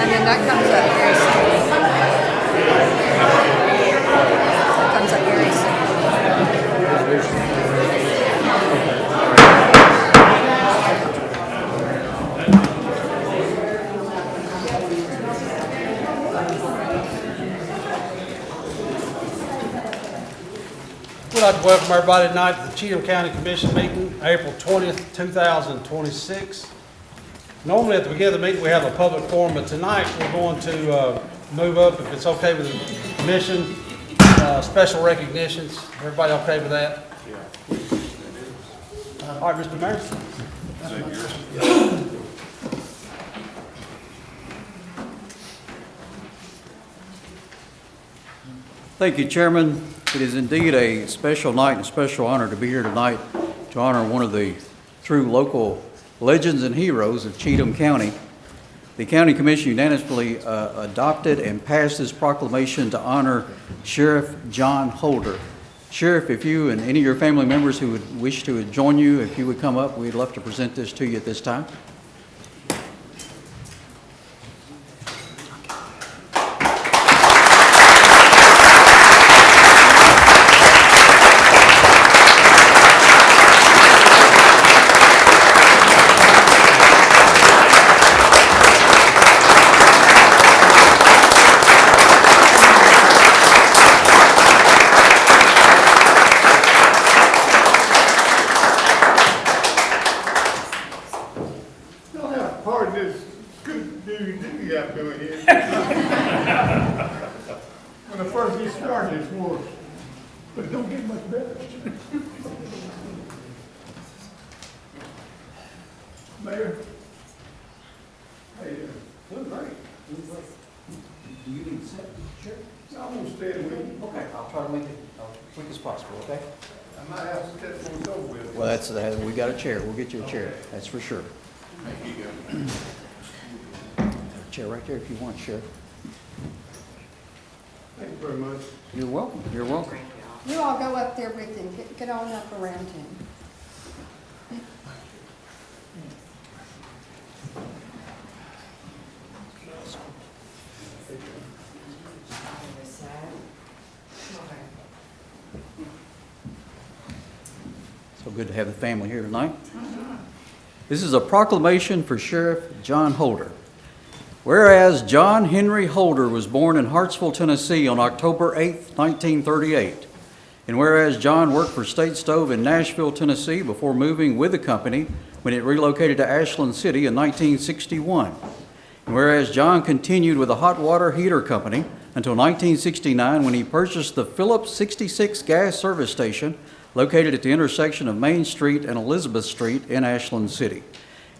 And then that comes up very soon. That comes up very soon. We'd like to welcome everybody tonight to the Cheatham County Commission meeting, April 20th, 2026. Normally at the beginning of the meeting we have a public forum, but tonight we're going to move up, if it's okay with the commission, special recognitions. Everybody okay with that? Yeah. All right, Mr. Mayor. Thank you, Chairman. It is indeed a special night and a special honor to be here tonight to honor one of the true local legends and heroes of Cheatham County. The County Commission unanimously adopted and passed this proclamation to honor Sheriff John Holder. Sheriff, if you and any of your family members who would wish to join you, if you would come up, we'd love to present this to you at this time. When I first get started, it's worse, but it don't get much better. Mayor? Hey, doing great. Do you need to sit? Sure. I'm gonna stay with you. Okay, I'll try to make it as quick as possible, okay? I might have to catch one over with. Well, that's, we got a chair. We'll get you a chair, that's for sure. Thank you. Chair right there if you want, Sheriff. Thank you very much. You're welcome. You're welcome. You all go up there with him. Get on up around him. So good to have the family here tonight. This is a proclamation for Sheriff John Holder. Whereas John Henry Holder was born in Hartsville, Tennessee on October 8, 1938, and whereas John worked for State Stove in Nashville, Tennessee before moving with the company when it relocated to Ashland City in 1961, and whereas John continued with the hot water heater company until 1969 when he purchased the Phillips 66 gas service station located at the intersection of Main Street and Elizabeth Street in Ashland City.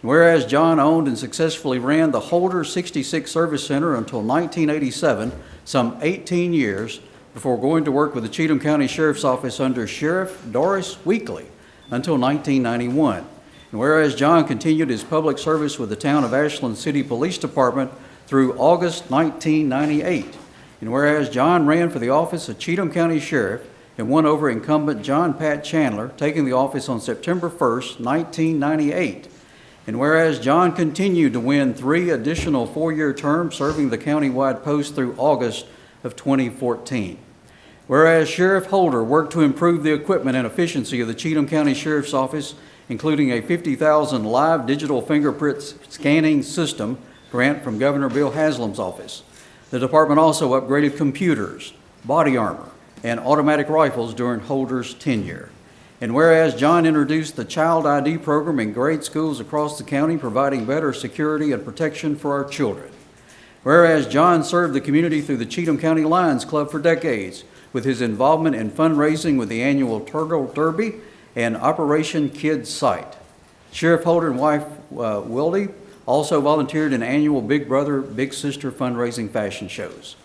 Whereas John owned and successfully ran the Holder 66 Service Center until 1987, some 18 years before going to work with the Cheatham County Sheriff's Office under Sheriff Doris Weekly until 1991. And whereas John continued his public service with the Town of Ashland City Police Department through August 1998. And whereas John ran for the office of Cheatham County Sheriff and won over incumbent John Pat Chandler, taking the office on September 1st, 1998. And whereas John continued to win 3 additional 4-year terms serving the countywide post through August of 2014. Whereas Sheriff Holder worked to improve the equipment and efficiency of the Cheatham County Sheriff's Office, including a 50,000 live digital fingerprint scanning system grant from Governor Bill Haslam's office. The department also upgraded computers, body armor, and automatic rifles during Holder's tenure. And whereas John introduced the Child ID program in grade schools across the county, providing better security and protection for our children. Whereas John served the community through the Cheatham County Lions Club for decades, with his involvement in fundraising with the annual Turtle Derby and Operation Kids Sight. Sheriff Holder and wife Wildy also volunteered in annual Big Brother, Big Sister fundraising fashion shows.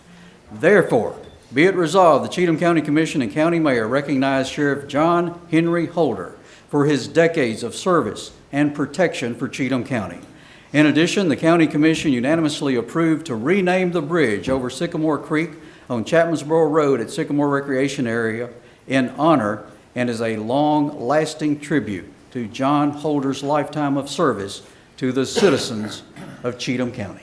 Therefore, be it resolved, the Cheatham County Commission and County Mayor recognize Sheriff John Henry Holder for his decades of service and protection for Cheatham County. In addition, the County Commission unanimously approved to rename the bridge over Sycamore Creek on Chapmansboro Road at Sycamore Recreation Area in honor and as a long-lasting tribute to John Holder's lifetime of service to the citizens of Cheatham County.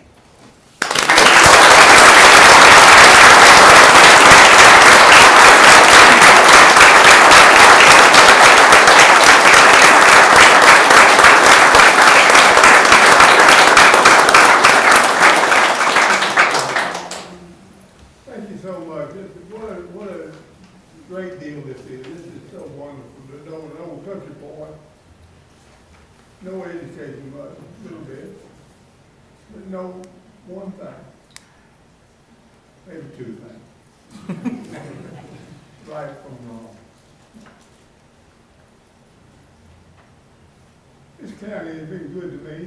Thank you so much. What a great deal this is. This is so wonderful. An old country boy, no education much, a little bit, but know one thing, maybe two things. Right from wrong. This county has been good to me.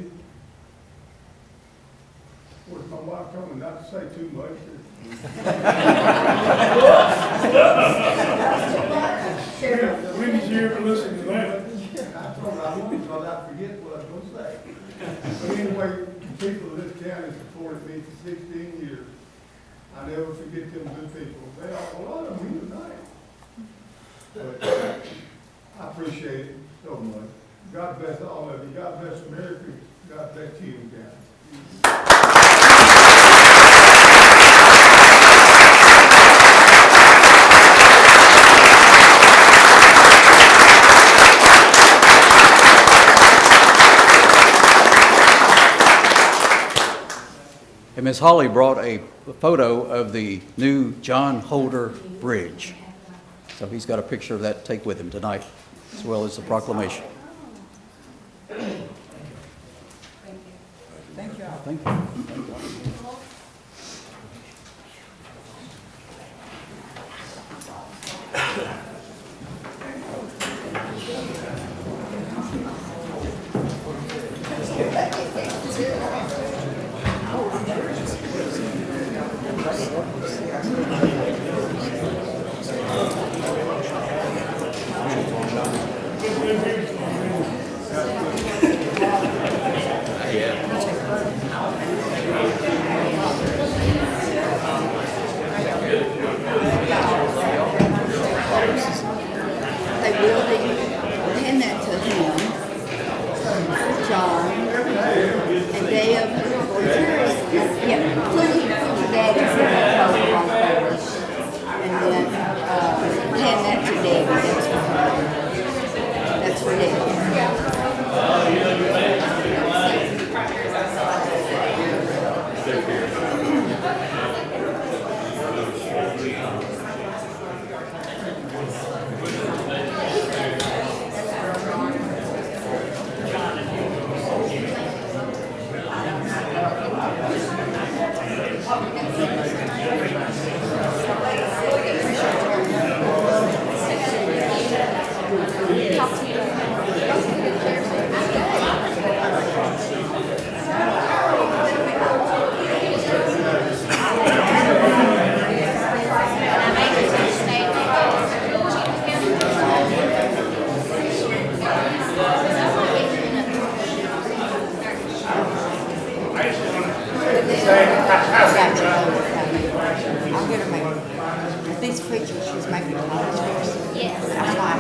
Of course, my wife told me not to say too much. When did you ever listen to that? I told her I won't, because I forget what I was going to say. But anyway, the people of this county supported me for 16 years. I never forget them good people. They are, a lot of them here tonight. But I appreciate it so much. God bless all of you. God bless America. God bless Cheatham County. And Ms. Holly brought a photo of the new John Holder Bridge. So he's got a picture of that to take with him tonight, as well as the proclamation. Thank you all. Thank you. They will hand that to him, John, and Deb. Yeah, put Daddy's photo on first, and then hand that to Debbie. That's for Debbie. I'll get her made. These pictures she's making. Yes. That's why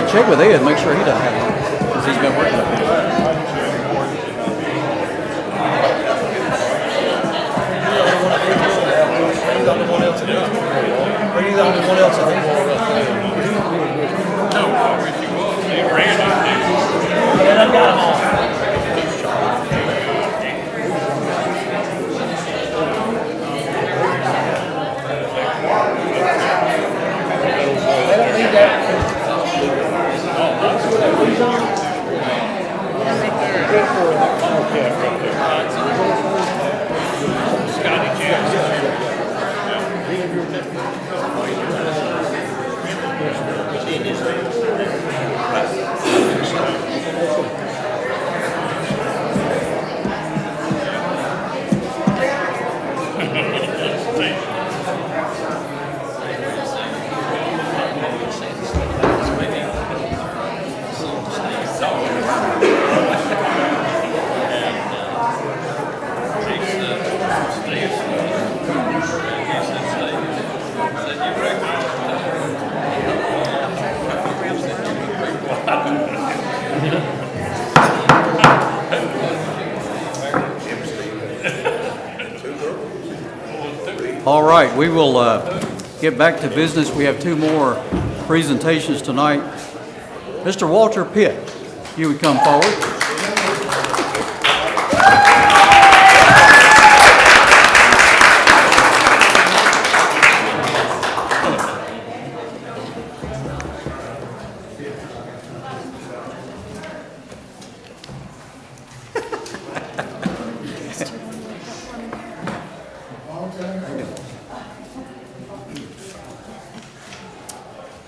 Check with Ed, make sure he doesn't have it, because he's been working on it. He's the only one else in there. He's the only one else I think. All right, we will get back to business. We have two more presentations tonight. Mr. Walter Pitt, if you would come forward.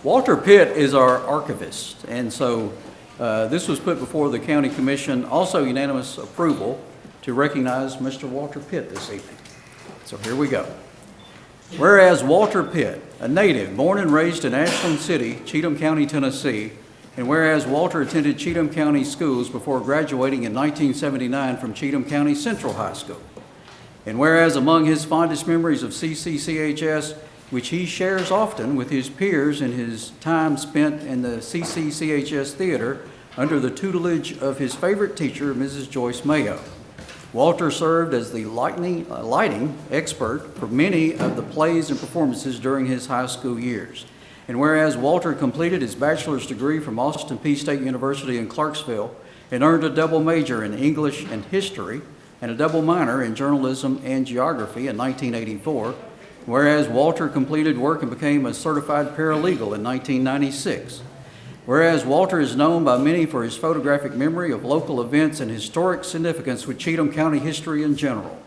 Walter Pitt is our archivist, and so this was put before the County Commission, also unanimous approval to recognize Mr. Walter Pitt this evening. So here we go. Whereas Walter Pitt, a native born and raised in Ashland City, Cheatham County, Tennessee, and whereas Walter attended Cheatham County schools before graduating in 1979 from Cheatham County Central High School, and whereas among his fondest memories of CCCHS, which he shares often with his peers in his time spent in the CCCHS theater under the tutelage of his favorite teacher, Mrs. Joyce Mayo. Walter served as the lighting expert for many of the plays and performances during his high school years. And whereas Walter completed his bachelor's degree from Austin Peay State University in Clarksville and earned a double major in English and history and a double minor in journalism and geography in 1984, whereas Walter completed work and became a certified paralegal in 1996. Whereas Walter is known by many for his photographic memory of local events and historic significance with Cheatham County history in general.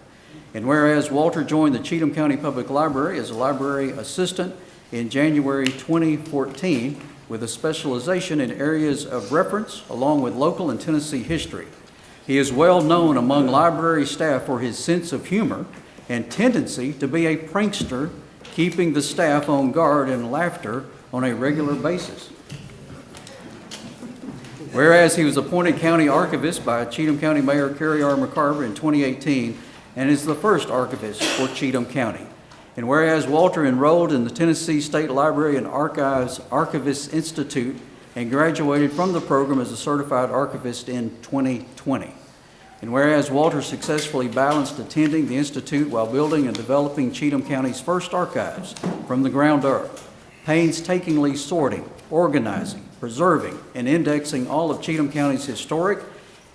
And whereas Walter joined the Cheatham County Public Library as a library assistant in January 2014 with a specialization in areas of reference along with local and Tennessee history. He is well known among library staff for his sense of humor and tendency to be a prankster, keeping the staff on guard and laughter on a regular basis. Whereas he was appointed county archivist by Cheatham County Mayor Carrie R. McCarver in 2018 and is the first archivist for Cheatham County. And whereas Walter enrolled in the Tennessee State Library and Archives Archivist Institute and graduated from the program as a certified archivist in 2020. And whereas Walter successfully balanced attending the Institute while building and developing Cheatham County's first archives from the ground up, painstakingly sorting, organizing, preserving, and indexing all of Cheatham County's historic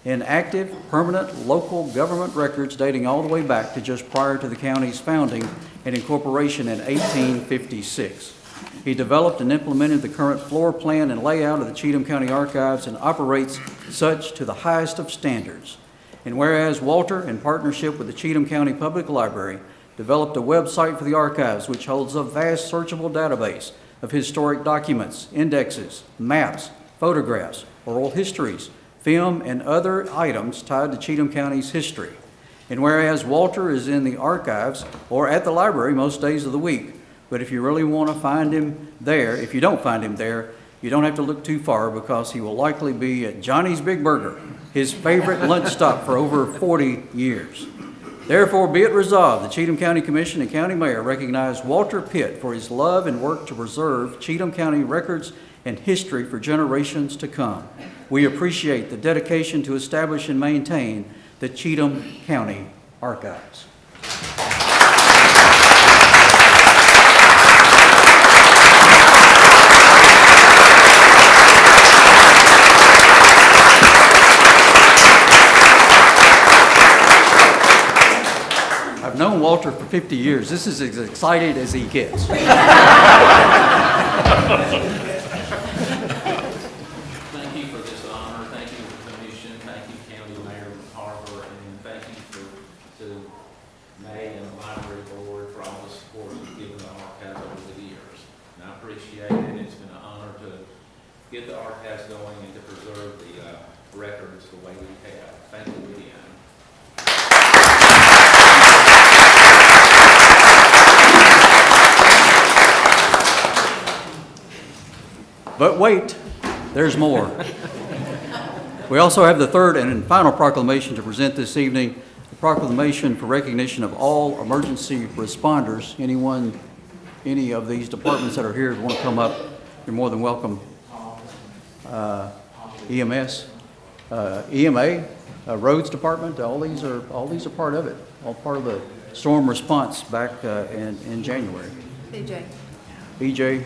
and active permanent local government records dating all the way back to just prior to the county's founding and incorporation in 1856. He developed and implemented the current floor plan and layout of the Cheatham County Archives and operates such to the highest of standards. And whereas Walter, in partnership with the Cheatham County Public Library, developed a website for the archives which holds a vast searchable database of historic documents, indexes, maps, photographs, oral histories, film, and other items tied to Cheatham County's history. And whereas Walter is in the archives or at the library most days of the week, but if you really want to find him there, if you don't find him there, you don't have to look too far because he will likely be at Johnny's Big Burger, his favorite lunch stop for over 40 years. Therefore, be it resolved, the Cheatham County Commission and County Mayor recognize Walter Pitt for his love and work to preserve Cheatham County records and history for generations to come. We appreciate the dedication to establish and maintain the Cheatham County Archives. I've known Walter for 50 years. This is as excited as he gets. Thank you for this honor. Thank you to the commission. Thank you, County Mayor Harper, and thank you to May and the Library Board for all the support you've given the archives over the years. And I appreciate it. It's been an honor to get the archives going and to preserve the records the way we have. Thank you again. But wait, there's more. We also have the third and final proclamation to present this evening, the proclamation for recognition of all emergency responders. Any of these departments that are here want to come up, you're more than welcome. EMS, EMA, Roads Department, all these are part of it, all part of the storm response back in January. BJ,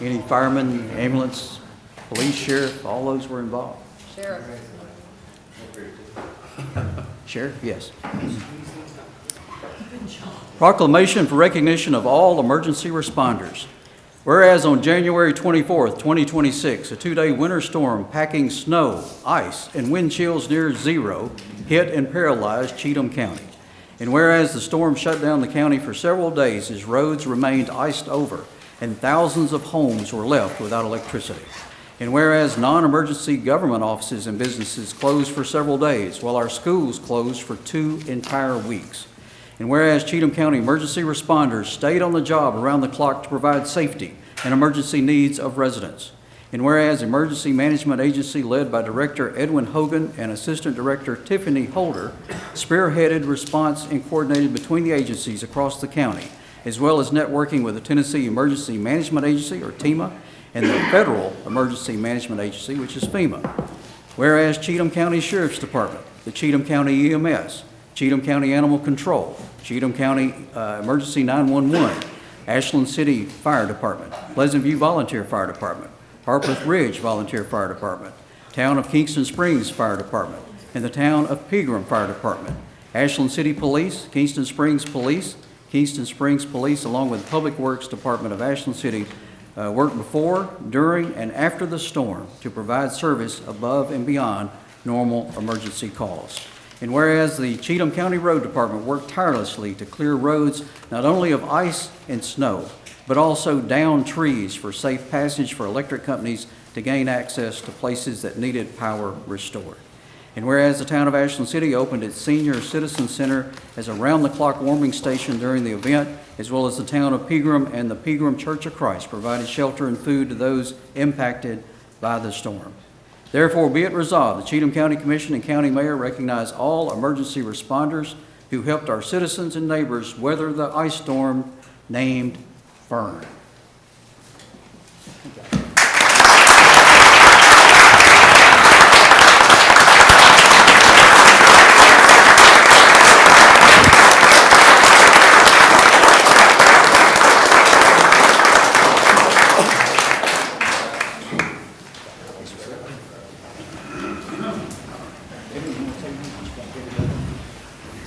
any firemen, ambulance, police, sheriff, all those were involved. Sheriff, yes. Proclamation for recognition of all emergency responders. Whereas on January 24th, 2026, a two-day winter storm packing snow, ice, and wind chills near zero hit and paralyzed Cheatham County. And whereas the storm shut down the county for several days as roads remained iced over and thousands of homes were left without electricity. And whereas non-emergency government offices and businesses closed for several days, while our schools closed for 2 entire weeks. And whereas Cheatham County emergency responders stayed on the job around the clock to provide safety and emergency needs of residents. And whereas Emergency Management Agency led by Director Edwin Hogan and Assistant Director Tiffany Holder spearheaded response and coordinated between the agencies across the county, as well as networking with the Tennessee Emergency Management Agency, or TEMA, and the Federal Emergency Management Agency, which is FEMA. Whereas Cheatham County Sheriff's Department, the Cheatham County EMS, Cheatham County Animal Control, Cheatham County Emergency 911, Ashland City Fire Department, Pleasant View Volunteer Fire Department, Harpeth Ridge Volunteer Fire Department, Town of Kingston Springs Fire Department, and the Town of Pegram Fire Department, Ashland City Police, Kingston Springs Police, along with Public Works Department of Ashland City, worked before, during, and after the storm to provide service above and beyond normal emergency calls. And whereas the Cheatham County Road Department worked tirelessly to clear roads not only of ice and snow, but also down trees for safe passage for electric companies to gain access to places that needed power restored. And whereas the town of Ashland City opened its Senior Citizen Center as a round-the-clock warming station during the event, as well as the town of Pegram and the Pegram Church of Christ provided shelter and food to those impacted by the storm. Therefore, be it resolved, the Cheatham County Commission and County Mayor recognize all emergency responders who helped our citizens and neighbors weather the ice storm named Fern.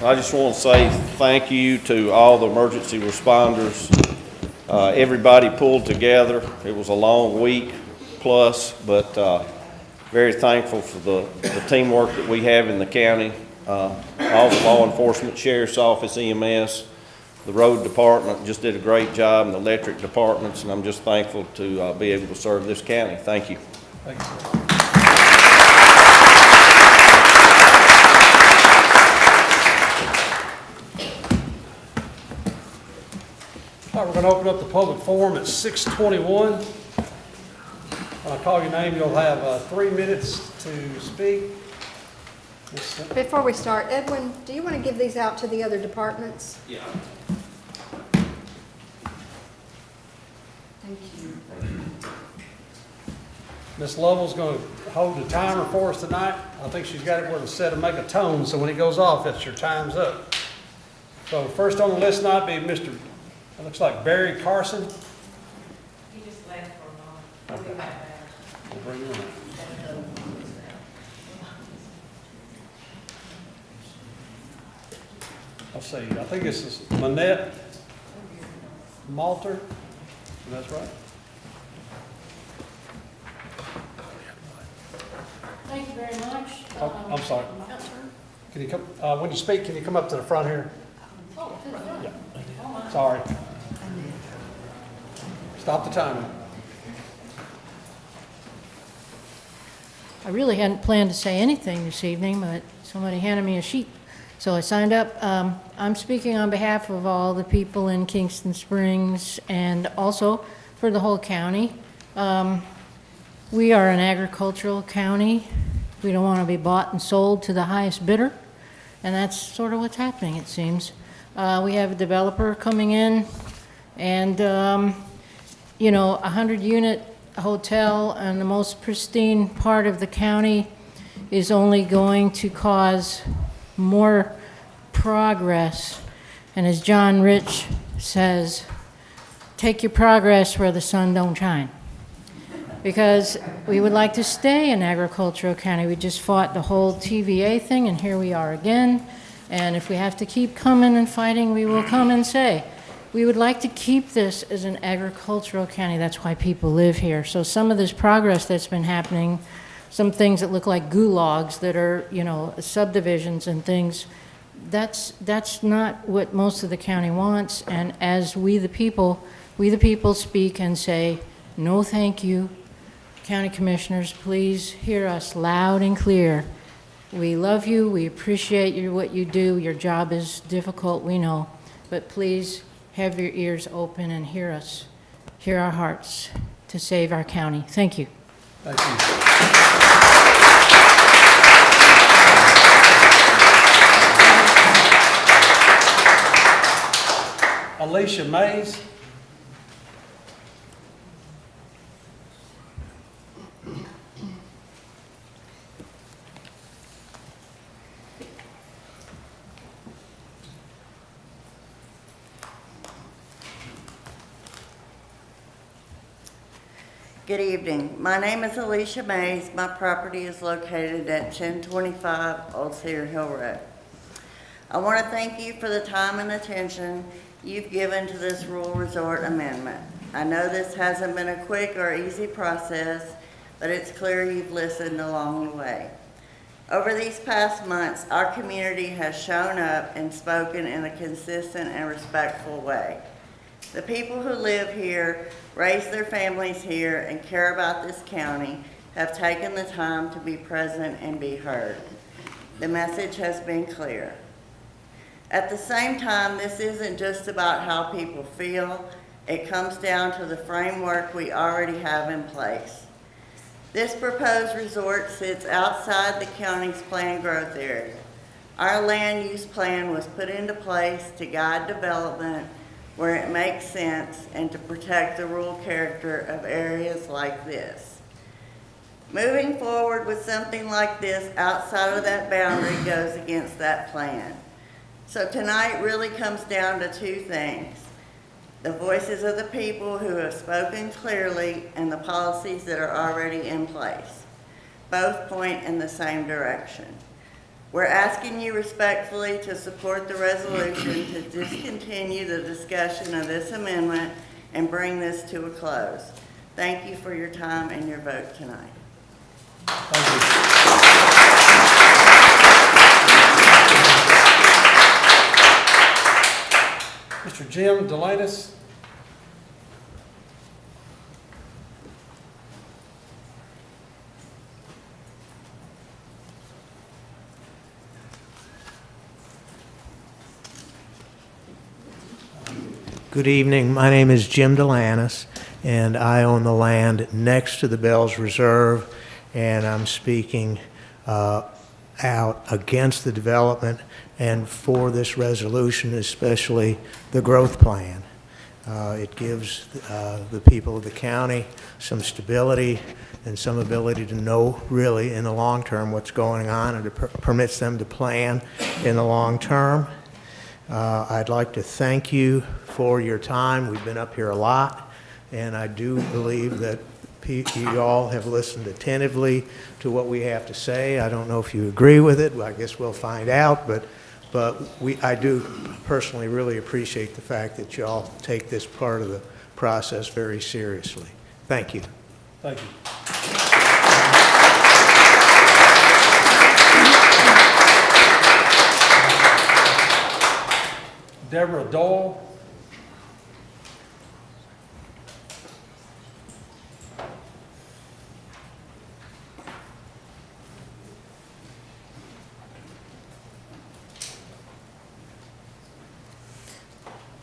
I just want to say thank you to all the emergency responders. Everybody pulled together. It was a long week plus, but very thankful for the teamwork that we have in the county. All the law enforcement, sheriff's office, EMS, the road department just did a great job, and the electric departments, and I'm just thankful to be able to serve this county. Thank you. Thank you, sir. going to open up the public forum at 6:21. When I call your name, you'll have 3 minutes to speak. Before we start, Edwin, do you want to give these out to the other departments? Yeah. Thank you. Miss Lovell's going to hold the timer for us tonight. I think she's got it where to set and make a tone, so when it goes off, it's your time's up. So first on the list tonight be Mr. It looks like Barry Carson. He just left for a moment. We'll be right back. We'll bring him in. Let's see, I think this is Manette Malter. That's right. Thank you very much. Oh, I'm sorry. Can you come, when you speak, can you come up to the front here? Oh, to the front. Yeah. Sorry. Stop the timer. I really hadn't planned to say anything this evening, but somebody handed me a sheet, so I signed up. I'm speaking on behalf of all the people in Kingston Springs and also for the whole county. We are an agricultural county. We don't want to be bought and sold to the highest bidder, and that's sort of what's happening, it seems. We have a developer coming in, and, you know, a 100-unit hotel in the most pristine part of the county is only going to cause more progress. And as John Rich says, take your progress where the sun don't shine. Because we would like to stay an agricultural county. We just fought the whole TVA thing, and here we are again. And if we have to keep coming and fighting, we will come and say, we would like to keep this as an agricultural county. That's why people live here. So some of this progress that's been happening, some things that look like gulags that are, you know, subdivisions and things, that's not what most of the county wants. And as we the people speak and say, no thank you, county commissioners, please hear us loud and clear. We love you, we appreciate what you do, your job is difficult, we know, but please have your ears open and hear us, hear our hearts to save our county. Thank you. Thank you. Alicia Mays. Good evening. My name is Alicia Mays. My property is located at 1025 Old Cedar Hill Road. I want to thank you for the time and attention you've given to this rural resort amendment. I know this hasn't been a quick or easy process, but it's clear you've listened along the way. Over these past months, our community has shown up and spoken in a consistent and respectful way. The people who live here, raise their families here, and care about this county have taken the time to be present and be heard. The message has been clear. At the same time, this isn't just about how people feel. It comes down to the framework we already have in place. This proposed resort sits outside the county's planned growth area. Our land use plan was put into place to guide development where it makes sense and to protect the rural character of areas like this. Moving forward with something like this outside of that boundary goes against that plan. So tonight really comes down to two things: the voices of the people who have spoken clearly and the policies that are already in place. Both point in the same direction. We're asking you respectfully to support the resolution to discontinue the discussion of this amendment and bring this to a close. Thank you for your time and your vote tonight. Thank you. Mr. Jim Delanus. Good evening. My name is Jim Delanis, and I own the land next to the Bells Reserve, and I'm speaking out against the development and for this resolution, especially the growth plan. It gives the people of the county some stability and some ability to know really in the long term what's going on, and it permits them to plan in the long term. I'd like to thank you for your time. We've been up here a lot, and I do believe that you all have listened attentively to what we have to say. I don't know if you agree with it. I guess we'll find out, but I do personally really appreciate the fact that you all take this part of the process very seriously. Thank you. Thank you. Deborah Doyle.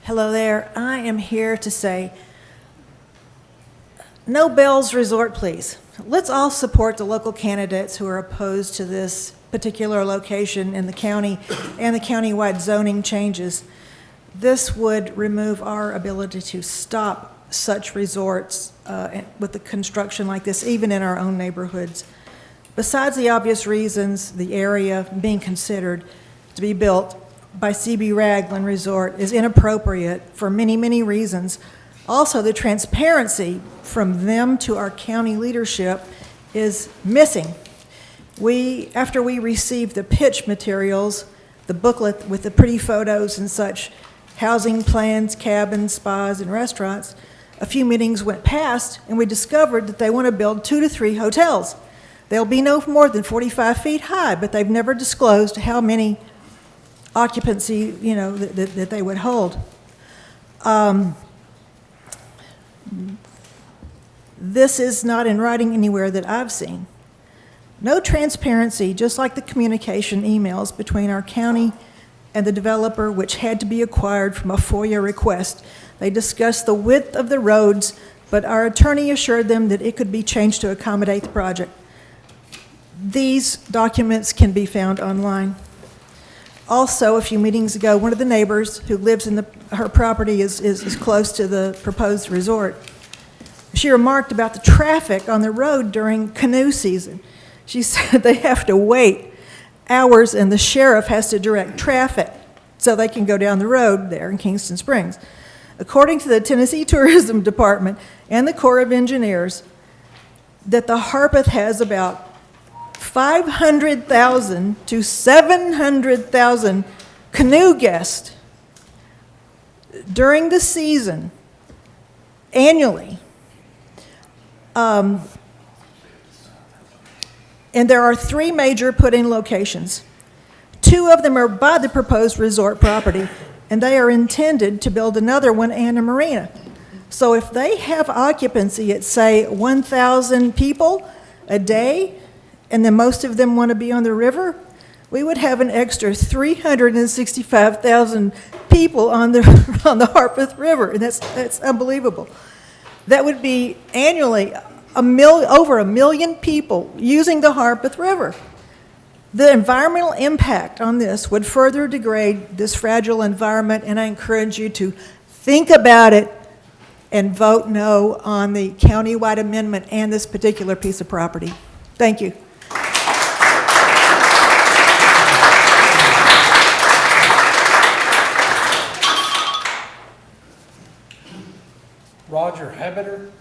Hello there. I am here to say, no Bells Resort, please. Let's all support the local candidates who are opposed to this particular location in the county and the countywide zoning changes. This would remove our ability to stop such resorts with the construction like this, even in our own neighborhoods. Besides the obvious reasons, the area being considered to be built by C.B. Ragland Resort is inappropriate for many, many reasons. Also, the transparency from them to our county leadership is missing. After we received the pitch materials, the booklet with the pretty photos and such, housing plans, cabins, spas, and restaurants, a few meetings went past, and we discovered that they want to build 2 to 3 hotels. They'll be no more than 45 feet high, but they've never disclosed how many occupancy, that they would hold. This is not in writing anywhere that I've seen. No transparency, just like the communication emails between our county and the developer, which had to be acquired from a FOIA request. They discussed the width of the roads, but our attorney assured them that it could be changed to accommodate the project. These documents can be found online. Also, a few meetings ago, one of the neighbors who lives in her property is close to the proposed resort. She remarked about the traffic on the road during canoe season. She said they have to wait hours and the sheriff has to direct traffic so they can go down the road there in Kingston Springs. According to the Tennessee Tourism Department and the Corps of Engineers, that the Harpeth has about 500,000 to 700,000 canoe guests during the season annually. And there are 3 major put-in locations. 2 of them are by the proposed resort property, and they are intended to build another one and a marina. So if they have occupancy at, say, 1,000 people a day, and then most of them want to be on the river, we would have an extra 365,000 people on the Harpeth River, and that's unbelievable. That would be annually over 1 million people using the Harpeth River. The environmental impact on this would further degrade this fragile environment, and I encourage you to think about it and vote no on the countywide amendment and this particular piece of property. Thank you. Roger Habiter.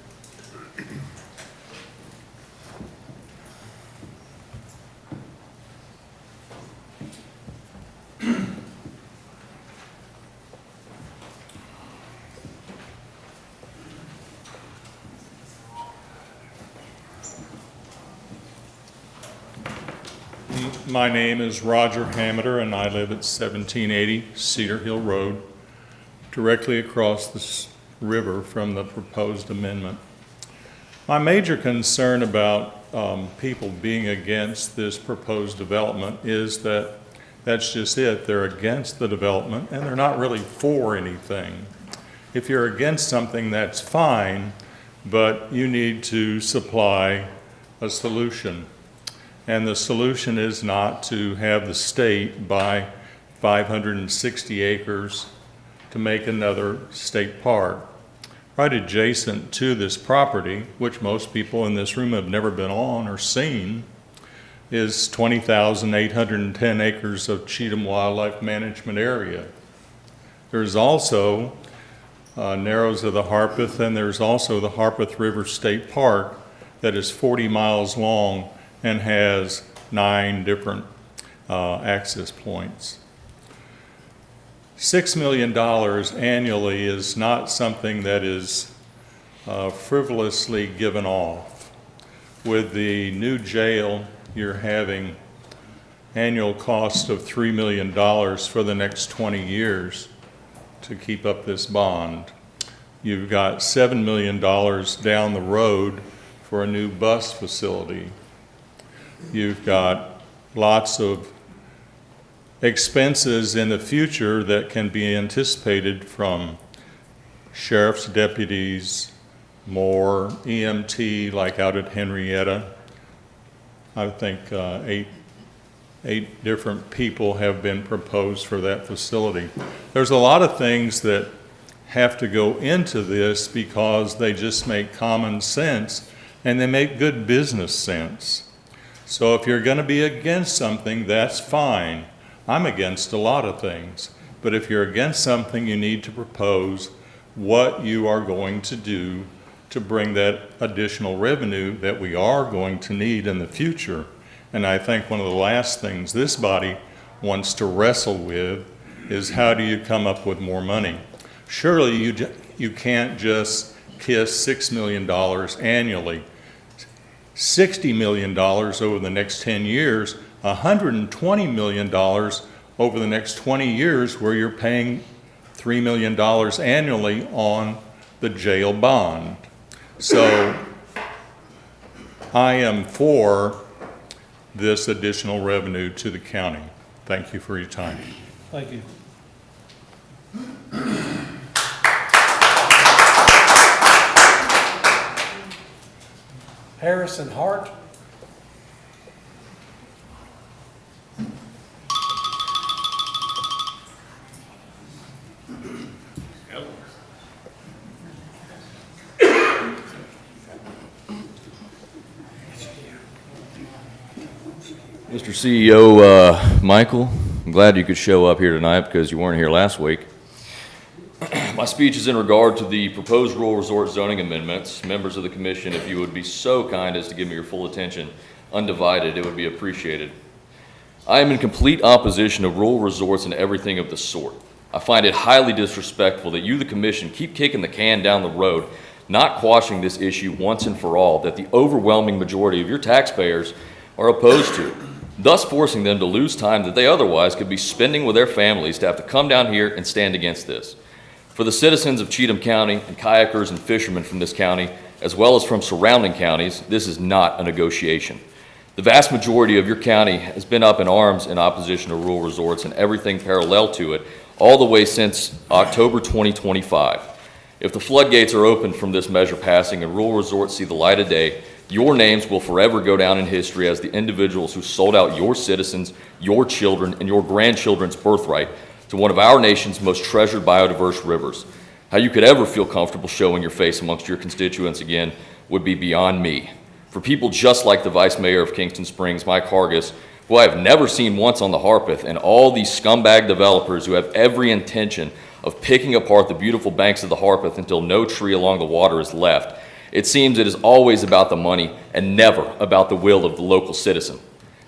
My name is Roger Hameter, and I live at 1780 Cedar Hill Road, directly across the river from the proposed amendment. My major concern about people being against this proposed development is that that's just it. They're against the development, and they're not really for anything. If you're against something, that's fine, but you need to supply a solution. And the solution is not to have the state buy 560 acres to make another state park. Right adjacent to this property, which most people in this room have never been on or seen, is 20,810 acres of Cheatham Wildlife Management Area. There's also Narrows of the Harpeth, and there's also the Harpeth River State Park that is 40 miles long and has 9 different access points. $6 million annually is not something that is frivolously given off. With the new jail, you're having annual cost of $3 million for the next 20 years to keep up this bond. You've got $7 million down the road for a new bus facility. You've got lots of expenses in the future that can be anticipated from sheriff's deputies, more EMT like out at Henrietta. I think eight different people have been proposed for that facility. There's a lot of things that have to go into this because they just make common sense and they make good business sense. So if you're going to be against something, that's fine. I'm against a lot of things, but if you're against something, you need to propose what you are going to do to bring that additional revenue that we are going to need in the future. And I think one of the last things this body wants to wrestle with is how do you come up with more money? Surely you can't just kiss $6 million annually. $60 million over the next 10 years, $120 million over the next 20 years where you're paying $3 million annually on the jail bond. So I am for this additional revenue to the county. Thank you for your time. Thank you. Harrison Hart. Mr. CEO Michael, I'm glad you could show up here tonight because you weren't here last week. My speech is in regard to the proposed rural resort zoning amendments. Members of the commission, if you would be so kind as to give me your full attention, undivided, it would be appreciated. I am in complete opposition to rural resorts and everything of the sort. I find it highly disrespectful that you, the commission, keep kicking the can down the road, not quashing this issue once and for all that the overwhelming majority of your taxpayers are opposed to, thus forcing them to lose time that they otherwise could be spending with their families to have to come down here and stand against this. For the citizens of Cheatham County and kayakers and fishermen from this county, as well as from surrounding counties, this is not a negotiation. The vast majority of your county has been up in arms in opposition to rural resorts and everything parallel to it all the way since October 2025. If the floodgates are opened from this measure passing and rural resorts see the light of day, your names will forever go down in history as the individuals who sold out your citizens, your children, and your grandchildren's birthright to one of our nation's most treasured biodiverse rivers. How you could ever feel comfortable showing your face amongst your constituents again would be beyond me. For people just like the Vice Mayor of Kingston Springs, Mike Hargis, who I have never seen once on the Harpeth, and all these scumbag developers who have every intention of picking apart the beautiful banks of the Harpeth until no tree along the water is left, it seems it is always about the money and never about the will of the local citizen.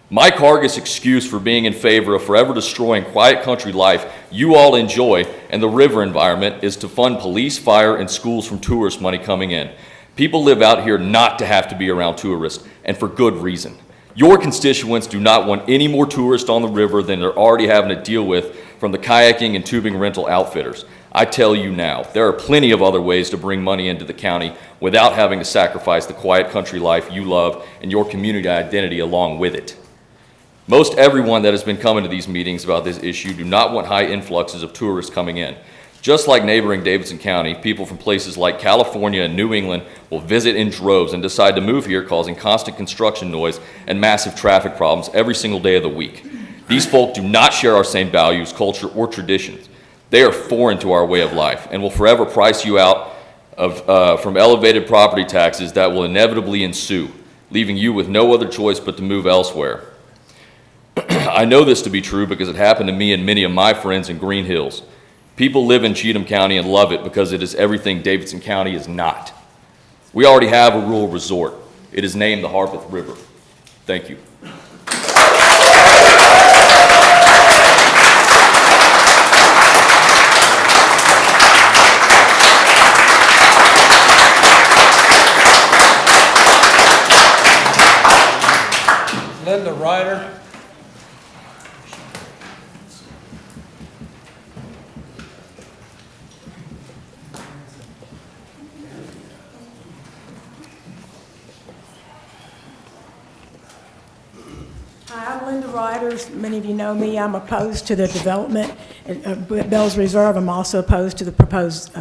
Mike Hargis' excuse for being in favor of forever destroying quiet country life you all enjoy and the river environment is to fund police, fire, and schools from tourist money coming in. People live out here not to have to be around tourists, and for good reason. Your constituents do not want any more tourists on the river than they're already having to deal with from the kayaking and tubing rental outfitters. I tell you now, there are plenty of other ways to bring money into the county without having to sacrifice the quiet country life you love and your community identity along with it. Most everyone that has been coming to these meetings about this issue do not want high influxes of tourists coming in. Just like neighboring Davidson County, people from places like California and New England will visit in droves and decide to move here, causing constant construction noise and massive traffic problems every single day of the week. These folk do not share our same values, culture, or traditions. They are foreign to our way of life and will forever price you out from elevated property taxes that will inevitably ensue, leaving you with no other choice but to move elsewhere. I know this to be true because it happened to me and many of my friends in Green Hills. People live in Cheatham County and love it because it is everything Davidson County is not. We already have a rural resort. It is named the Harpeth River. Thank you. Linda Ryder. Hi, I'm Linda Ryder. Many of you know me. I'm opposed to the development at Bells Reserve. I'm also opposed to the proposed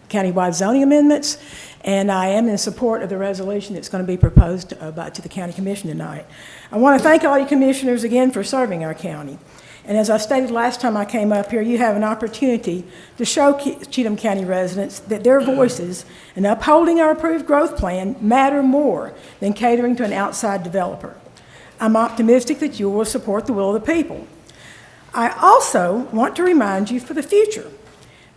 countywide zoning amendments, and I am in support of the resolution that's going to be proposed to the County Commission tonight. I want to thank all you commissioners again for serving our county. And as I stated last time I came up here, you have an opportunity to show Cheatham County residents that their voices in upholding our approved growth plan matter more than catering to an outside developer. I'm optimistic that you will support the will of the people. I also want to remind you for the future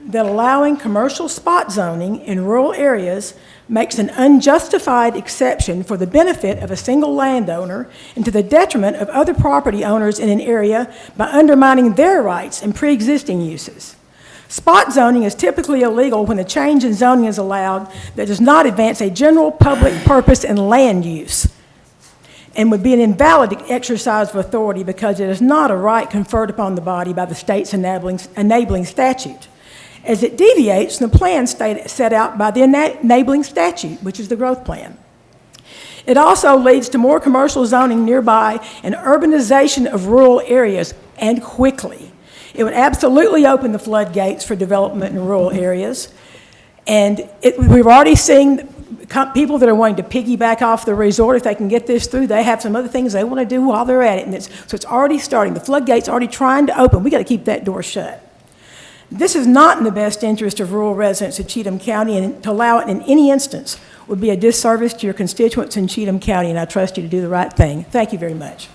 that allowing commercial spot zoning in rural areas makes an unjustified exception for the benefit of a single landowner and to the detriment of other property owners in an area by undermining their rights and pre-existing uses. Spot zoning is typically illegal when a change in zoning is allowed that does not advance a general public purpose in land use, and would be an invalid exercise of authority because it is not a right conferred upon the body by the state's enabling statute, as it deviates from the plan set out by the enabling statute, which is the growth plan. It also leads to more commercial zoning nearby and urbanization of rural areas, and quickly. It would absolutely open the floodgates for development in rural areas, and we've already seen people that are wanting to piggyback off the resort. If they can get this through, they have some other things they want to do while they're at it, and so it's already starting. The floodgate's already trying to open. We got to keep that door shut. This is not in the best interest of rural residents of Cheatham County, and to allow it in any instance would be a disservice to your constituents in Cheatham County, and I trust you to do the right thing. Thank you very much.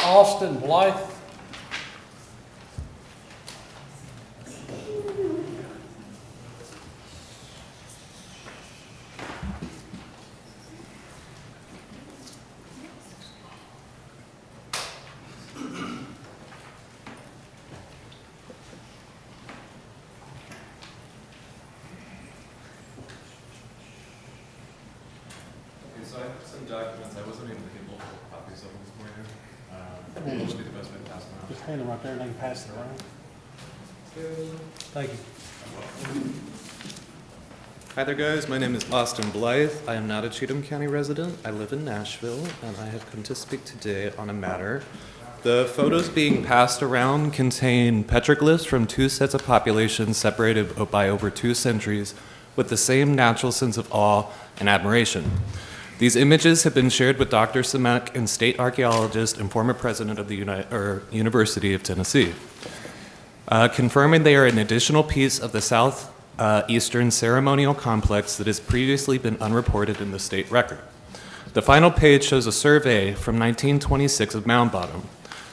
Austin Blythe. So I have some documents I wasn't able to get multiple copies of this morning. Which would be the best way to pass them out? Just hand them right there and they can pass it around. Thank you. Hi there, guys. My name is Austin Blythe. I am not a Cheatham County resident. I live in Nashville, and I have come to speak today on a matter. The photos being passed around contain petroglyphs from two sets of populations separated by over 2 centuries with the same natural sense of awe and admiration. These images have been shared with Dr. Samek, and state archaeologist and former president of the University of Tennessee, confirming they are an additional piece of the southeastern ceremonial complex that has previously been unreported in the state record. The final page shows a survey from 1926 of Mound Bottom.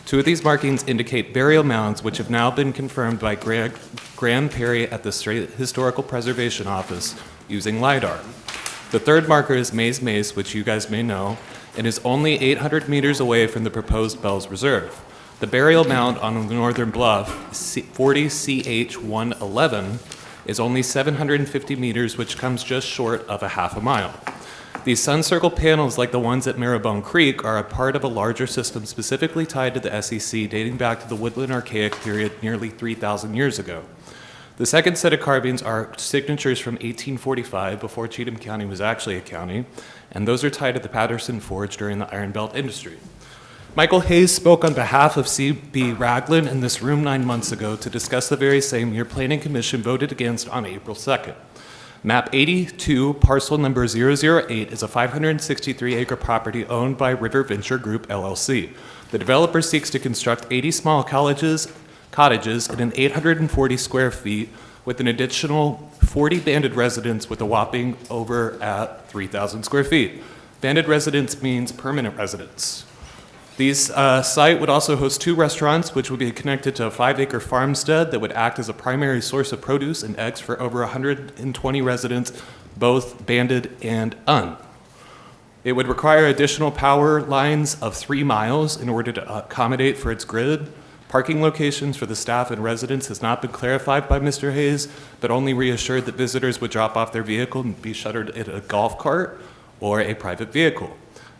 2 of these markings indicate burial mounds, which have now been confirmed by Graham Perry at the State Historical Preservation Office using LIDAR. The third marker is Mays Mace, which you guys may know, and is only 800 meters away from the proposed Bells Reserve. The burial mound on the northern bluff, 40CH111, is only 750 meters, which comes just short of a half a mile. These sun circle panels, like the ones at Marrowbone Creek, are a part of a larger system specifically tied to the SEC dating back to the Woodland Archaic period nearly 3,000 years ago. The second set of carvings are signatures from 1845, before Cheatham County was actually a county, and those are tied at the Patterson Forge during the Iron Belt industry. Michael Hayes spoke on behalf of C.B. Ragland in this room 9 months ago to discuss the very same year Planning Commission voted against on April 2nd. Map 82, parcel number 008, is a 563-acre property owned by River Venture Group, LLC. The developer seeks to construct 80 small cottages in an 840 square feet with an additional 40 banded residents with a whopping over at 3,000 square feet. Banded residence means permanent residence. These site would also host 2 restaurants, which would be connected to a 5-acre farmstead that would act as a primary source of produce and eggs for over 120 residents, both banded and un. It would require additional power lines of 3 miles in order to accommodate for its grid. Parking locations for the staff and residents has not been clarified by Mr. Hayes, but only reassured that visitors would drop off their vehicle and be shuttled in a golf cart or a private vehicle.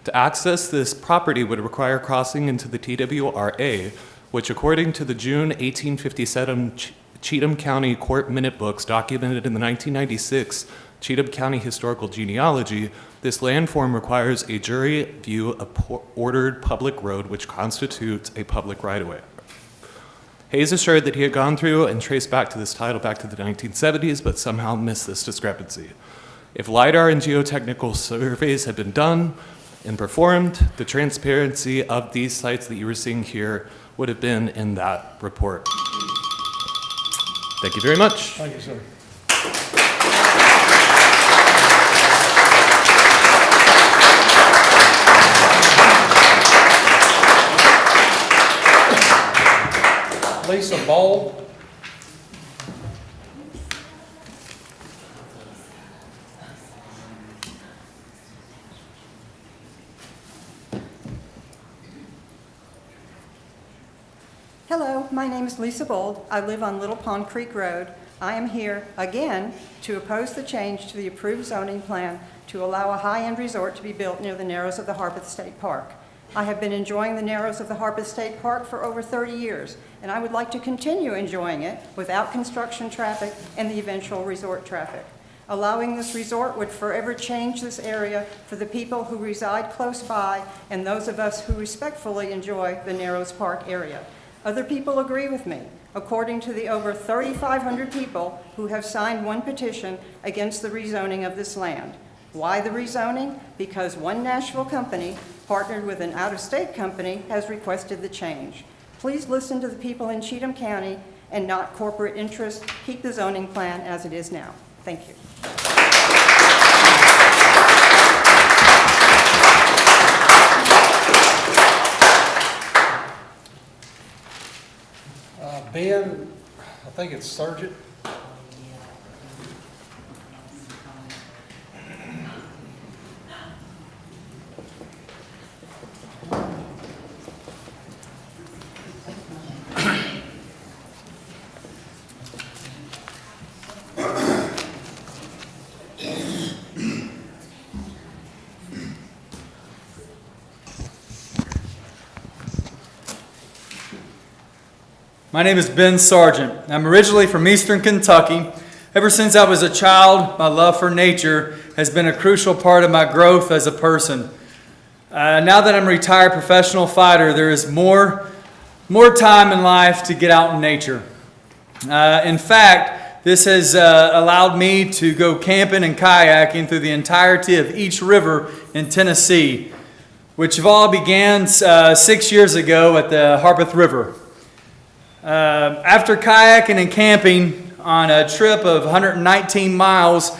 To access this property would require crossing into the TWRA, which according to the June 1857 Cheatham County Court Minute Books documented in the 1996 Cheatham County Historical Genealogy, this landform requires a jury view of ordered public road which constitutes a public right-of-way. Hayes assured that he had gone through and traced back to this title back to the 1970s, but somehow missed this discrepancy. If LiDAR and geotechnical surveys had been done and performed, the transparency of these sites that you were seeing here would have been in that report. Thank you very much. Thank you, sir. Lisa Ball. Hello, my name is Lisa Bold. I live on Little Pond Creek Road. I am here again to oppose the change to the approved zoning plan to allow a high-end resort to be built near the Narrows of the Harpeth State Park. I have been enjoying the Narrows of the Harpeth State Park for over 30 years, and I would like to continue enjoying it without construction traffic and the eventual resort traffic. Allowing this resort would forever change this area for the people who reside close by and those of us who respectfully enjoy the Narrows Park area. Other people agree with me. According to the over 3,500 people who have signed one petition against the rezoning of this land. Why the rezoning? Because one Nashville company partnered with an out-of-state company has requested the change. Please listen to the people in Cheatham County and not corporate interests. Keep the zoning plan as it is now. Thank you. Ben, I think it's Surgeon. My name is Ben Sargent. I'm originally from Eastern Kentucky. Ever since I was a child, my love for nature has been a crucial part of my growth as a person. Now that I'm a retired professional fighter, there is more time in life to get out in nature. In fact, this has allowed me to go camping and kayaking through the entirety of each river in Tennessee, which all began 6 years ago at the Harpeth River. After kayaking and camping on a trip of 119 miles,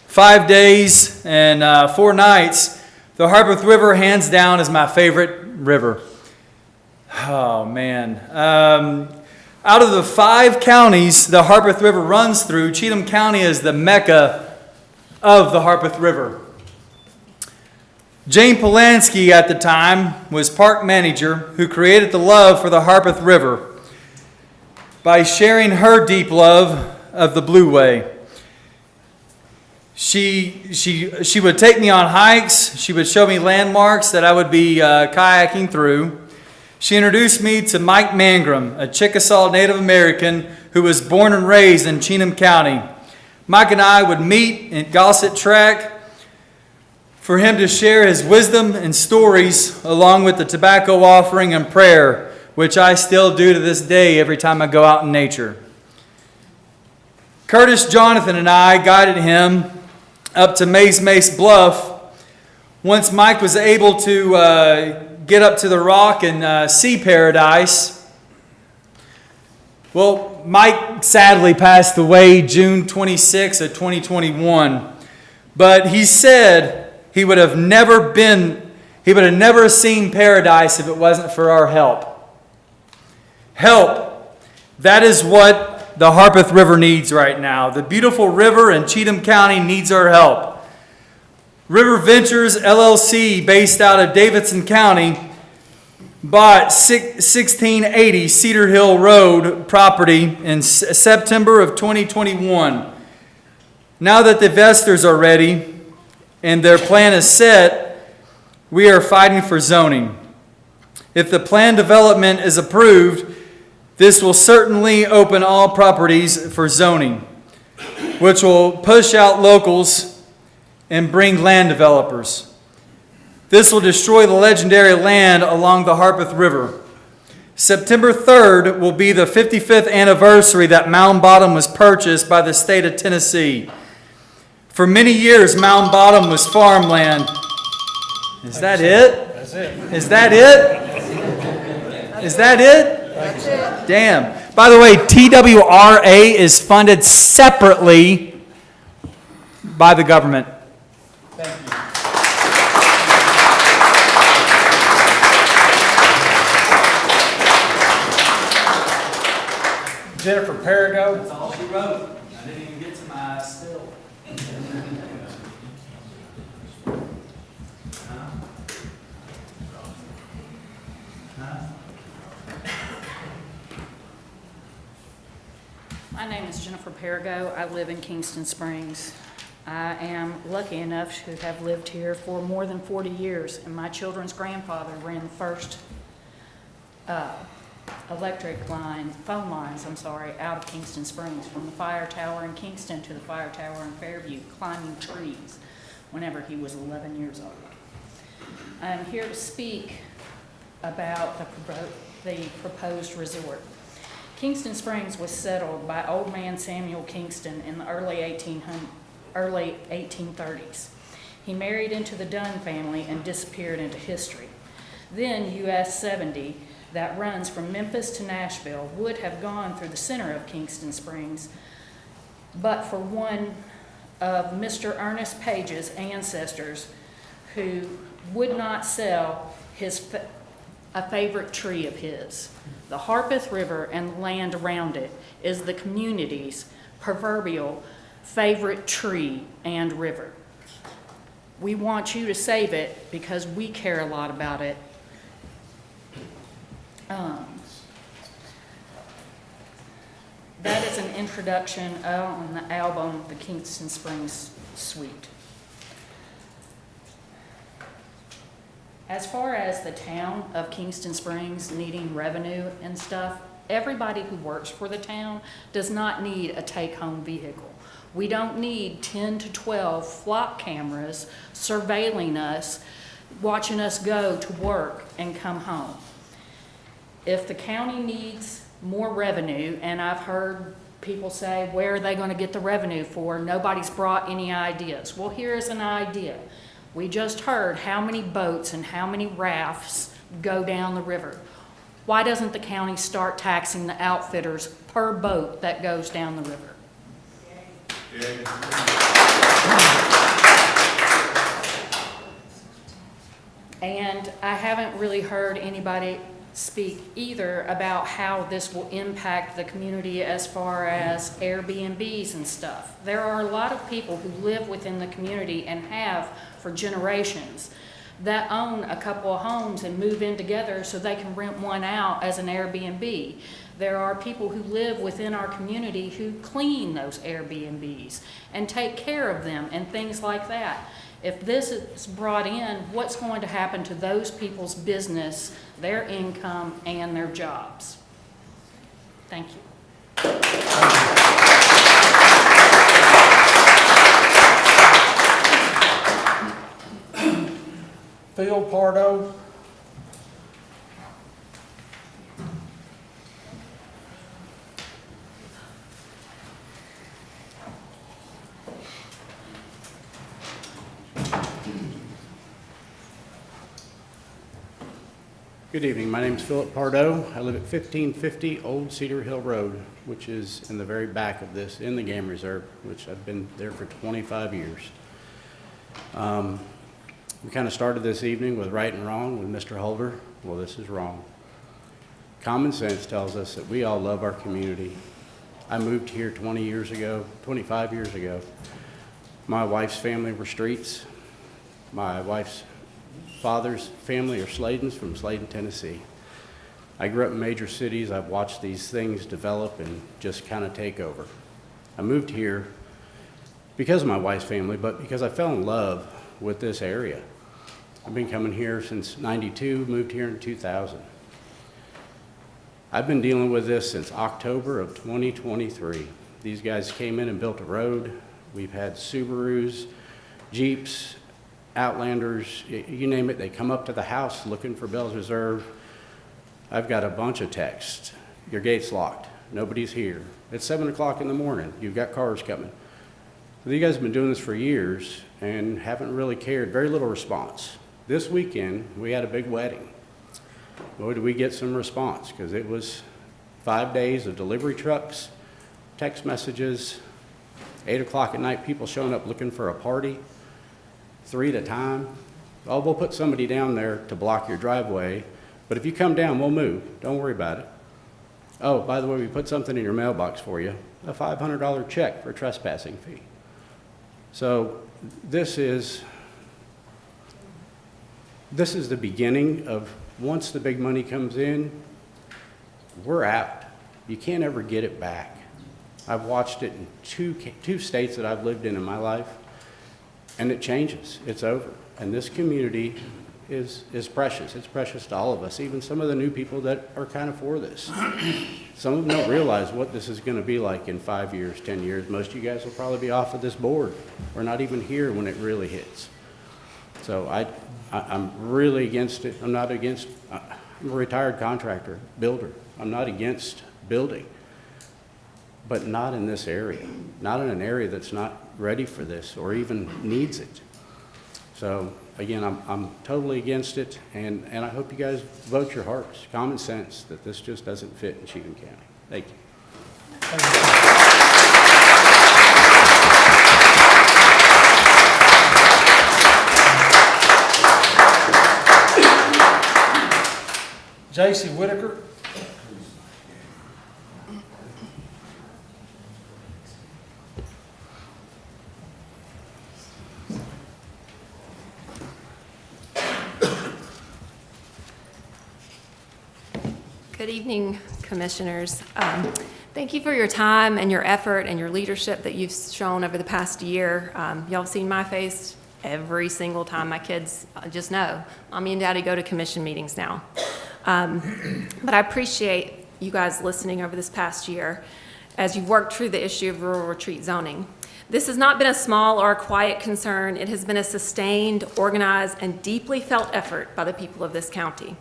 5 days and 4 nights, the Harpeth River hands down is my favorite river. Oh man. Out of the 5 counties the Harpeth River runs through, Cheatham County is the mecca of the Harpeth River. Jane Polanski at the time was park manager who created the love for the Harpeth River by sharing her deep love of the Blue Way. She would take me on hikes. She would show me landmarks that I would be kayaking through. She introduced me to Mike Mangrum, a Chickasaw Native American who who was born and raised in Cheatham County. Mike and I would meet at Gossett Track for him to share his wisdom and stories along with the tobacco offering and prayer, which I still do to this day every time I go out in nature. Curtis, Jonathan, and I guided him up to Mace Bluff. Once Mike was able to get up to the rock and see paradise, well, Mike sadly passed away June 26 of 2021. But he said he would have never seen paradise if it wasn't for our help. Help. That is what the Harpeth River needs right now. The beautiful river in Cheatham County needs our help. River Ventures LLC, based out of Davidson County, bought 1680 Cedar Hill Road property in September of 2021. Now that the investors are ready and their plan is set, we are fighting for zoning. If the plan development is approved, this will certainly open all properties for zoning, which will push out locals and bring land developers. This will destroy the legendary land along the Harpeth River. September 3rd will be the 55th anniversary that Mound Bottom was purchased by the state of Tennessee. For many years, Mound Bottom was farmland. Is that it? That's it. Is that it? Is that it? That's it. Damn. By the way, TWRA is funded separately by the government. Thank you. Jennifer Perigo. That's all she wrote. I didn't even get to my still. My name is Jennifer Perigo. I live in Kingston Springs. I am lucky enough to have lived here for more than 40 years, and my children's grandfather ran the first phone lines, out of Kingston Springs, from the fire tower in Kingston to the fire tower in Fairview, climbing trees whenever he was 11 years old. I'm here to speak about the proposed resort. Kingston Springs was settled by old man Samuel Kingston in the early 1830s. He married into the Dunn family and disappeared into history. Then US 70, that runs from Memphis to Nashville, would have gone through the center of Kingston Springs, but for one of Mr. Ernest Page's ancestors who would not sell a favorite tree of his. The Harpeth River and the land around it is the community's proverbial favorite tree and river. We want you to save it because we care a lot about it. That is an introduction on the album, The Kingston Springs Suite. As far as the town of Kingston Springs needing revenue and stuff, everybody who works for the town does not need a take-home vehicle. We don't need 10 to 12 flock cameras surveilling us, watching us go to work and come home. If the county needs more revenue, and I've heard people say, where are they going to get the revenue for? Nobody's brought any ideas. Well, here's an idea. We just heard how many boats and how many rafts go down the river. Why doesn't the county start taxing the outfitters per boat that goes down the river? And I haven't really heard anybody speak either about how this will impact the community as far as Airbnbs and stuff. There are a lot of people who live within the community and have for generations that own a couple of homes and move in together so they can rent one out as an Airbnb. There are people who live within our community who clean those Airbnbs and take care of them and things like that. If this is brought in, what's going to happen to those people's business, their income, and their jobs? Thank you. Phil Pardo. Good evening. My name is Philip Pardo. I live at 1550 Old Cedar Hill Road, which is in the very back of this, in the game reserve, which I've been there for 25 years. We kind of started this evening with right and wrong with Mr. Holder. Well, this is wrong. Common sense tells us that we all love our community. I moved here 25 years ago. My wife's family were streets. My wife's father's family are Sladens from Sladen, Tennessee. I grew up in major cities. I've watched these things develop and just kind of take over. I moved here because of my wife's family, but because I fell in love with this area. I've been coming here since '92, moved here in 2000. I've been dealing with this since October of 2023. These guys came in and built a road. We've had Subarus, Jeeps, Outlanders, you name it, they come up to the house looking for Bells Reserve. I've got a bunch of texts. Your gate's locked. Nobody's here. It's 7 o'clock in the morning. You've got cars coming. So you guys have been doing this for years and haven't really cared. Very little response. This weekend, we had a big wedding. Boy, did we get some response, because it was 5 days of delivery trucks, text messages, 8 o'clock at night, people showing up looking for a party. 3 at a time. Oh, we'll put somebody down there to block your driveway, but if you come down, we'll move. Don't worry about it. Oh, by the way, we put something in your mailbox for you, a $500 check for a trespassing fee. So this is the beginning of, once the big money comes in, we're out. You can't ever get it back. I've watched it in two states that I've lived in my life. And it changes. It's over. And this community is precious. It's precious to all of us, even some of the new people that are kind of for this. Some of them don't realize what this is going to be like in 5 years, 10 years. Most of you guys will probably be off of this board or not even here when it really hits. So I'm really against it. I'm not against, I'm a retired contractor, builder. I'm not against building, but not in this area, not in an area that's not ready for this or even needs it. So again, I'm totally against it, and I hope you guys vote your hearts, common sense, that this just doesn't fit in Cheatham County. Thank you. J.C. Whitaker. Good evening, Commissioners. Thank you for your time and your effort and your leadership that you've shown over the past year. Y'all have seen my face every single time my kids just know. Mommy and Daddy go to commission meetings now. But I appreciate you guys listening over this past year as you've worked through the issue of rural retreat zoning. This has not been a small or a quiet concern. It has been a sustained, organized, and deeply felt effort by the people of this county.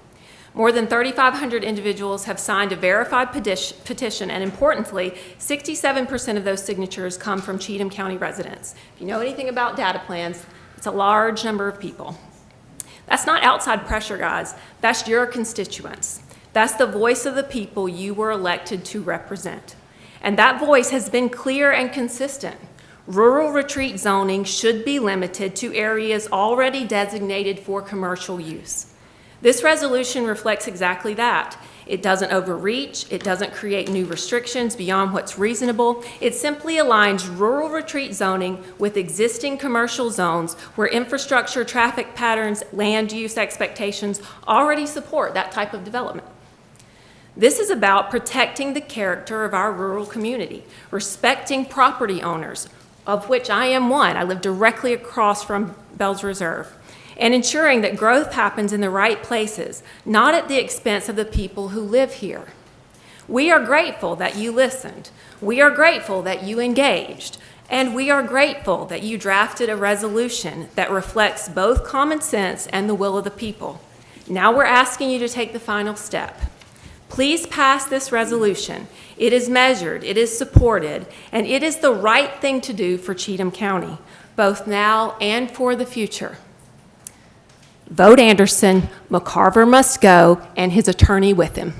More than 3,500 individuals have signed a verified petition, and importantly, 67% of those signatures come from Cheatham County residents. If you know anything about data plans, it's a large number of people. That's not outside pressure, guys. That's your constituents. That's the voice of the people you were elected to represent. And that voice has been clear and consistent. Rural retreat zoning should be limited to areas already designated for commercial use. This resolution reflects exactly that. It doesn't overreach, it doesn't create new restrictions beyond what's reasonable. It simply aligns rural retreat zoning with existing commercial zones where infrastructure, traffic patterns, land use expectations already support that type of development. This is about protecting the character of our rural community, respecting property owners, of which I am one. I live directly across from Bells Reserve, and ensuring that growth happens in the right places, not at the expense of the people who live here. We are grateful that you listened. We are grateful that you engaged. And we are grateful that you drafted a resolution that reflects both common sense and the will of the people. Now we're asking you to take the final step. Please pass this resolution. It is measured, it is supported, and it is the right thing to do for Cheatham County, both now and for the future. Vote Anderson. McCarver must go, and his attorney with him.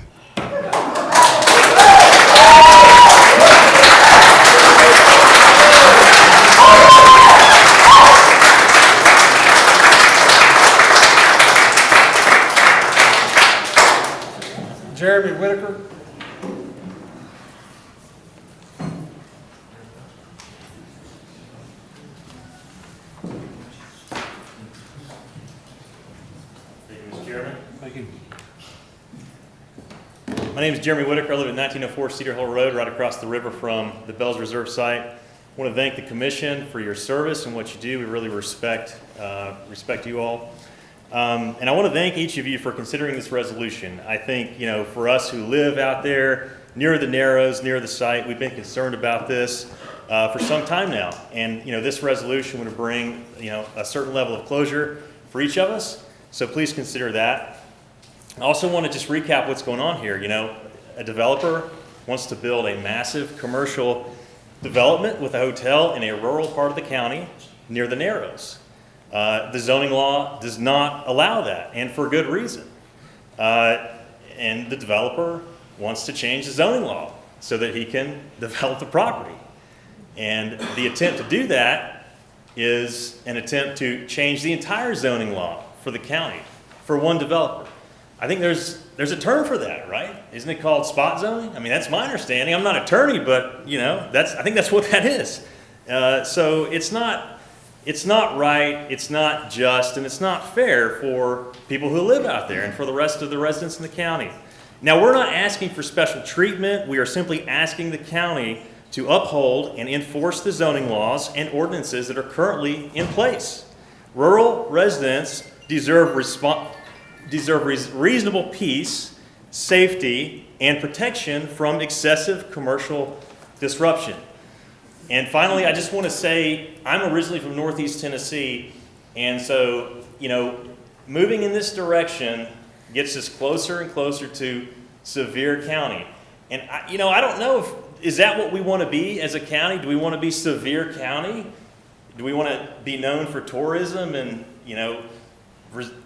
Jeremy Whitaker. Thank you. My name is Jeremy Whitaker. I live at 1904 Cedar Hill Road, right across the river from the Bells Reserve site. I want to thank the commission for your service and what you do. We really respect you all. And I want to thank each of you for considering this resolution. I think, for us who live out there near the Narrows, near the site, we've been concerned about this for some time now. And, this resolution would bring, a certain level of closure for each of us. So please consider that. I also want to just recap what's going on here. A developer wants to build a massive commercial development with a hotel in a rural part of the county near the Narrows. The zoning law does not allow that, and for good reason. And the developer wants to change the zoning law so that he can develop the property. And the attempt to do that is an attempt to change the entire zoning law for the county for one developer. I think there's a term for that, right? Isn't it called spot zoning? I mean, that's my understanding. I'm not an attorney, but I think that's what that is. So it's not right, it's not just, and it's not fair for people who live out there and for the rest of the residents in the county. Now, we're not asking for special treatment. We are simply asking the county to uphold and enforce the zoning laws and ordinances that are currently in place. Rural residents deserve reasonable peace, safety, and protection from excessive commercial disruption. And finally, I just want to say, I'm originally from Northeast Tennessee, and so, moving in this direction gets us closer and closer to Sevier County. And, I don't know is that what we want to be as a county? Do we want to be Sevier County? Do we want to be known for tourism and,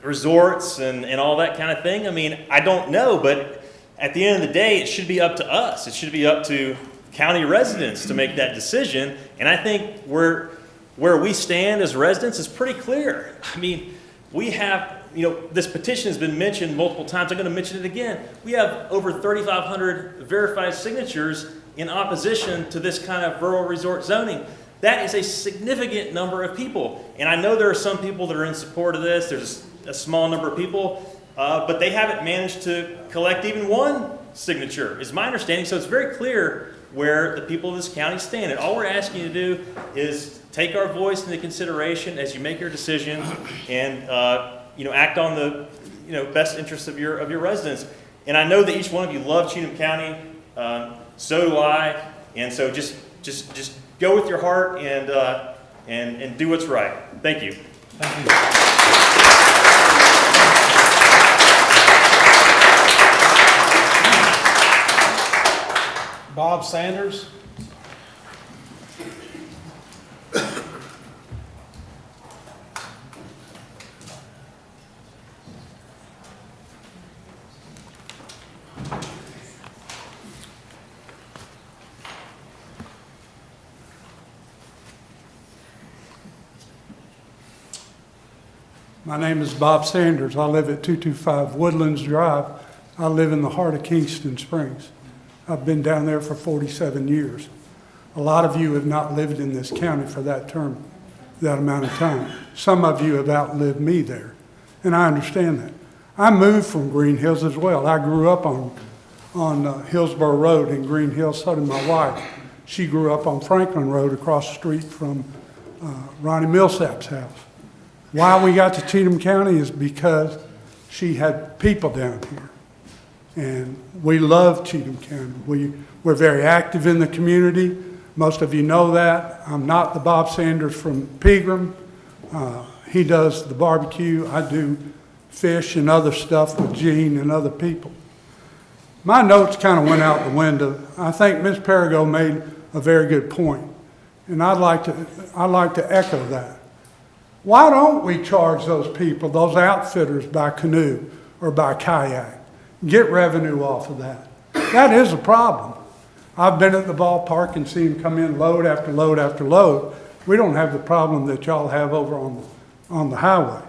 resorts and all that kind of thing? I mean, I don't know, but at the end of the day, it should be up to us. It should be up to county residents to make that decision. And I think where we stand as residents is pretty clear. I mean, we have, this petition has been mentioned multiple times. I'm going to mention it again. We have over 3,500 verified signatures in opposition to this kind of rural resort zoning. That is a significant number of people. And I know there are some people that are in support of this. There's a small number of people, but they haven't managed to collect even one signature, is my understanding. So it's very clear where the people of this county stand. And all we're asking you to do is take our voice into consideration as you make your decision and act on the best interests of your residents. And I know that each one of you love Cheatham County. So do I. And so just go with your heart and do what's right. Thank you. Thank you. Bob Sanders. My name is Bob Sanders. I live at 225 Woodlands Drive. I live in the heart of Kingston Springs. I've been down there for 47 years. A lot of you have not lived in this county for that amount of time. Some of you have outlived me there, and I understand that. I moved from Green Hills as well. I grew up on Hillsborough Road in Green Hills, so did my wife. She grew up on Franklin Road across the street from Ronnie Millsap's house. Why we got to Cheatham County is because she had people down here. And we love Cheatham County. We're very active in the community. Most of you know that. I'm not the Bob Sanders from Pegram. He does the barbecue. I do fish and other stuff with Gene and other people. My notes kind of went out the window. I think Ms. Perigo made a very good point, and I'd like to echo that. Why don't we charge those people, those outfitters, by canoe or by kayak? Get revenue off of that. That is a problem. I've been at the ballpark and seen them come in load after load after load. We don't have the problem that y'all have over on the highway.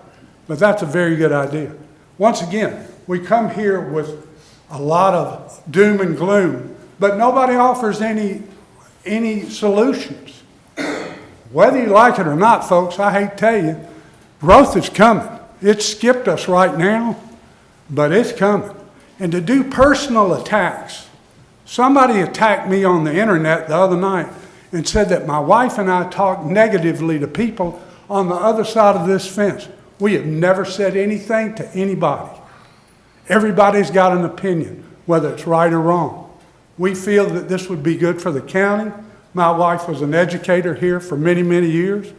But that's a very good idea. Once again, we come here with a lot of doom and gloom, but nobody offers any solutions. Whether you like it or not, folks, I hate to tell you, growth is coming. It's skipped us right now, but it's coming. And to do personal attacks, somebody attacked me on the internet the other night and said that my wife and I talked negatively to people on the other side of this fence. We have never said anything to anybody. Everybody's got an opinion, whether it's right or wrong. We feel that this would be good for the county. My wife was an educator here for many, many years,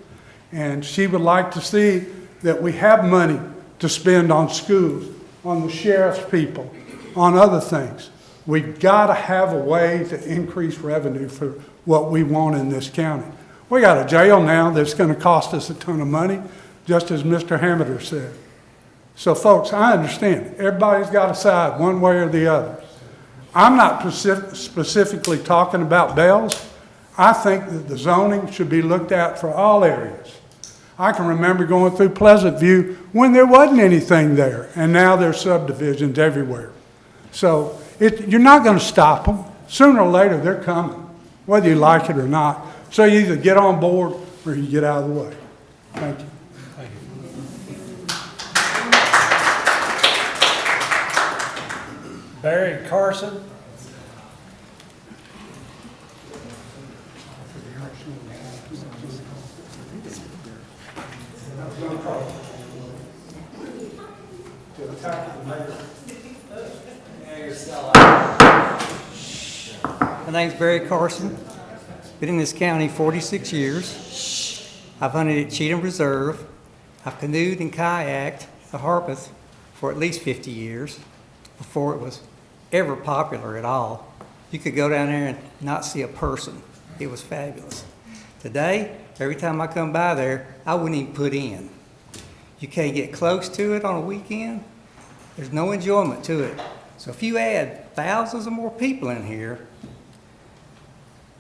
and she would like to see that we have money to spend on schools, on the sheriff's people, on other things. We've got to have a way to increase revenue for what we want in this county. We got a jail now that's going to cost us a ton of money, just as Mr. Hamiter said. So folks, I understand. Everybody's got a side one way or the other. I'm not specifically talking about Bells. I think that the zoning should be looked at for all areas. I can remember going through Pleasant View when there wasn't anything there, and now there's subdivisions everywhere. So you're not going to stop them. Sooner or later, they're coming, whether you like it or not. So you either get on board or you get out of the way. Thank you. Barry Carson. My name's Barry Carson. Been in this county 46 years. I've hunted at Cheatham Reserve. I've canoed and kayaked the Harpeth for at least 50 years before it was ever popular at all. You could go down there and not see a person. It was fabulous. Today, every time I come by there, I wouldn't even put in. You can't get close to it on a weekend. There's no enjoyment to it. So if you add thousands of more people in here,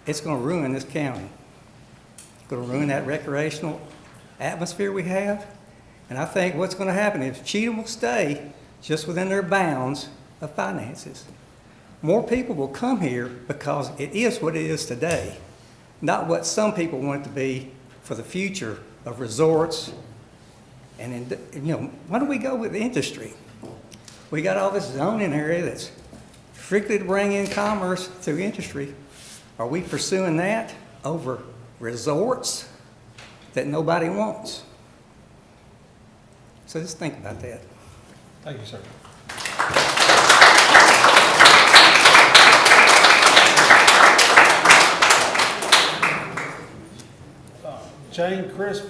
it's going to ruin this county. It's going to ruin that recreational atmosphere we have. And I think what's going to happen is Cheatham will stay just within their bounds of finances. More people will come here because it is what it is today, not what some people want it to be for the future of resorts. And why don't we go with the industry? We got all this zoning area that's strictly to bring in commerce through industry. Are we pursuing that over resorts that nobody wants? So just think about that. Thank you, sir. Jane Crisp.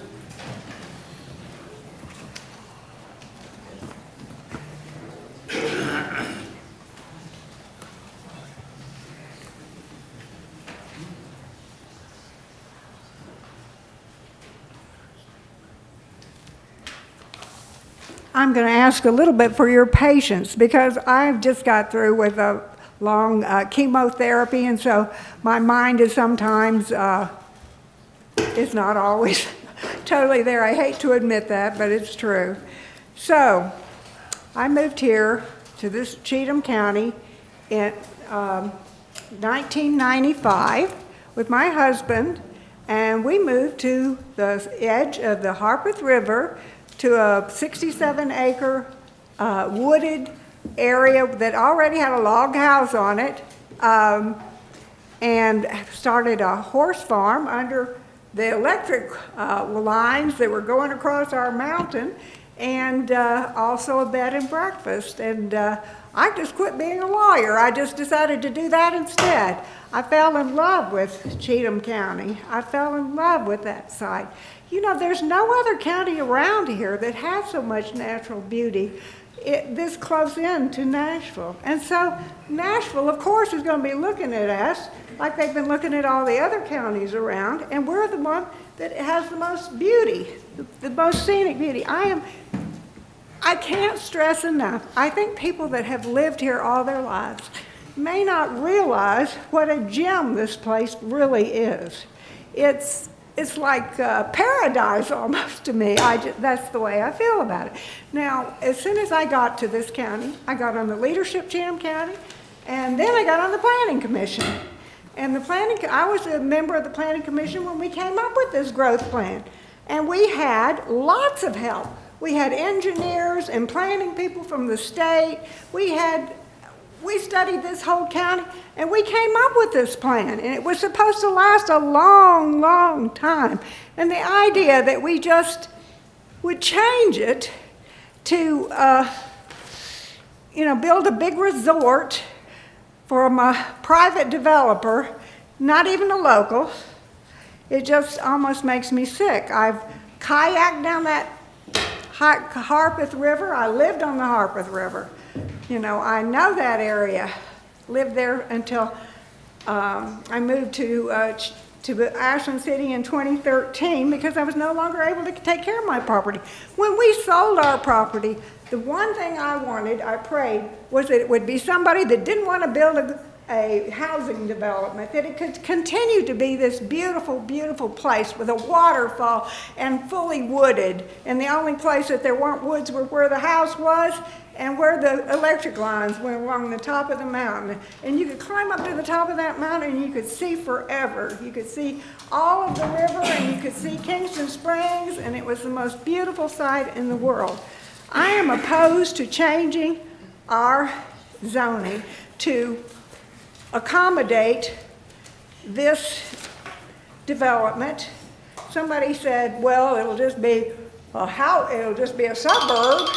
I'm going to ask a little bit for your patience because I've just got through with a long chemotherapy, and so my mind is sometimes, it's not always totally there. I hate to admit that, but it's true. So I moved here to this Cheatham County in 1995 with my husband, and we moved to the edge of the Harpeth River to a 67-acre wooded area that already had a log house on it, and started a horse farm under the electric lines that were going across our mountain, and also a bed and breakfast. And I just quit being a lawyer. I just decided to do that instead. I fell in love with Cheatham County. I fell in love with that site. You know, there's no other county around here that has so much natural beauty this close in to Nashville. And so Nashville, of course, is going to be looking at us like they've been looking at all the other counties around, and we're the one that has the most beauty, the most scenic beauty. I can't stress enough, I think people that have lived here all their lives may not realize what a gem this place really is. It's like paradise almost to me. That's the way I feel about it. Now, as soon as I got to this county, I got on the leadership Cheatham County, and then I got on the Planning Commission. And I was a member of the Planning Commission when we came up with this growth plan. And we had lots of help. We had engineers and planning people from the state. We studied this whole county, and we came up with this plan. And it was supposed to last a long, long time. And the idea that we just would change it to, build a big resort from a private developer, not even a local, it just almost makes me sick. I've kayaked down that Harpeth River. I lived on the Harpeth River. You know, I know that area. Lived there until I moved to Ashland City in 2013 because I was no longer able to take care of my property. When we sold our property, the one thing I wanted, I prayed, was that it would be somebody that didn't want to build a housing development, that it could continue to be this beautiful, beautiful place with a waterfall and fully wooded. And the only place that there weren't woods were where the house was and where the electric lines went along the top of the mountain. And you could climb up to the top of that mountain and you could see forever. You could see all of the river and you could see Kingston Springs, and it was the most beautiful sight in the world. I am opposed to changing our zoning to accommodate this development. Somebody said, well, it'll just be a suburb.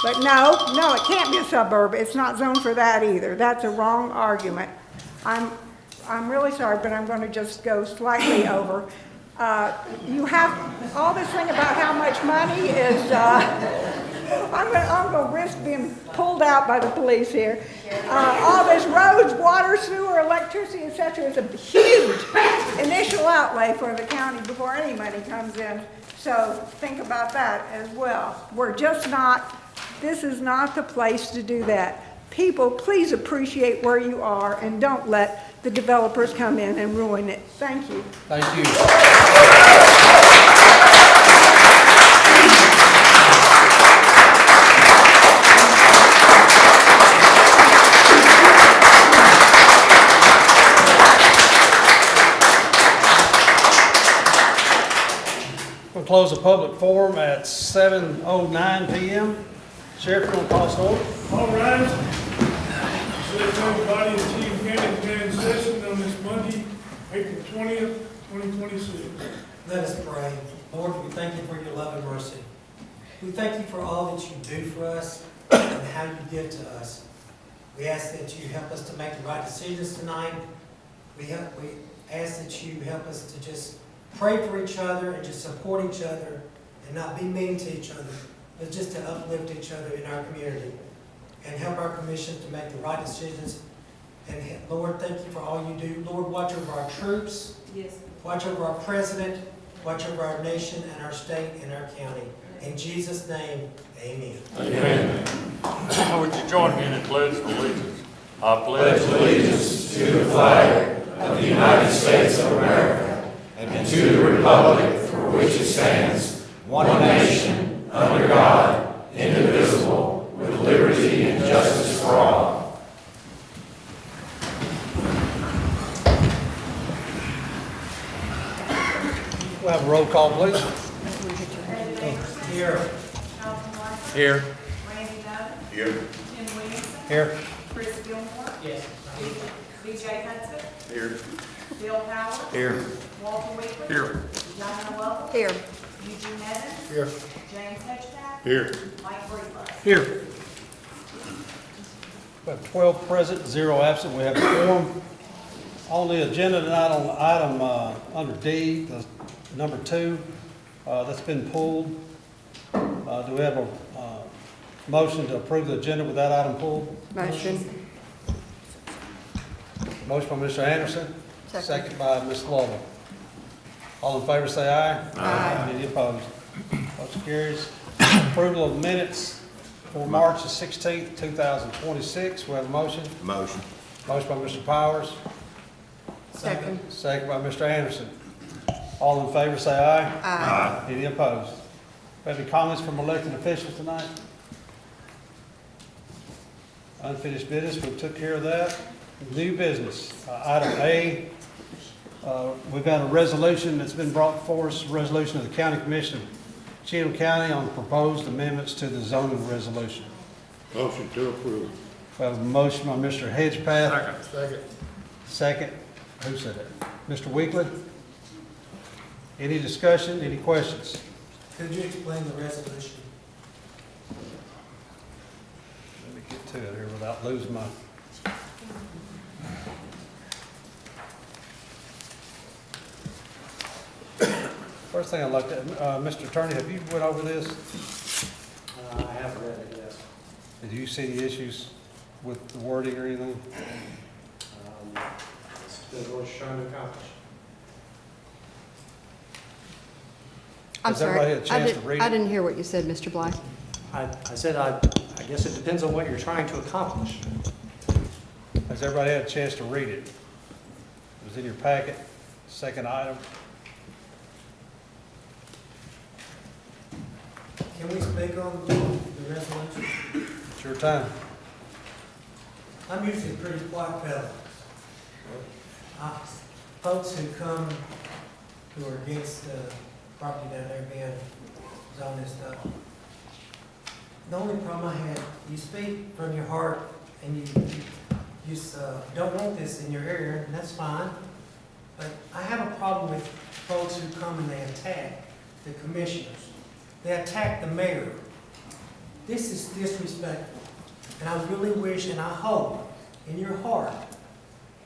But no, it can't be a suburb. It's not zoned for that either. That's a wrong argument. I'm really sorry, but I'm going to just go slightly over. You have all this thing about how much money is, I'm going to risk being pulled out by the police here. All this roads, water, sewer, electricity, etc. is a huge initial outlay for the county before any money comes in. So think about that as well. This is not the place to do that. People, please appreciate where you are and don't let the developers come in and ruin it. Thank you. Thank you. We'll close the public forum at 7:09 p.m. Sheriff, you want to call us order? All right. Sheriff, everybody in Cheatham County is in session on this Monday, April 20th, 2026. Let us pray. Lord, we thank you for your love and mercy. We thank you for all that you do for us and how you give to us. We ask that you help us to make the right decisions tonight. We ask that you help us to just pray for each other and just support each other and not be mean to each other, but just to uplift each other in our community and help our commission to make the right decisions. And Lord, thank you for all you do. Lord, watch over our troops. Yes. Watch over our president. Watch over our nation and our state and our county. In Jesus' name, amen. Amen. Would you join me in the pledge of allegiance? I pledge allegiance to the flag of the United States of America and to the republic for which it stands, one nation, under God, indivisible, with liberty and justice for all. We'll have a roll call, please. Here. Here. Randy Dunn. Here. Tim Williamson. Here. Chris Gilmore. Yes. B.J. Hudson. Here. Bill Howard. Here. Walter Weaver. Here. Diana Lovell. Here. Eugene Evans. Here. James Hedgepath. Here. Mike Breedlove. Here. We have 12 present, 0 absent. We have a quorum. On the agenda tonight, on item under D, the number 2, that's been pulled. Do we have a motion to approve the agenda with that item pulled? Motion. Motion by Mr. Anderson. Second. Second by Ms. Lovell. All in favor say aye. Aye. Any opposed? Motion carries. Approval of minutes for March the 16th, 2026. We have a motion. Motion. Motion by Mr. Powers. Second. Second by Mr. Anderson. All in favor say aye. Aye. Any opposed? Have any comments from elected officials tonight? Unfinished business, we took care of that. New business, item A, we've got a resolution that's been brought before us, resolution of the County Commission of Cheatham County on proposed amendments to the zoning resolution. Motion to approve. We have a motion by Mr. Hedgepath. Second. Second, who said that? Mr. Weekly? Any discussion, any questions? Could you explain the resolution? Let me get to it here without losing my. First thing I looked at, Mr. Attorney, have you went over this? I have read it, yes. Did you see the issues with the wording or anything? It's what it's trying to accomplish. I'm Has everybody sorry. had a chance to read it? I didn't hear what you said, Mr. Blythe. I said, I guess it depends on what you're trying to accomplish. Has everybody had a chance to read it? It was in your packet, second item. Can we speak on the resolution? It's your time. I'm usually a pretty quiet fellow. Folks who come, who are against property down there being zoned and stuff, the only problem I had, you speak from your heart and you don't want this in your area, and that's fine. But I have a problem with folks who come and they attack the commissioners. They attack the mayor. This is disrespectful. And I really wish and I hope in your heart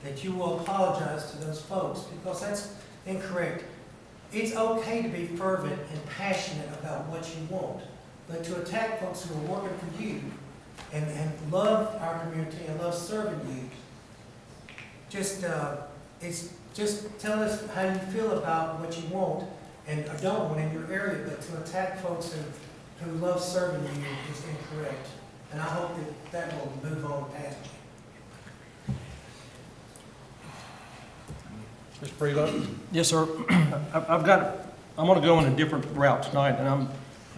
that you will apologize to those folks, because that's incorrect. It's okay to be fervent and passionate about what you want, but to attack folks who are working for you and love our community and love serving you, just tell us how you feel about what you want and don't want in your area, but to attack folks who love serving you is incorrect. And I hope that will move on past you. Mr. Breedlove? Yes, sir. I'm going to go in a different route tonight, and I'm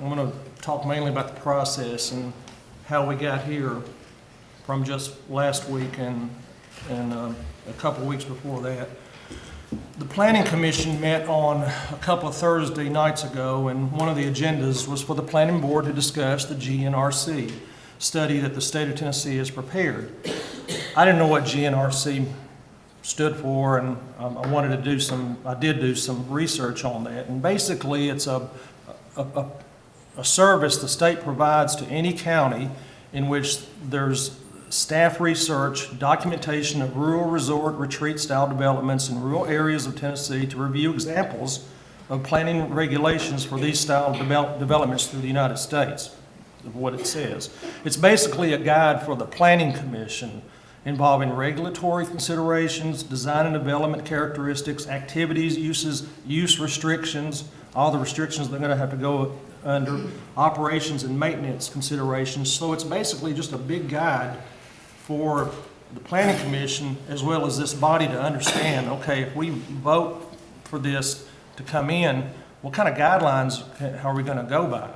going to talk mainly about the process and how we got here from just last week and a couple of weeks before that. The Planning Commission met on a couple of Thursday nights ago, and one of the agendas was for the Planning Board to discuss the GNRC study that the state of Tennessee has prepared. I didn't know what GNRC stood for, and I did do some research on that. And basically, it's a service the state provides to any county in which there's staff research, documentation of rural resort retreat style developments in rural areas of Tennessee to review examples of planning regulations for these style developments through the United States, of what it says. It's basically a guide for the Planning Commission involving regulatory considerations, design and development characteristics, activities, use restrictions, all the restrictions they're going to have to go under, operations and maintenance considerations. So it's basically just a big guide for the Planning Commission as well as this body to understand, okay, if we vote for this to come in, what kind of guidelines are we going to go by?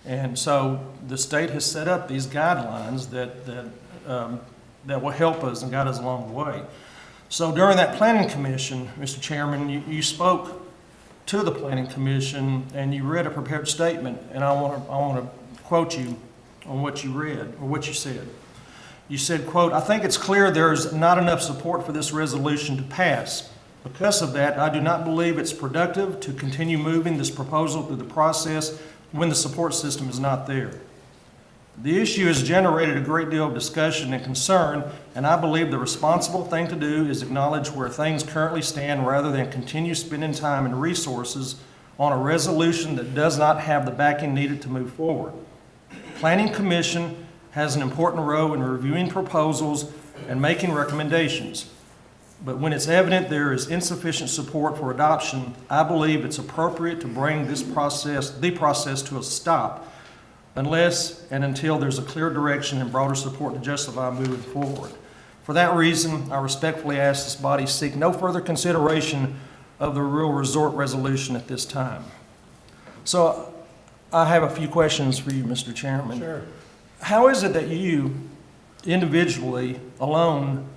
And so the state has set up these guidelines that will help us and guide us along the way. So during that Planning Commission, Mr. Chairman, you spoke to the Planning Commission and you read a prepared statement, and I want to quote you on what you read, or what you said. You said, quote, "I think it's clear there's not enough support for this resolution to pass. Because of that, I do not believe it's productive to continue moving this proposal through the process when the support system is not there. The issue has generated a great deal of discussion and concern, and I believe the responsible thing to do is acknowledge where things currently stand rather than continue spending time and resources on a resolution that does not have the backing needed to move forward. Planning Commission has an important role in reviewing proposals and making recommendations. But when it's evident there is insufficient support for adoption, I believe it's appropriate to bring the process to a stop unless and until there's a clear direction and broader support to justify moving forward. For that reason, I respectfully ask this body seek no further consideration of the rural resort resolution at this time. So I have a few questions for you, Mr. Chairman. Sure. How is it that you individually, alone,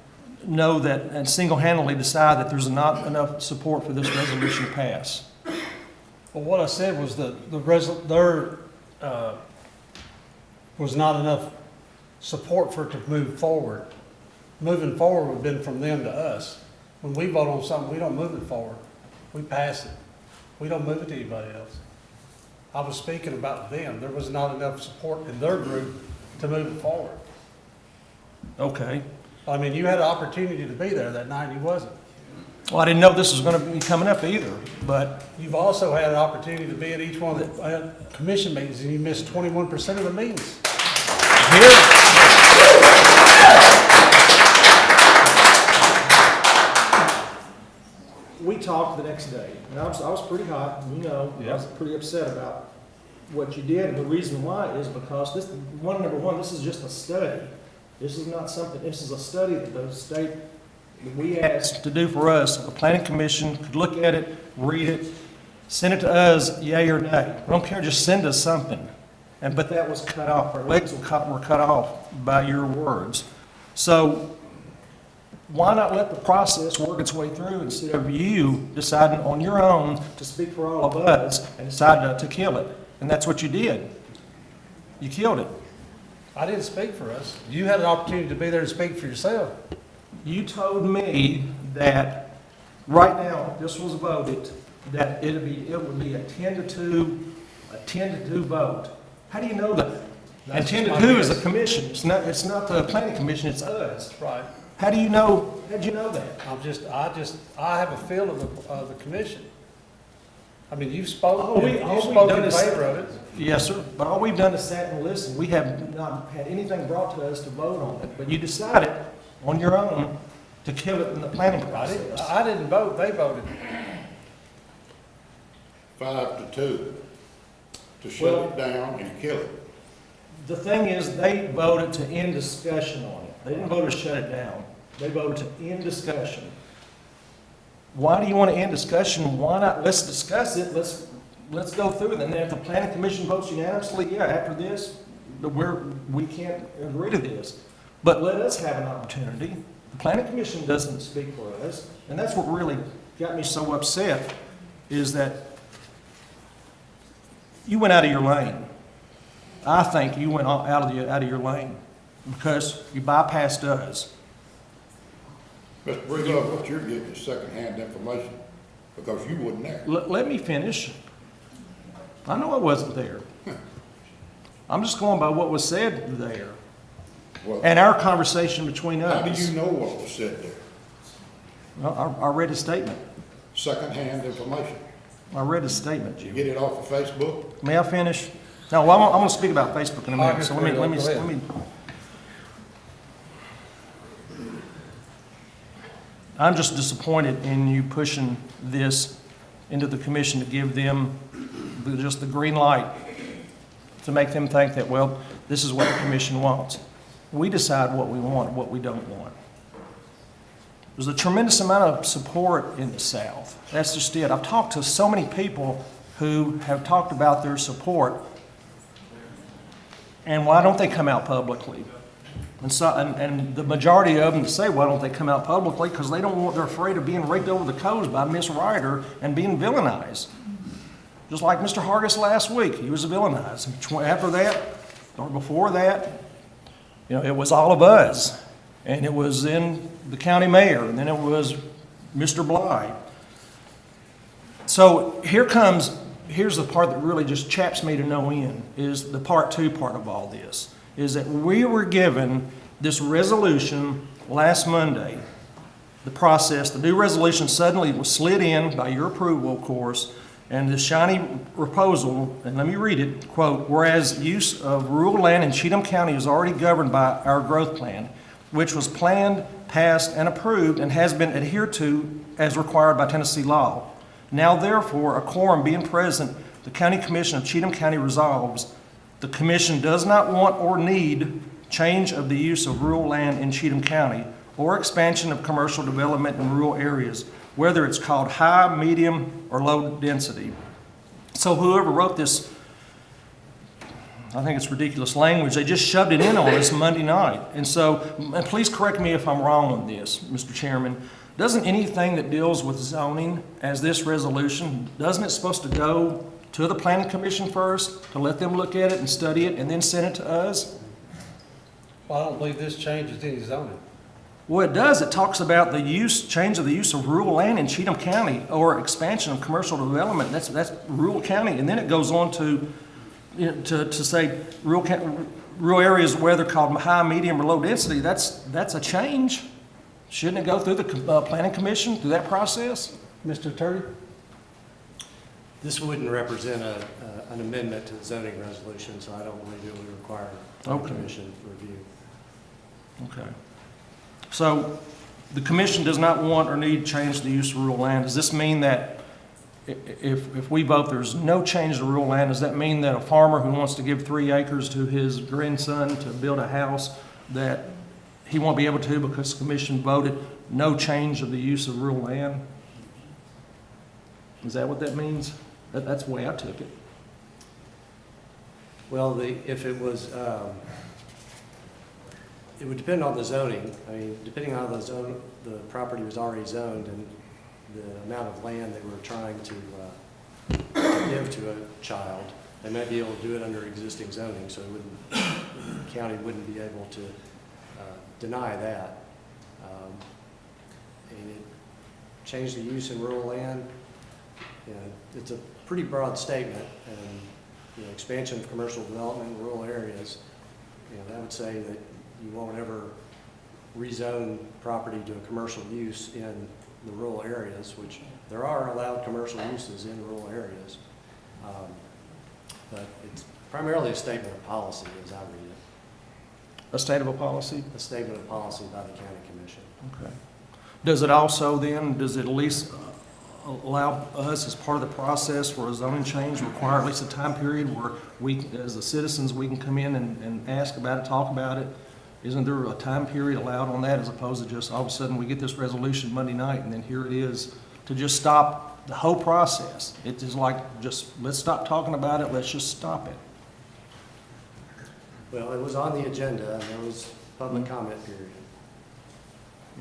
know that and single-handedly decide that there's not enough support for this resolution to pass? Well, what I said was that there was not enough support for it to move forward. Moving forward would have been from them to us. When we vote on something, we don't move it forward. We pass it. We don't move it to anybody else. I was speaking about them. There was not enough support in their group to move it forward. Okay. I mean, you had an opportunity to be there that night, and you wasn't. Well, I didn't know this was going to be coming up either, but You've also had an opportunity to be at each one of the commission meetings, and you missed 21% of the meetings. we talked the next day, and I was pretty hot, you know, I was pretty upset about what you did, and the reason why is because number one, this is just a study. This is not something, this is a study that the state, that we asked to do for us. The planning commission could look at it, read it, send it to us, yay or nay. We don't care, just send us something. But that was cut off, our legs were cut off by your words. So why not let the process work its way through instead of you deciding on your own to speak for all of us and decide to kill it? And that's what you did. You killed it. I didn't speak for us. You had an opportunity to be there and speak for yourself. You told me that right now, if this was voted, that it would be a 10-2 vote. How do you know that? And 10-2 is the commission. It's not the planning commission, it's us. Right. How do you know, how'd you know that? I have a feel of the commission. I mean, you've spoken in favor of it. Yes, sir. But all we've done is sat and listened. We have not had anything brought to us to vote on it. But you decided on your own to kill it in the planning process. I didn't vote, they voted. 5-2 to shut it down and kill it. The thing is, they voted to end discussion on it. They didn't vote to shut it down. They voted to end discussion. Why do you want to end discussion? Why not? Let's discuss it. Let's go through it. And then if the planning commission votes unanimously, yeah, after this, we can't agree to this. But let us have an opportunity. The planning commission doesn't speak for us. And that's what really got me so upset, is that you went out of your lane. I think you went out of your lane because you bypassed us. Mr. Briggs, what you're getting is secondhand information because you wasn't there. Let me finish. I know I wasn't there. I'm just going by what was said there. Well, and our conversation between us. How do you know what was said there? Well, I read a statement. Secondhand information. I read a statement, Jim. You get it off of Facebook? May I finish? No, well, I'm going to speak about Facebook in a minute. So let me. I'm just disappointed in you pushing this into the commission to give them just the green light to make them think that, well, this is what the commission wants. We decide what we want and what we don't want. There's a tremendous amount of support in the South. That's just it. I've talked to so many people who have talked about their support, and why don't they come out publicly? And the majority of them say, why don't they come out publicly? Because they're afraid of being raked over the coals by Miss Ryder and being villainized. Just like Mr. Hargis last week, he was villainized. After that, or before that, it was all of us. And it was in the county mayor, and then it was Mr. Bly. So here's the part that really just chaps me to no end, is the part two part of all this, is that we were given this resolution last Monday. The new resolution suddenly was slid in by your approval, of course, and the shiny proposal, and let me read it, quote, "Whereas use of rural land in Cheatham County is already governed by our growth plan, which was planned, passed, and approved, and has been adhered to as required by Tennessee law. Now therefore, a quorum being present, the County Commission of Cheatham County resolves, the Commission does not want or need change of the use of rural land in Cheatham County, or expansion of commercial development in rural areas, whether it's called high, medium, or low density." So whoever wrote this, I think it's ridiculous language, they just shoved it in on us Monday night. And so, and please correct me if I'm wrong on this, Mr. Chairman, doesn't anything that deals with zoning as this resolution, doesn't it supposed to go to the Planning Commission first, to let them look at it and study it, and then send it to us? Well, I don't believe this changes any zoning. Well, it does. It talks about the change of the use of rural land in Cheatham County or expansion of commercial development. That's rural county. And then it goes on to say rural areas where they're called high, medium, or low density. That's a change. Shouldn't it go through the Planning Commission, through that process? Mr. Attorney? This wouldn't represent an amendment to the zoning resolution, so I don't believe it would require a commission review. Okay. So the commission does not want or need to change the use of rural land. Does this mean that if we vote there's no change to rural land, does that mean that a farmer who wants to give 3 acres to his grandson to build a house, that he won't be able to because the commission voted no change of the use of rural land? Is that what that means? That's the way I took it. Well, if it was, it would depend on the zoning. I mean, depending on the property was already zoned and the amount of land they were trying to give to a child, they might be able to do it under existing zoning, so the county wouldn't be able to deny that. And it changed the use in rural land. You know, it's a pretty broad statement, and expansion of commercial development in rural areas. That would say that you won't ever rezone property to a commercial use in the rural areas, which there are allowed commercial uses in rural areas. But it's primarily a statement of policy as I read it. A statement of policy? A statement of policy by the county commission. Okay. Does it also then, does it at least allow us as part of the process for a zoning change, require at least a time period where we, as the citizens, we can come in and ask about it, talk about it? Isn't there a time period allowed on that as opposed to just all of a sudden we get this resolution Monday night and then here it is, to just stop the whole process? It is like, just let's stop talking about it, let's just stop it. Well, it was on the agenda and there was public comment period.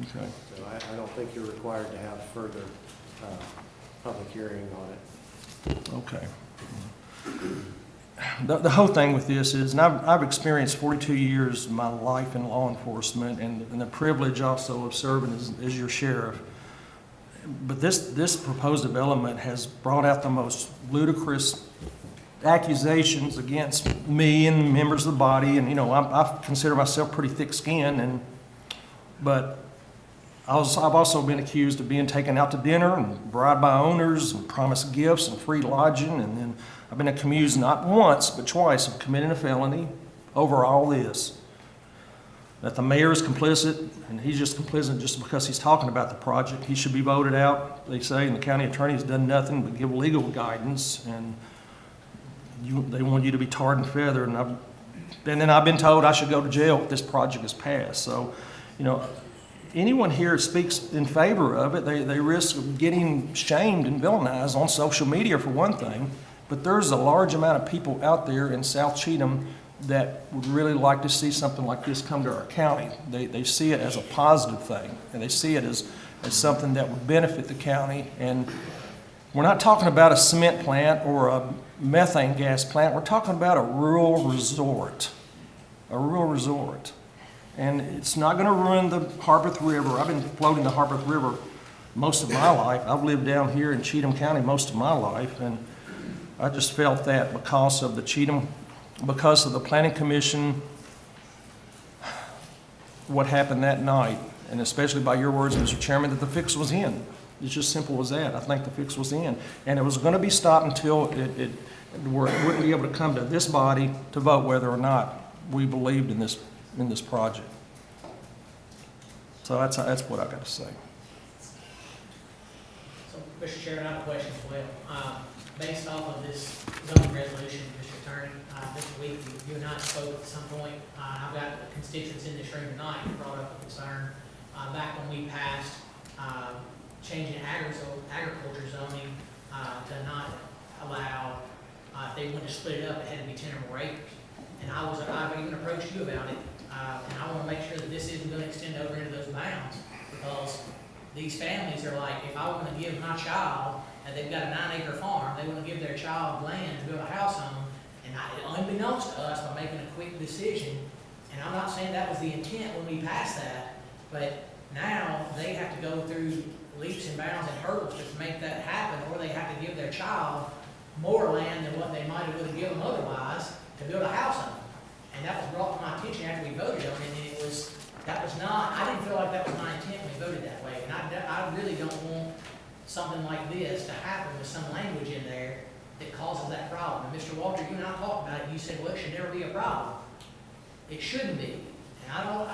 Okay. So I don't think you're required to have further public hearing on it. Okay. The whole thing with this is, and I've experienced 42 years of my life in law enforcement and the privilege also of serving as your sheriff. But this proposed development has brought out the most ludicrous accusations against me and members of the body. And, I consider myself pretty thick-skinned, but I've also been accused of being taken out to dinner and bribed by owners and promised gifts and free lodging. And then I've been accused not once, but twice of committing a felony over all this. That the mayor is complicit, and he's just complicit just because he's talking about the project. He should be voted out, they say, and the county attorney has done nothing but give legal guidance. And they want you to be tarred and feathered. And then I've been told I should go to jail if this project is passed. So, anyone here speaks in favor of it, they risk getting shamed and villainized on social media for one thing, but there's a large amount of people out there in South Cheatham that would really like to see something like this come to our county. They see it as a positive thing, and they see it as something that would benefit the county. And we're not talking about a cement plant or a methane gas plant, we're talking about a rural resort. A rural resort. And it's not going to ruin the Harpeth River. I've been floating the Harpeth River most of my life. I've lived down here in Cheatham County most of my life, and I just felt that because of the Planning Commission, what happened that night, and especially by your words, Mr. Chairman, that the fix was in. It's just simple as that. I think the fix was in. And it was going to be stopped until it wouldn't be able to come to this body to vote whether or not we believed in this project. So that's what I got to say. So, Mr. Chairman, I have a question as well. Based off of this zoning resolution, Mr. Attorney, this week, you and I spoke at some point. I've got constituents in this room tonight who brought up a concern back when we passed changing agriculture zoning to not allow, if they wanted to split it up, it had to be 10 or more acres. And I've even approached you about it, and I want to make sure that this isn't going to extend over into those bounds, because these families are like, if I want to give my child, and they've got a 9-acre farm, they want to give their child land to build a house on, and unbeknownst to us, by making a quick decision, and I'm not saying that was the intent when we passed that, but now they have to go through leaps and bounds and hurdles to make that happen, or they have to give their child more land than what they might have would have given them otherwise to build a house on. And that was brought to my attention after we voted on it, and I didn't feel like that was my intent when we voted that way, and I really don't want something like this to happen with some language in there that causes that problem. And Mr. Walter, you and I talked about it, and you said, well, it should never be a problem. It shouldn't be. And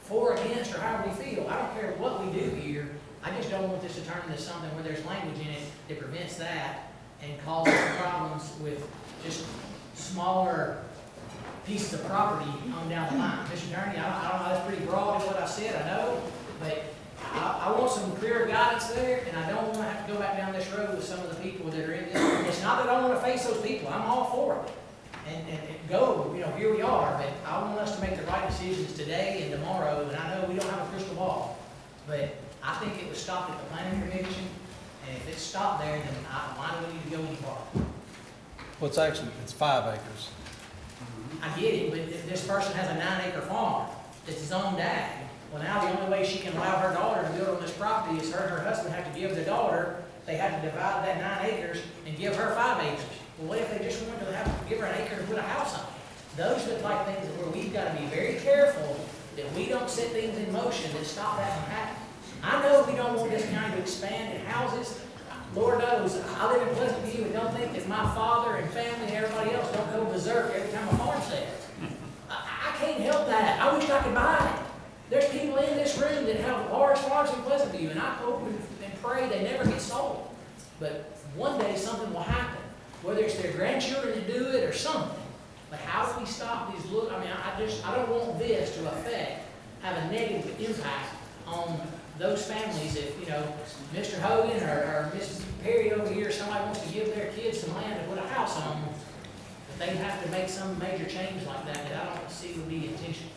for or against, or however we feel, I don't care what we do here, I just don't want this to turn into something where there's language in it that prevents that and causes problems with just smaller pieces of property on down the line. Mr. Attorney, I don't know, that's pretty broad is what I said, I know, but I want some clearer guidance there, and I don't want to have to go back down this road with some of the people that are in this. It's not that I want to face those people, I'm all for it. And go, here we are, but I want us to make the right decisions today and tomorrow, and I know we don't have a crystal ball, but I think it was stopped at the planning commission, and if it's stopped there, then why do we need to go any farther? Well, it's 5 acres. I get it, but if this person has a 9-acre farm that's zoned ag, well, now the only way she can allow her daughter to build on this property is her and her husband have to give the daughter, they have to divide that 9 acres and give her 5 acres. Well, what if they just wanted to give her an acre to put a house on? Those are the type of things where we've got to be very careful that we don't set things in motion that stop that from happening. I know we don't want this county to expand in houses. Lord knows, I live in Pleasant View and don't think that my father and family and everybody else don't go berserk every time a farm sells. I can't help that. I wish I could buy it. There's people in this room that have large farms in Pleasant View, and I hope and pray they never get sold. But one day something will happen, whether it's their grandchildren that do it or something. But how do we stop these I don't want this to have a negative impact on those families. If, Mr. Hogan or Mrs. Perry over here, somebody wants to give their kids some land to put a house on, but they have to make some major change like that I don't see would be intentional.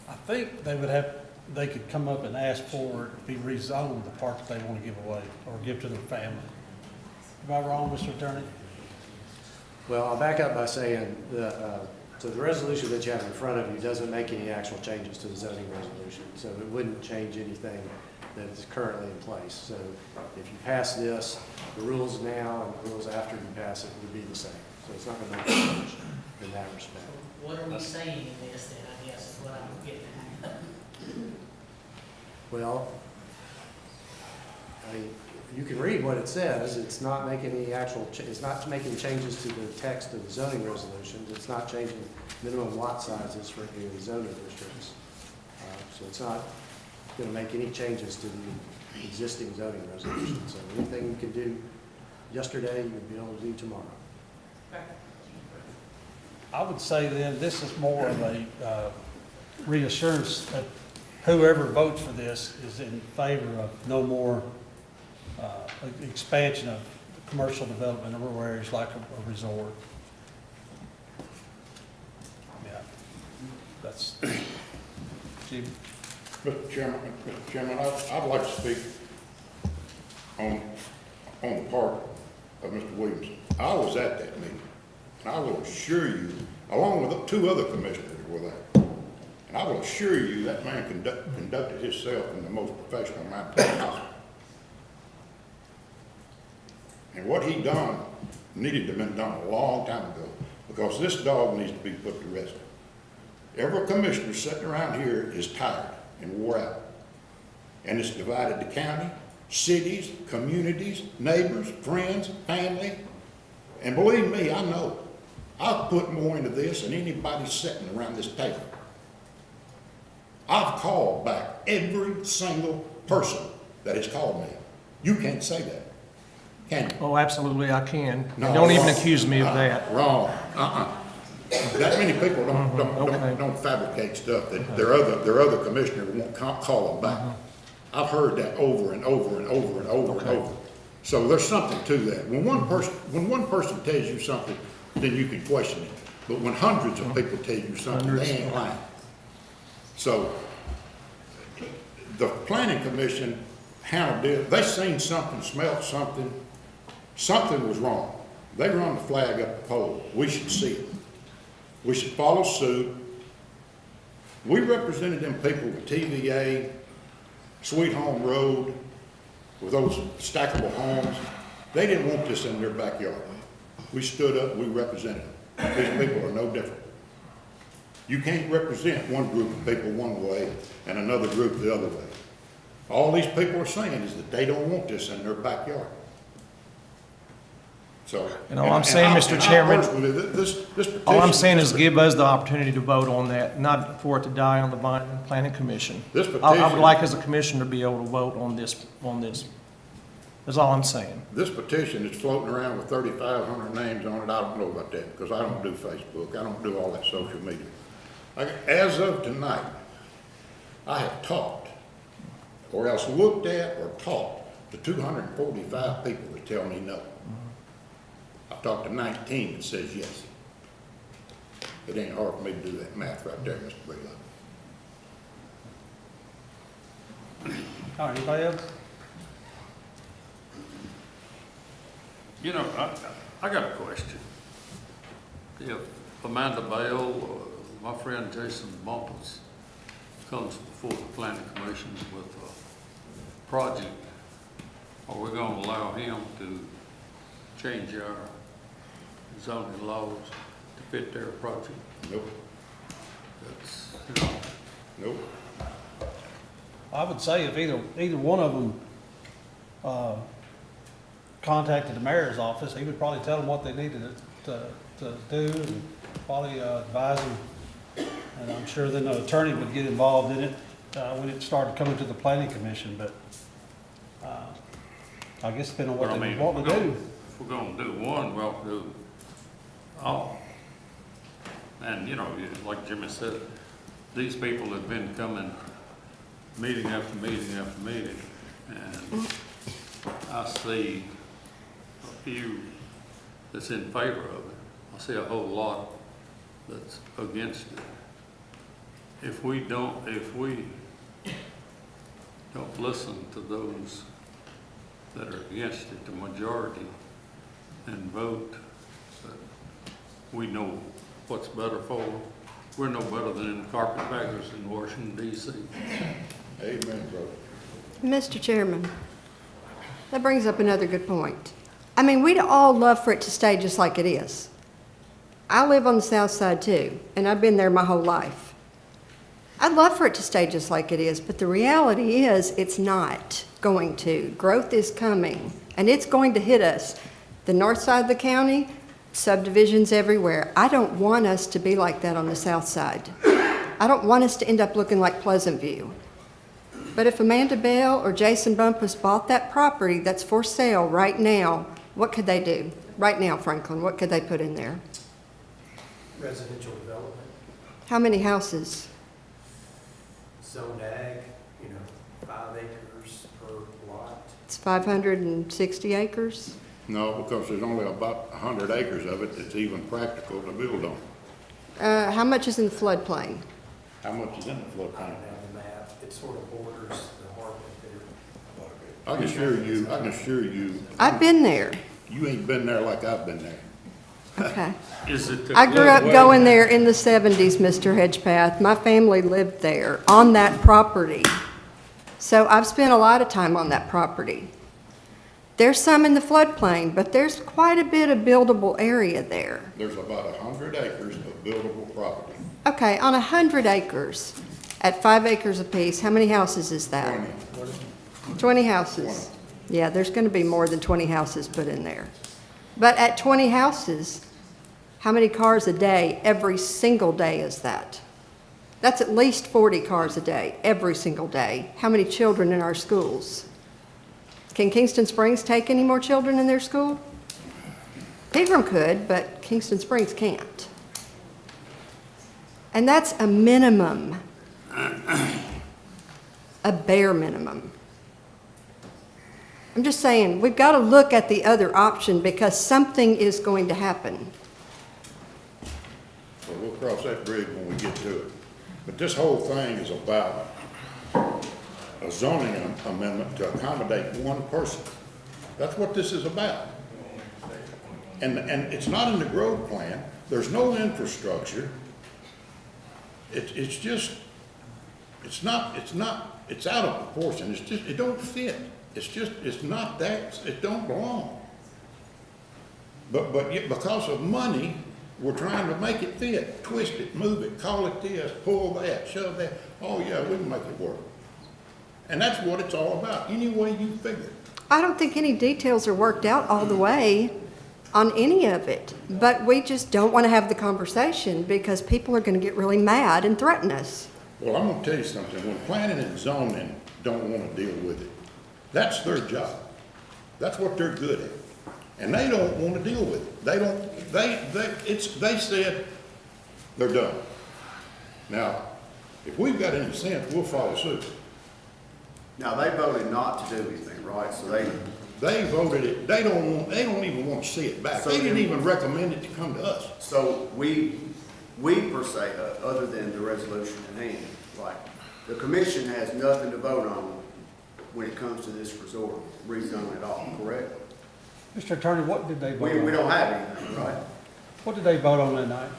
I think they could come up and ask for it to be rezoned, the part that they want to give away or give to their family. Am I wrong, Mr. Attorney? Well, I'll back up by saying that, so the resolution that you have in front of you doesn't make any actual changes to the zoning resolution. So it wouldn't change anything that is currently in place. So if you pass this, the rules now and the rules after you pass it would be the same. So it's not going to make a change in that respect. What are we saying in this then, I guess, is what I'm getting at. Well, you can read what it says. It's not making any it's not making changes to the text of the zoning resolutions. It's not changing minimum lot sizes for any of the zoning districts. So it's not going to make any changes to the existing zoning resolution. So anything you can do yesterday, you'll be able to do tomorrow. I would say then, this is more of a reassurance that whoever votes for this is in favor of no more expansion of commercial development in rural areas like a resort. Yeah, that's Jim. Mr. Chairman, I'd like to speak on the part of Mr. Williamson. I was at that meeting. I will assure you, along with 2 other commissioners were there. And I will assure you that man conducted himself in the most professional manner possible. And what he done needed to have been done a long time ago, because this dog needs to be put to rest. Every commissioner sitting around here is tired and wore out. And it's divided the county, cities, communities, neighbors, friends, family. And believe me, I know. I've put more into this than anybody sitting around this table. I've called back every single person that has called me. You can't say that, can you? Oh, absolutely, I can. No, Don't even wrong. accuse me of that. Wrong. That many people don't fabricate stuff that their other commissioner won't call them back. I've heard that over and over and over and over and over. So there's something to that. When one person tells you something, then you can question it. But when hundreds of people tell you something, they ain't lying. So the planning commission handled it. They seen something, smelled something. Something was wrong. They run the flag up the pole. We should see it. We should follow suit. We represented them people with TVA, Sweet Home Road, with those stackable homes. They didn't want this in their backyard. We stood up, we represented them. These people are no different. You can't represent one group of people one way and another group the other way. All these people are saying is that they don't want this in their backyard. So, And all I'm saying, Mr. Chairman, this petition, all I'm saying is give us the opportunity to vote on that, not for it to die on the vine and planning commission. This I would petition- like as a commissioner to be able to vote on this. That's all I'm saying. this petition is floating around with 3,500 names on it. I don't know about that because I don't do Facebook. I don't do all that social media. As of tonight, I have talked, or else looked at or talked to 245 people that tell me no. I've talked to 19 that says yes. It ain't hard for me to do that math right there, Mr. Breedlove. All right, anybody else? You know, I got a question. If Amanda Bale, my friend Jason Bumpus, comes before the planning commission with a project, are we gonna allow him to change our zoning laws to fit their project? Nope. That's, you know. Nope. I would say if either one of them contacted the mayor's office, he would probably tell them what they needed to do and probably advise them. And I'm sure then the attorney would get involved in it when it started coming to the planning commission, but I guess depending on what they want to do. If we're gonna do one, we'll do all. And, you know, like Jimmy said, these people have been coming meeting after meeting after meeting, and I see a few that's in favor of it. I see a whole lot that's against it. If we don't listen to those that are against it, the majority, and vote that we know what's better for them, we're no better than carpetbaggers in Washington, D.C. Amen, brother. Mr. Chairman, that brings up another good point. I mean, we'd all love for it to stay just like it is. I live on the south side too, and I've been there my whole life. I'd love for it to stay just like it is, but the reality is it's not going to. Growth is coming, and it's going to hit us. The north side of the county, subdivisions everywhere. I don't want us to be like that on the south side. I don't want us to end up looking like Pleasant View. But if Amanda Bell or Jason Bumpus bought that property that's for sale right now, what could they do? Right now, Franklin, what could they put in there? Residential development, How many houses? zoned ag, 5 acres per lot. It's 560 acres? No, because there's only about 100 acres of it that's even practical to build on. How much is in the floodplain? How much is in the I floodplain? don't have the map, it sort of borders the harbor there. I can assure you, I've been there. you ain't been there like I've been there. Okay. Is it the I grew up floodway? going there in the 70s, Mr. Hedgepath. My family lived there on that property. So I've spent a lot of time on that property. There's some in the floodplain, but there's quite a bit of buildable area there. There's about 100 acres of buildable property. Okay, on 100 acres, at 5 acres apiece, how many houses is that? 20 houses. Yeah, there's going to be more than 20 houses put in there. But at 20 houses, how many cars a day, every single day is that? That's at least 40 cars a day, every single day. How many children in our schools? Can Kingston Springs take any more children in their school? Pegram could, but Kingston Springs can't. And that's a minimum, a bare minimum. I'm just saying, we've got to look at the other option because something is going to happen. So we'll cross that bridge when we get to it. But this whole thing is about a zoning amendment to accommodate one person. That's what this is about. And it's not in the growth plan. There's no infrastructure. It's just, it's out of proportion. It's just, it don't fit. It's not that, it don't belong. But yet because of money, we're trying to make it fit, twist it, move it, call it this, pull that, shove that. Oh yeah, we can make it work. And that's what it's all about, any way you figure. I don't think any details are worked out all the way on any of it, but we just don't want to have the conversation because people are going to get really mad and threaten us. Well, I'm gonna tell you something, when planning and zoning don't wanna deal with it, that's their job. That's what they're good at. And they don't wanna deal with it. They said they're done. Now, if we've got any sense, we'll follow suit. Now, they voted not to do anything, right? So they voted it, they don't even want to see it back. So They didn't then- even recommend it to come to us. So we per se, other than the resolution in hand, like, the commission has nothing to vote on when it comes to this resort rezone at all, correct? Mr. Attorney, what did they vote on? We don't have anything, right? What did they vote on that night?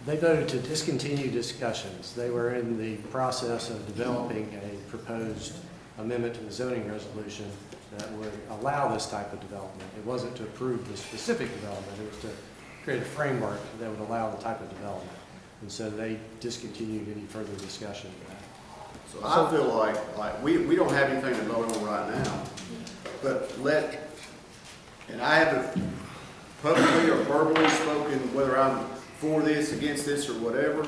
They voted to discontinue discussions. They were in the process of developing a proposed amendment to the zoning resolution that would allow this type of development. It wasn't to approve the specific development, it was to create a framework that would allow the type of development. And so they discontinued any further discussion of that. So I feel like we don't have anything to vote on right now, but and I haven't publicly or verbally spoken whether I'm for this, against this, or whatever.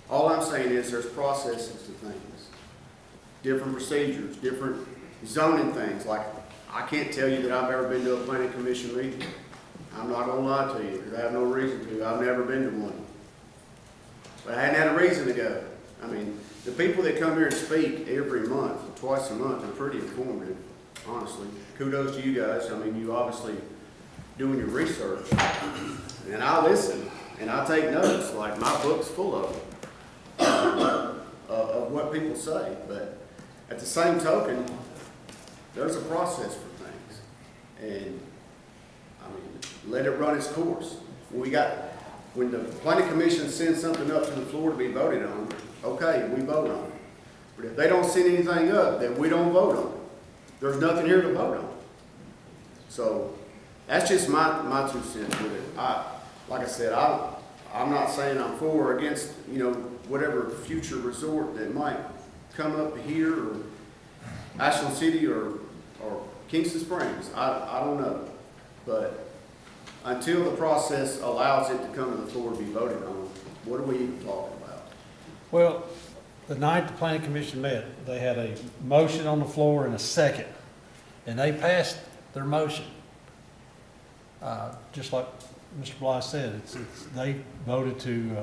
All I'm saying is there's processes to things, different procedures, different zoning things. Like, I can't tell you that I've ever been to a planning commission meeting. I'm not gonna lie to you, because I have no reason to. I've never been to one. But I hadn't had a reason to go. I mean, the people that come here and speak every month, twice a month, are pretty informative, honestly. Kudos to you guys. I mean, you obviously doing your research. And I listen, and I take notes, like my book's full of it, of what people say. But at the same token, there's a process for things. And, I mean, let it run its course. When the planning commission sends something up to the floor to be voted on, okay, we vote on it. But if they don't send anything up, then we don't vote on it. There's nothing here to vote on. So that's just my 2 cents with it. Like I said, I'm not saying I'm for or against, whatever future resort that might come up here, or Ashland City, or Kingston Springs. I don't know. But until the process allows it to come to the floor to be voted on, what are we even talking about? Well, the night the planning commission met, they had a motion on the floor and a second, and they passed their motion. Just like Mr. Bly said, they voted to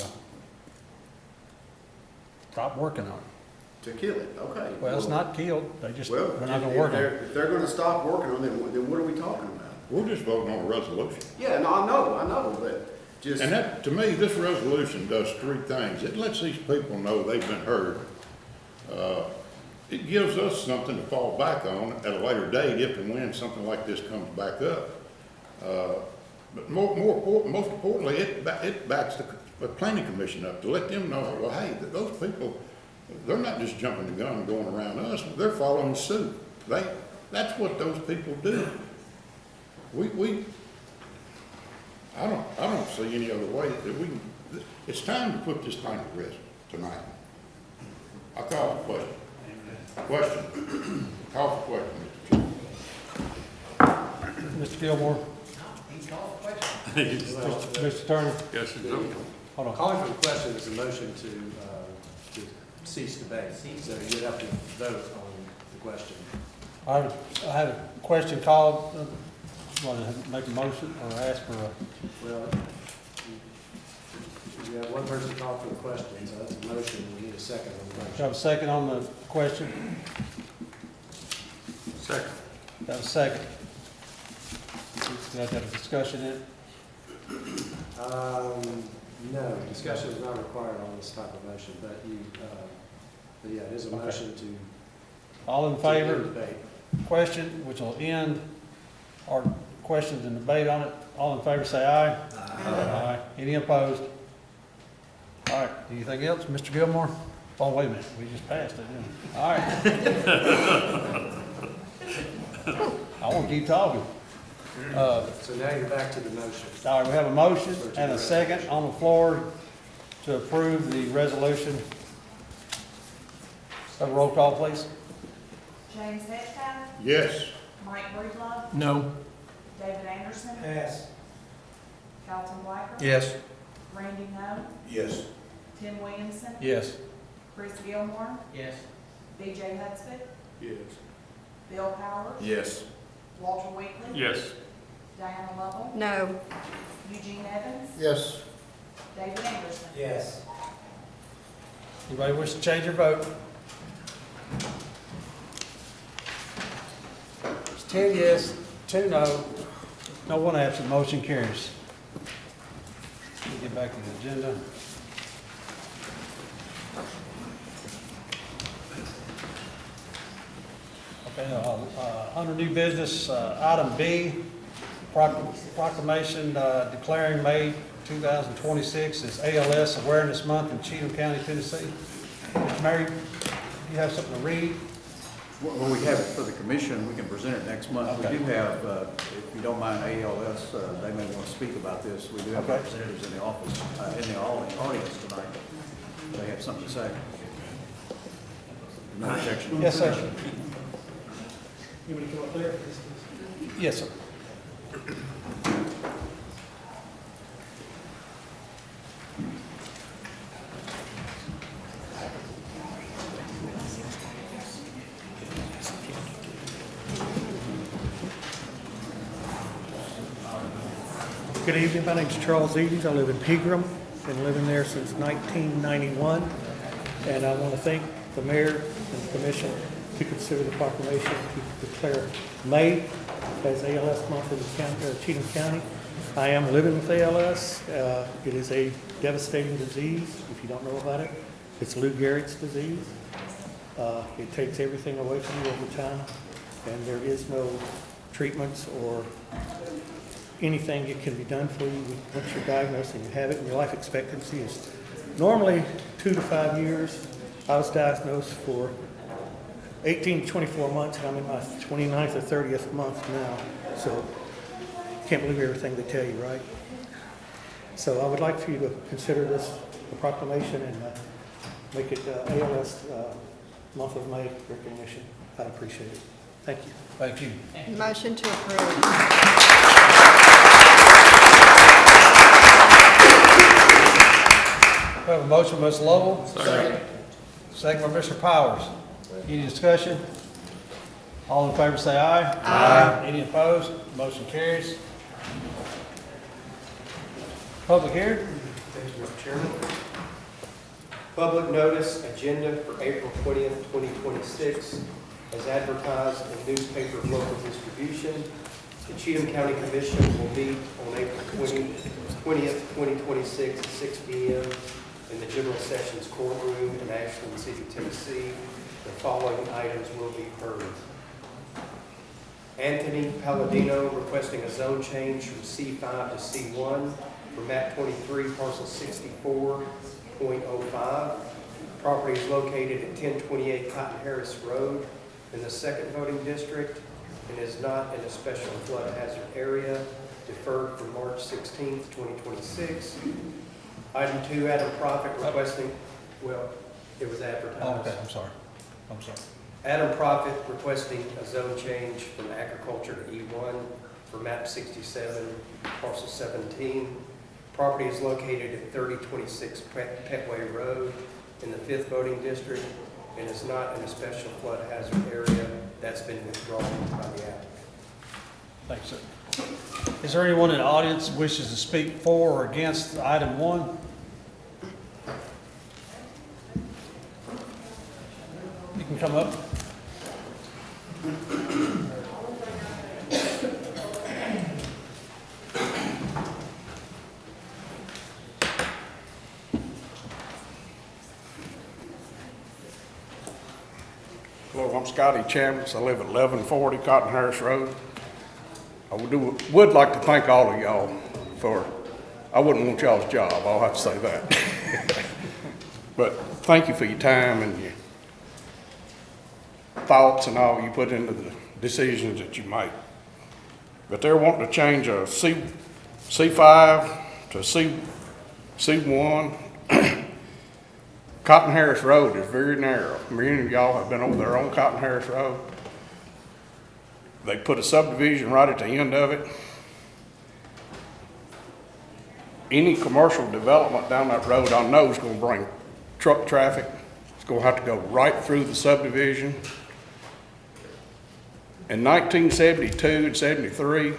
stop working on it. To kill it, okay. Well, it's not killed, they're not gonna if work on it. If they're gonna stop working on it, then what are we talking about? We're just voting on a resolution. Yeah, no, I know, but just. And that, to me, this resolution does 3 things. It lets these people know they've been heard. It gives us something to fall back on at a later date if and when something like this comes back up. But most importantly, it backs the planning commission up to let them know, well, hey, those people, they're not just jumping the gun and going around us, they're following suit. That's what those people do. I don't see any other way that we can, it's time to put this thing to rest tonight. I call for question. Call for question, Mr. Chairman. Mr. Gilmore, He's called for question. Mr. Turner. Yes, you do. Hold on. Calling for the question is a motion to cease debate, so you'd have to vote on the question. I had a question called. Want to make a motion or ask for a? Well, you have one person call for the question, so that's a motion. We need a second on the Do I motion. have a second on the question? Second. Got a second. Do I have a discussion in it? No, discussion is not required on this type of motion, but yeah, it is a motion to. All in to favor? end debate. Question, which will end our questions and debate on it. All in favor, say aye. Aye. Any opposed? All right, anything else, Mr. Gilmore? Oh, wait a minute, we just passed it, didn't we? All right. I want to keep talking. So now you're back to the motion. All right, we have a motion and a second on the floor to approve the resolution. Have a roll call, please. James Hetchcock, Yes. Mike Breedlove, No. David Anderson, Yes. Carlton Blacker, Yes. Randy Nunn, Yes. Tim Williamson, Yes. Chris Gilmore, Yes. BJ Hudspeth, Yes. Bill Powers, Yes. Walter Weekly, Yes. Diana Lovell, No. Eugene Evans, Yes. David Anderson. Yes. Anybody wish to change your vote? It's 10 yes, 2 no, no one absent, motion carries. Let me get back to the agenda. Okay, under new business, item B, proclamation declaring May 2026 as ALS Awareness Month in Cheatham County, Tennessee. Mr. Mary, you have something to read? Well, we have it for the commission. We can present it next month. Okay. We do have, if you don't mind, ALS, they may want to speak about this. We do have Okay. representatives in the office, in the audience tonight. They have something to say. No objection. Yes, sir. You want to come up there? Yes, sir. Good evening, my name's Charles Eads. I live in Pegram, been living there since 1991. And I want to thank the mayor and the commission to consider the proclamation to declare May as ALS month in the county, Cheatham County. I am living with ALS. It is a devastating disease, if you don't know about it. It's Lou Gehrig's disease. It takes everything away from you over time, and there is no treatments or anything that can be done for you once you're diagnosed and you have it, and your life expectancy is normally 2 to 5 years. I was diagnosed for 18 to 24 months, and I'm in my 29th or 30th month now, so can't believe everything they tell you, right? So I would like for you to consider this a proclamation and make it ALS month of May recognition. I'd appreciate it. Thank you. Thank you. Motion to approve. We have a motion by Mr. Lovell. Second. Second by Mr. Powers. Any discussion? All in favor say aye. Aye. Any opposed? Motion carries. Public hearing? Thank you, Mr. Chairman. Public notice agenda for April 20th, 2026, as advertised in newspaper of local distribution. The Cheatham County Commission will meet on April 20th, 2026 at 6 p.m. in the General Sessions Courtroom in Ashland City, Tennessee. The following items will be heard. Anthony Palladino requesting a zone change from C5 to C1 for map 23, parcel 64.05. Property is located at 1028 Cotton Harris Road in the 2nd voting district and is not in a special flood hazard area, deferred from March 16th, 2026. Item 2, Adam Prophet requesting, well, it was advertised. Oh, okay, I'm sorry. Adam Prophet requesting a zone change from agriculture to E1 for map 67, parcel 17. Property is located at 3026 Petway Road in the 5th voting district and is not in a special flood hazard area. That's been withdrawn by the applicant. Thanks, sir. Is there anyone in the audience who wishes to speak for or against item 1? You can come up. Hello, I'm Scotty Chambers. I live at 1140 Cotton Harris Road. I would like to thank all of y'all for, I wouldn't want y'all's job, I'll have to say that. But thank you for your time and your thoughts and all you put into the decisions that you make. But they're wanting to change a C5 to C1. Cotton Harris Road is very narrow. Many of y'all have been over there on Cotton Harris Road. They put a subdivision right at the end of it. Any commercial development down that road I know is going to bring truck traffic. It's going to have to go right through the subdivision. In 1972 and 73,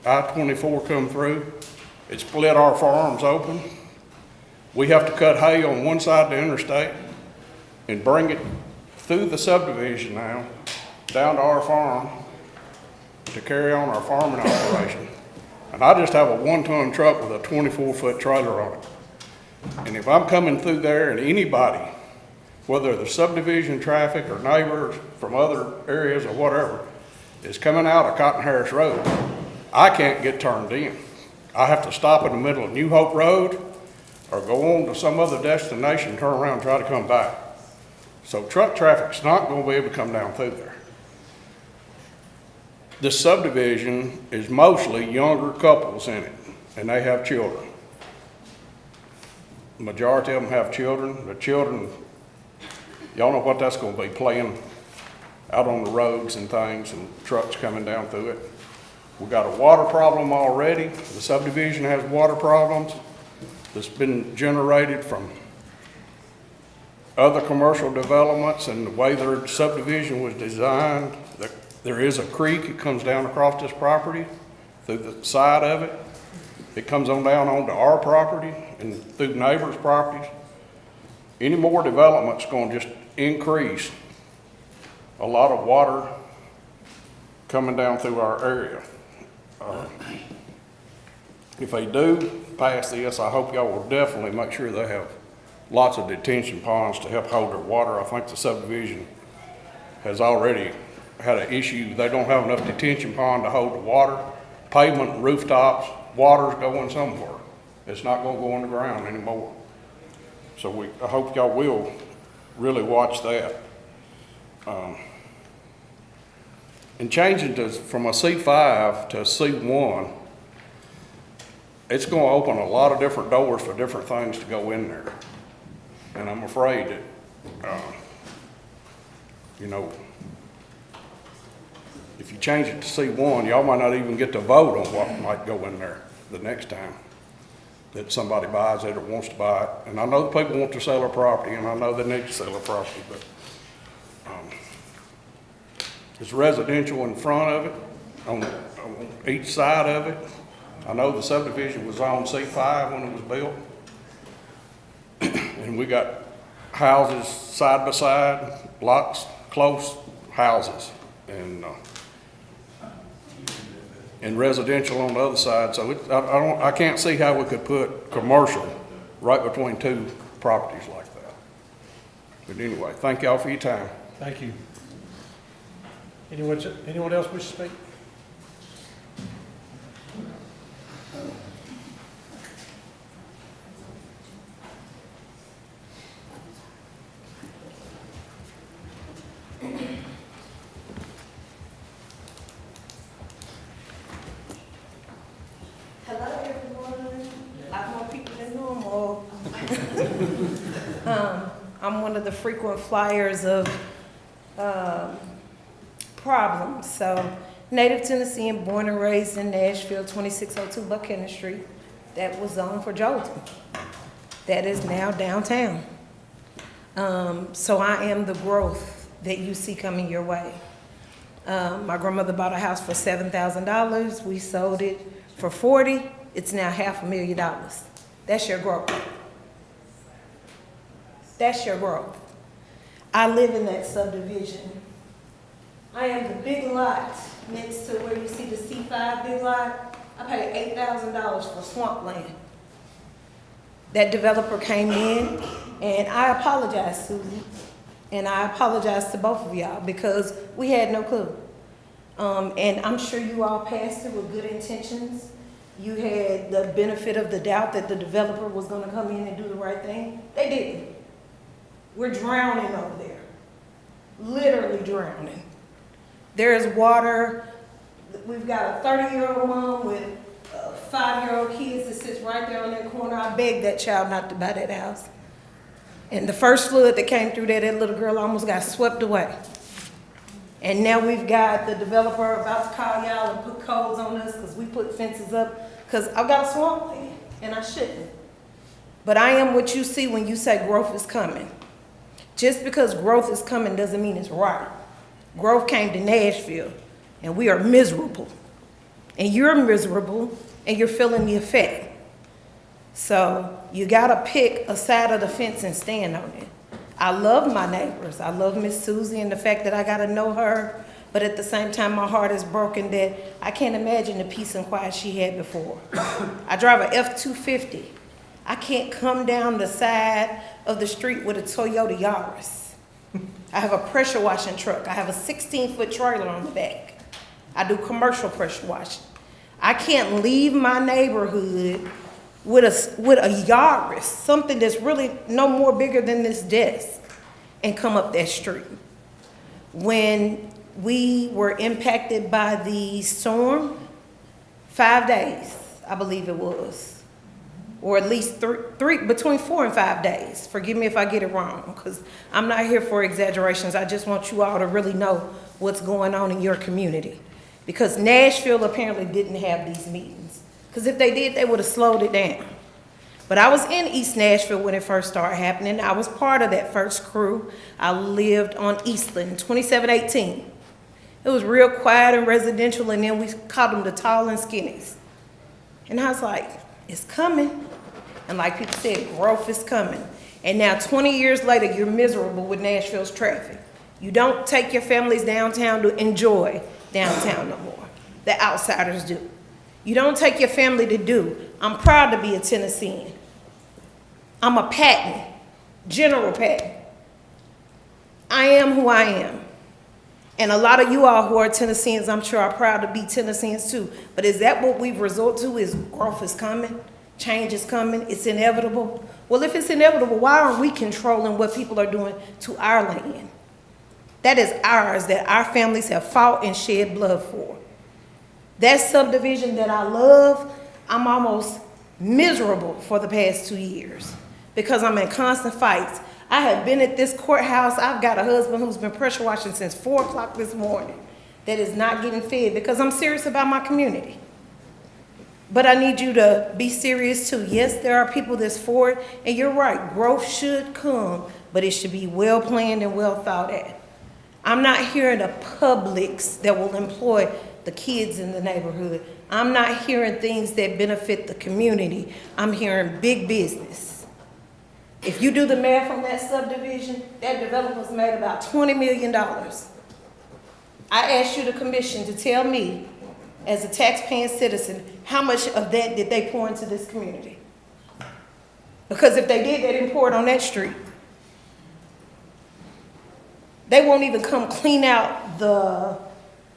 I-24 come through. It split our farms open. We have to cut hay on one side of the interstate and bring it through the subdivision now, down to our farm to carry on our farming operation. And I just have a 1-ton truck with a 24-foot trailer on it. And if I'm coming through there and anybody, whether the subdivision traffic or neighbors from other areas or whatever, is coming out of Cotton Harris Road, I can't get turned in. I have to stop in the middle of New Hope Road or go on to some other destination, turn around and try to come back. So truck traffic's not going to be able to come down through there. This subdivision is mostly younger couples in it, and they have children. The majority of them have children. The children, y'all know what that's going to be, playing out on the roads and things and trucks coming down through it. We got a water problem already. The subdivision has water problems that's been generated from other commercial developments and the way their subdivision was designed. There is a creek that comes down across this property through the side of it. It comes on down onto our property and through neighbors' properties. Any more development's going to just increase a lot of water coming down through our area. If they do pass this, I hope y'all will definitely make sure they have lots of detention ponds to help hold their water. I think the subdivision has already had an issue. They don't have enough detention pond to hold the water. Pavement, rooftops, water's going somewhere. It's not going to go on the ground anymore. So I hope y'all will really watch that. And changing from a C5 to a C1, it's going to open a lot of different doors for different things to go in there. And I'm afraid that, if you change it to C1, y'all might not even get to vote on what might go in there the next time that somebody buys it or wants to buy it. And I know the people want to sell their property, and I know they need to sell their property, but it's residential in front of it, on each side of it. I know the subdivision was on C5 when it was built. And we got houses side by side, lots close houses, and residential on the other side. So I can't see how we could put commercial right between two properties like that. But anyway, thank y'all for your time. Thank you. Anyone else wish to speak? I'm one of the frequent flyers of problems. So, native Tennessean, born and raised in Nashville, 2602 Buchanan Street. That was zoned for Jolton. That is now downtown. So I am the growth that you see coming your way. My grandmother bought a house for $7,000. We sold it for $40,000. It's now $500,000. That's your growth. That's your growth. I live in that subdivision. I am the big lot next to where you see the C5 big lot. I paid $8,000 for swampland. That developer came in, and I apologize, Susie, and I apologize to both of y'all because we had no clue. And I'm sure you all passed it with good intentions. You had the benefit of the doubt that the developer was gonna come in and do the right thing. They didn't. We're drowning over there, literally drowning. There's water. We've got a 30-year-old mom with 5-year-old kids that sits right there on that corner. I begged that child not to buy that house. And the first flood that came through there, that little girl almost got swept away. And now we've got the developer about to call y'all and put codes on us because we put fences up because I've got a swampland and I shouldn't. But I am what you see when you say growth is coming. Just because growth is coming doesn't mean it's right. Growth came to Nashville and we are miserable. And you're miserable and you're feeling the effect. So you gotta pick a side of the fence and stand on it. I love my neighbors. I love Miss Susie and the fact that I gotta know her, but at the same time my heart is broken that I can't imagine the peace and quiet she had before. I drive a F-250. I can't come down the side of the street with a Toyota Yaris. I have a pressure washing truck. I have a 16-foot trailer on the back. I do commercial pressure washing. I can't leave my neighborhood with a Yaris, something that's really no more bigger than this desk, and come up that street. When we were impacted by the storm, 5 days, I believe it was, or at least between 4 and 5 days. Forgive me if I get it wrong, because I'm not here for exaggerations. I just want you all to really know what's going on in your community. Because Nashville apparently didn't have these meetings. Because if they did, they would have slowed it down. But I was in East Nashville when it first started happening. I was part of that first crew. I lived on Eastland, 2718. It was real quiet and residential, and then we called them the tall and skinnies. And I was like, it's coming. And like people said, growth is coming. And now 20 years later, you're miserable with Nashville's traffic. You don't take your families downtown to enjoy downtown no more. The outsiders do. You don't take your family to do. I'm proud to be a Tennessean. I'm a Patton, General Patton. I am who I am. And a lot of you all who are Tennesseans, I'm sure are proud to be Tennesseans too. But is that what we've resorted to, is growth is coming? Change is coming, it's inevitable? Well, if it's inevitable, why aren't we controlling what people are doing to our land? That is ours, that our families have fought and shed blood for. That subdivision that I love, I'm almost miserable for the past 2 years because I'm in constant fights. I have been at this courthouse. I've got a husband who's been pressure washing since 4 o'clock this morning that is not getting fed because I'm serious about my community. But I need you to be serious too. Yes, there are people that's for it, and you're right, growth should come, but it should be well planned and well thought at. I'm not hearing a Publix that will employ the kids in the neighborhood. I'm not hearing things that benefit the community. I'm hearing big business. If you do the math on that subdivision, that developer's made about $20 million. I asked you, the commission, to tell me, as a taxpaying citizen, how much of that did they pour into this community? Because if they did, they didn't pour it on that street. They won't even come clean out the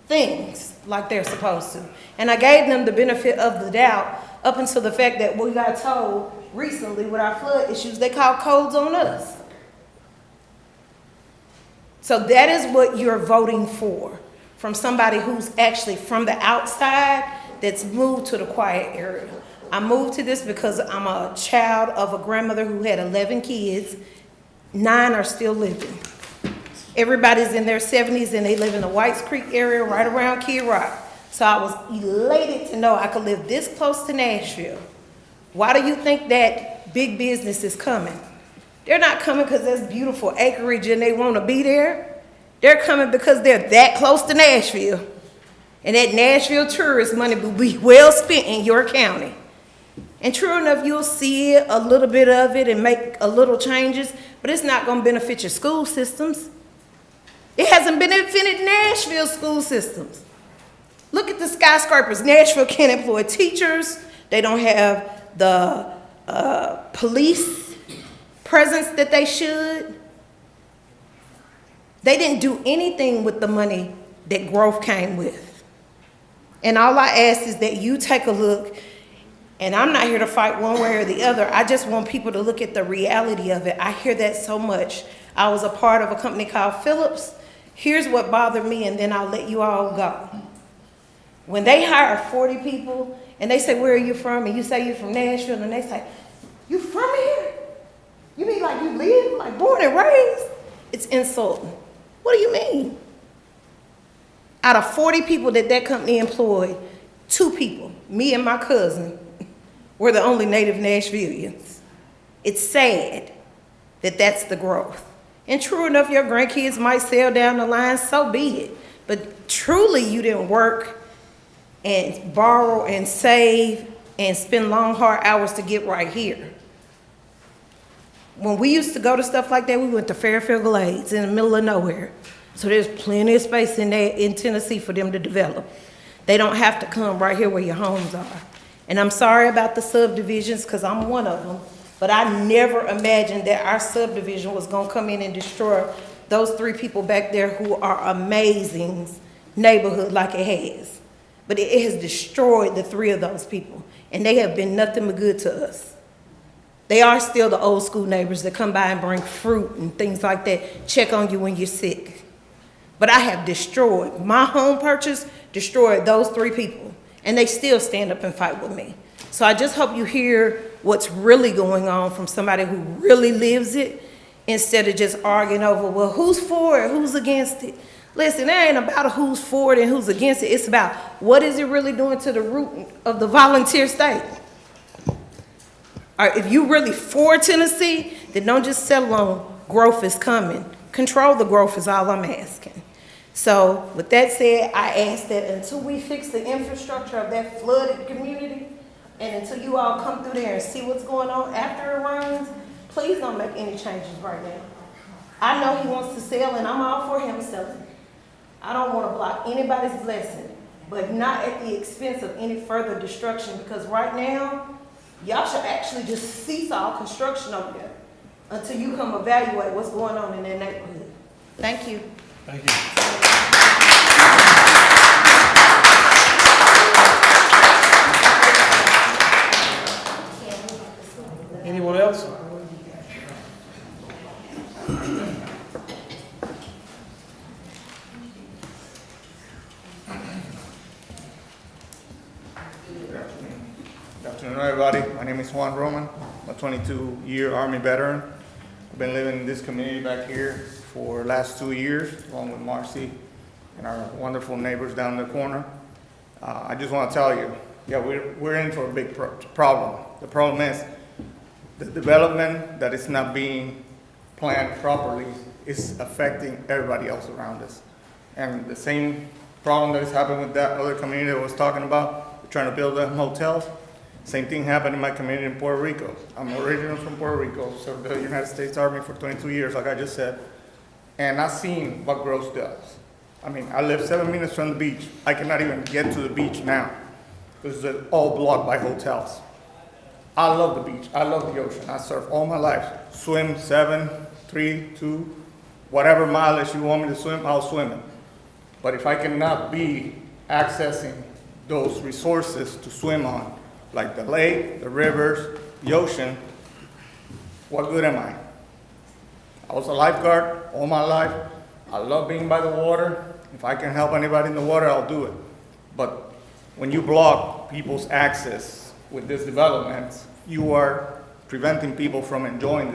things like they're supposed to. And I gave them the benefit of the doubt up until the fact that we got told recently with our flood issues, they called codes on us. So that is what you're voting for from somebody who's actually from the outside that's moved to the quiet area. I moved to this because I'm a child of a grandmother who had 11 kids. 9 are still living. Everybody's in their 70s and they live in the Whites Creek area right around Kid Rock. So I was elated to know I could live this close to Nashville. Why do you think that big business is coming? They're not coming because there's beautiful acreage and they want to be there. They're coming because they're that close to Nashville. And that Nashville tourist money will be well spent in your county. And true enough, you'll see a little bit of it and make a little changes, but it's not going to benefit your school systems. It hasn't benefited Nashville school systems. Look at the skyscrapers. Nashville can't employ teachers. They don't have the police presence that they should. They didn't do anything with the money that growth came with. And all I ask is that you take a look, and I'm not here to fight one way or the other. I just want people to look at the reality of it. I hear that so much. I was a part of a company called Phillips. Here's what bothered me, and then I'll let you all go. When they hire 40 people, and they say, where are you from? And you say you're from Nashville, and they say, you from here? You mean like you live, like born and raised? It's insulting. What do you mean? Out of 40 people that company employed, 2 people, me and my cousin, were the only native Nashvillians. It's sad that that's the growth. And true enough, your grandkids might sail down the line, so be it. But truly, you didn't work and borrow and save and spend long, hard hours to get right here. When we used to go to stuff like that, we went to Fairfield Glades in the middle of nowhere. So there's plenty of space in Tennessee for them to develop. They don't have to come right here where your homes are. And I'm sorry about the subdivisions because I'm one of them, but I never imagined that our subdivision was gonna come in and destroy those 3 people back there who are amazing neighborhood like it has. But it has destroyed the 3 of those people, and they have been nothing but good to us. They are still the old school neighbors that come by and bring fruit and things like that, check on you when you're sick. But I have destroyed, my home purchase destroyed those 3 people, and they still stand up and fight with me. So I just hope you hear what's really going on from somebody who really lives it, instead of just arguing over, well, who's for it, who's against it. Listen, it ain't about who's for it and who's against it. It's about what is it really doing to the root of the volunteer state. All right, if you really for Tennessee, then don't just settle on growth is coming. Control the growth is all I'm asking. So with that said, I ask that until we fix the infrastructure of that flooded community, and until you all come through there and see what's going on after it rains, please don't make any changes right now. I know he wants to sell, and I'm all for him selling. I don't want to block anybody's blessing, but not at the expense of any further destruction, because right now, y'all should actually just cease all construction over there until you come evaluate what's going on in that neighborhood. Thank you. Thank you. Anyone else? Good afternoon, everybody. My name is Juan Roman. I'm a 22-year Army veteran. I've been living in this community back here for the last 2 years, along with Marcy and our wonderful neighbors down the corner. I just want to tell you, yeah, we're in for a big problem. The problem is the development that is not being planned properly is affecting everybody else around us. And the same problem that is happening with that other community I was talking about, we're trying to build them hotels. Same thing happened in my community in Puerto Rico. I'm originally from Puerto Rico, served the United States Army for 22 years, like I just said. And I've seen what growth does. I mean, I live 7 minutes from the beach. I cannot even get to the beach now because it's all blocked by hotels. I love the beach. I love the ocean. I surf all my life. Swim 7, 3, 2, whatever mileage you want me to swim, I'll swim it. But if I cannot be accessing those resources to swim on, like the lake, the rivers, the ocean, what good am I? I was a lifeguard all my life. I love being by the water. If I can help anybody in the water, I'll do it. But when you block people's access with this development, you are preventing people from enjoying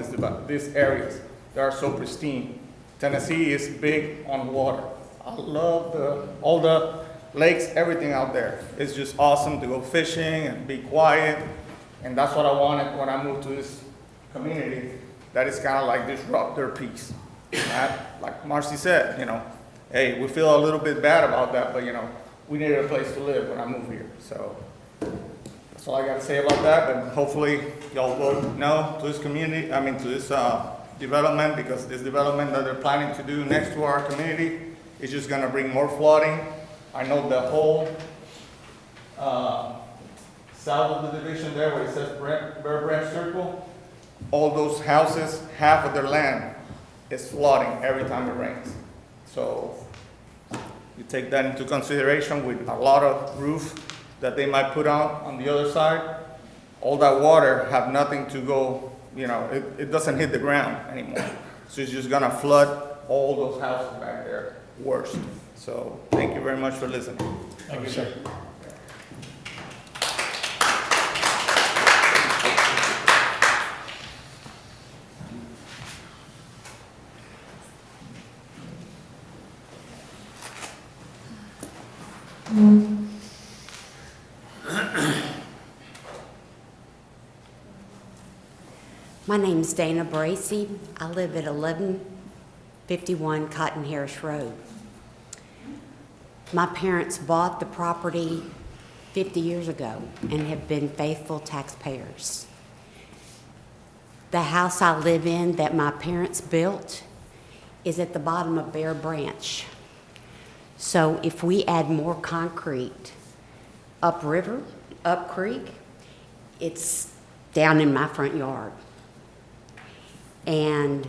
these areas that are so pristine. Tennessee is big on water. I love all the lakes, everything out there. It's just awesome to go fishing and be quiet. And that's what I wanted when I moved to this community, that is kind of like disrupt their peace. Like Marcy said, hey, we feel a little bit bad about that, but we needed a place to live when I moved here. So that's all I got to say about that. But hopefully y'all vote no to this community, to this development, because this development that they're planning to do next to our community is just going to bring more flooding. I know the whole south of the division there, where it says Bear Branch Circle, all those houses, half of their land is flooding every time it rains. So you take that into consideration with a lot of roof that they might put on the other side. All that water have nothing to go, it doesn't hit the ground anymore. So it's just gonna flood all those houses back there worst. So thank you very much for listening. Thank you, sir. My name's Dana Bracy. I live at 1151 Cotton Harris Road. My parents bought the property 50 years ago and have been faithful taxpayers. The house I live in that my parents built is at the bottom of Bear Branch. So if we add more concrete upriver, up creek, it's down in my front yard. And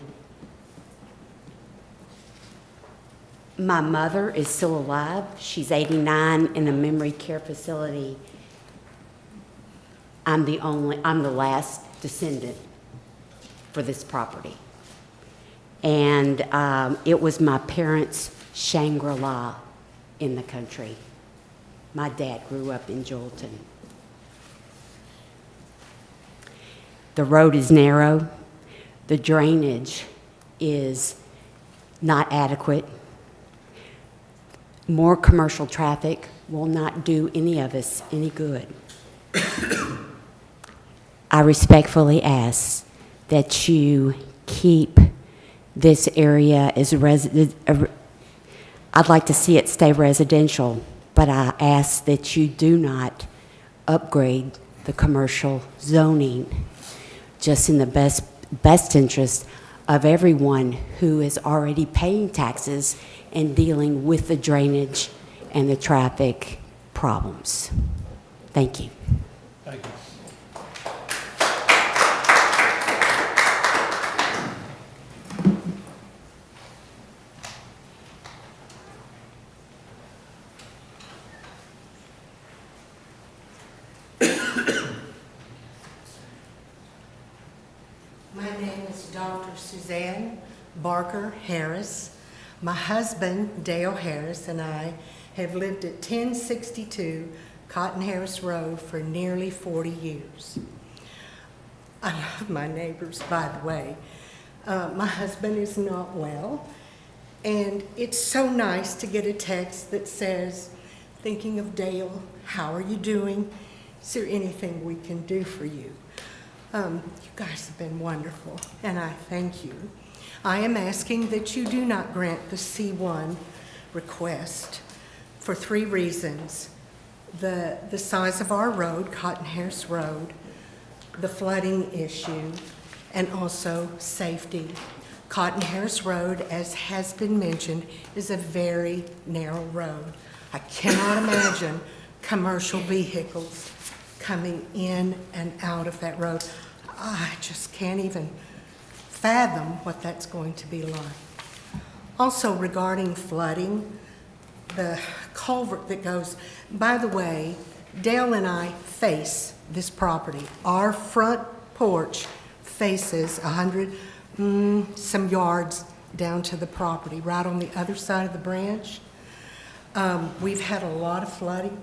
my mother is still alive. She's 89 in a memory care facility. I'm the last descendant for this property. And it was my parents' Shangri-La in the country. My dad grew up in Jolton. The road is narrow. The drainage is not adequate. More commercial traffic will not do any of us any good. I respectfully ask that you keep this area as I'd like to see it stay residential, but I ask that you do not upgrade the commercial zoning just in the best interest of everyone who is already paying taxes and dealing with the drainage and the traffic problems. Thank you. Thank you. My name is Dr. Suzanne Barker Harris. My husband, Dale Harris, and I have lived at 1062 Cotton Harris Road for nearly 40 years. I love my neighbors, by the way. My husband is not well, and it's so nice to get a text that says, thinking of Dale, how are you doing? Is there anything we can do for you? You guys have been wonderful, and I thank you. I am asking that you do not grant the C1 request for 3 reasons. The size of our road, Cotton Harris Road, the flooding issue, and also safety. Cotton Harris Road, as has been mentioned, is a very narrow road. I cannot imagine commercial vehicles coming in and out of that road. I just can't even fathom what that's going to be like. Also regarding flooding, the culvert that goes, by the way, Dale and I face this property. Our front porch faces 100 some yards down to the property, right on the other side of the branch. We've had a lot of flooding.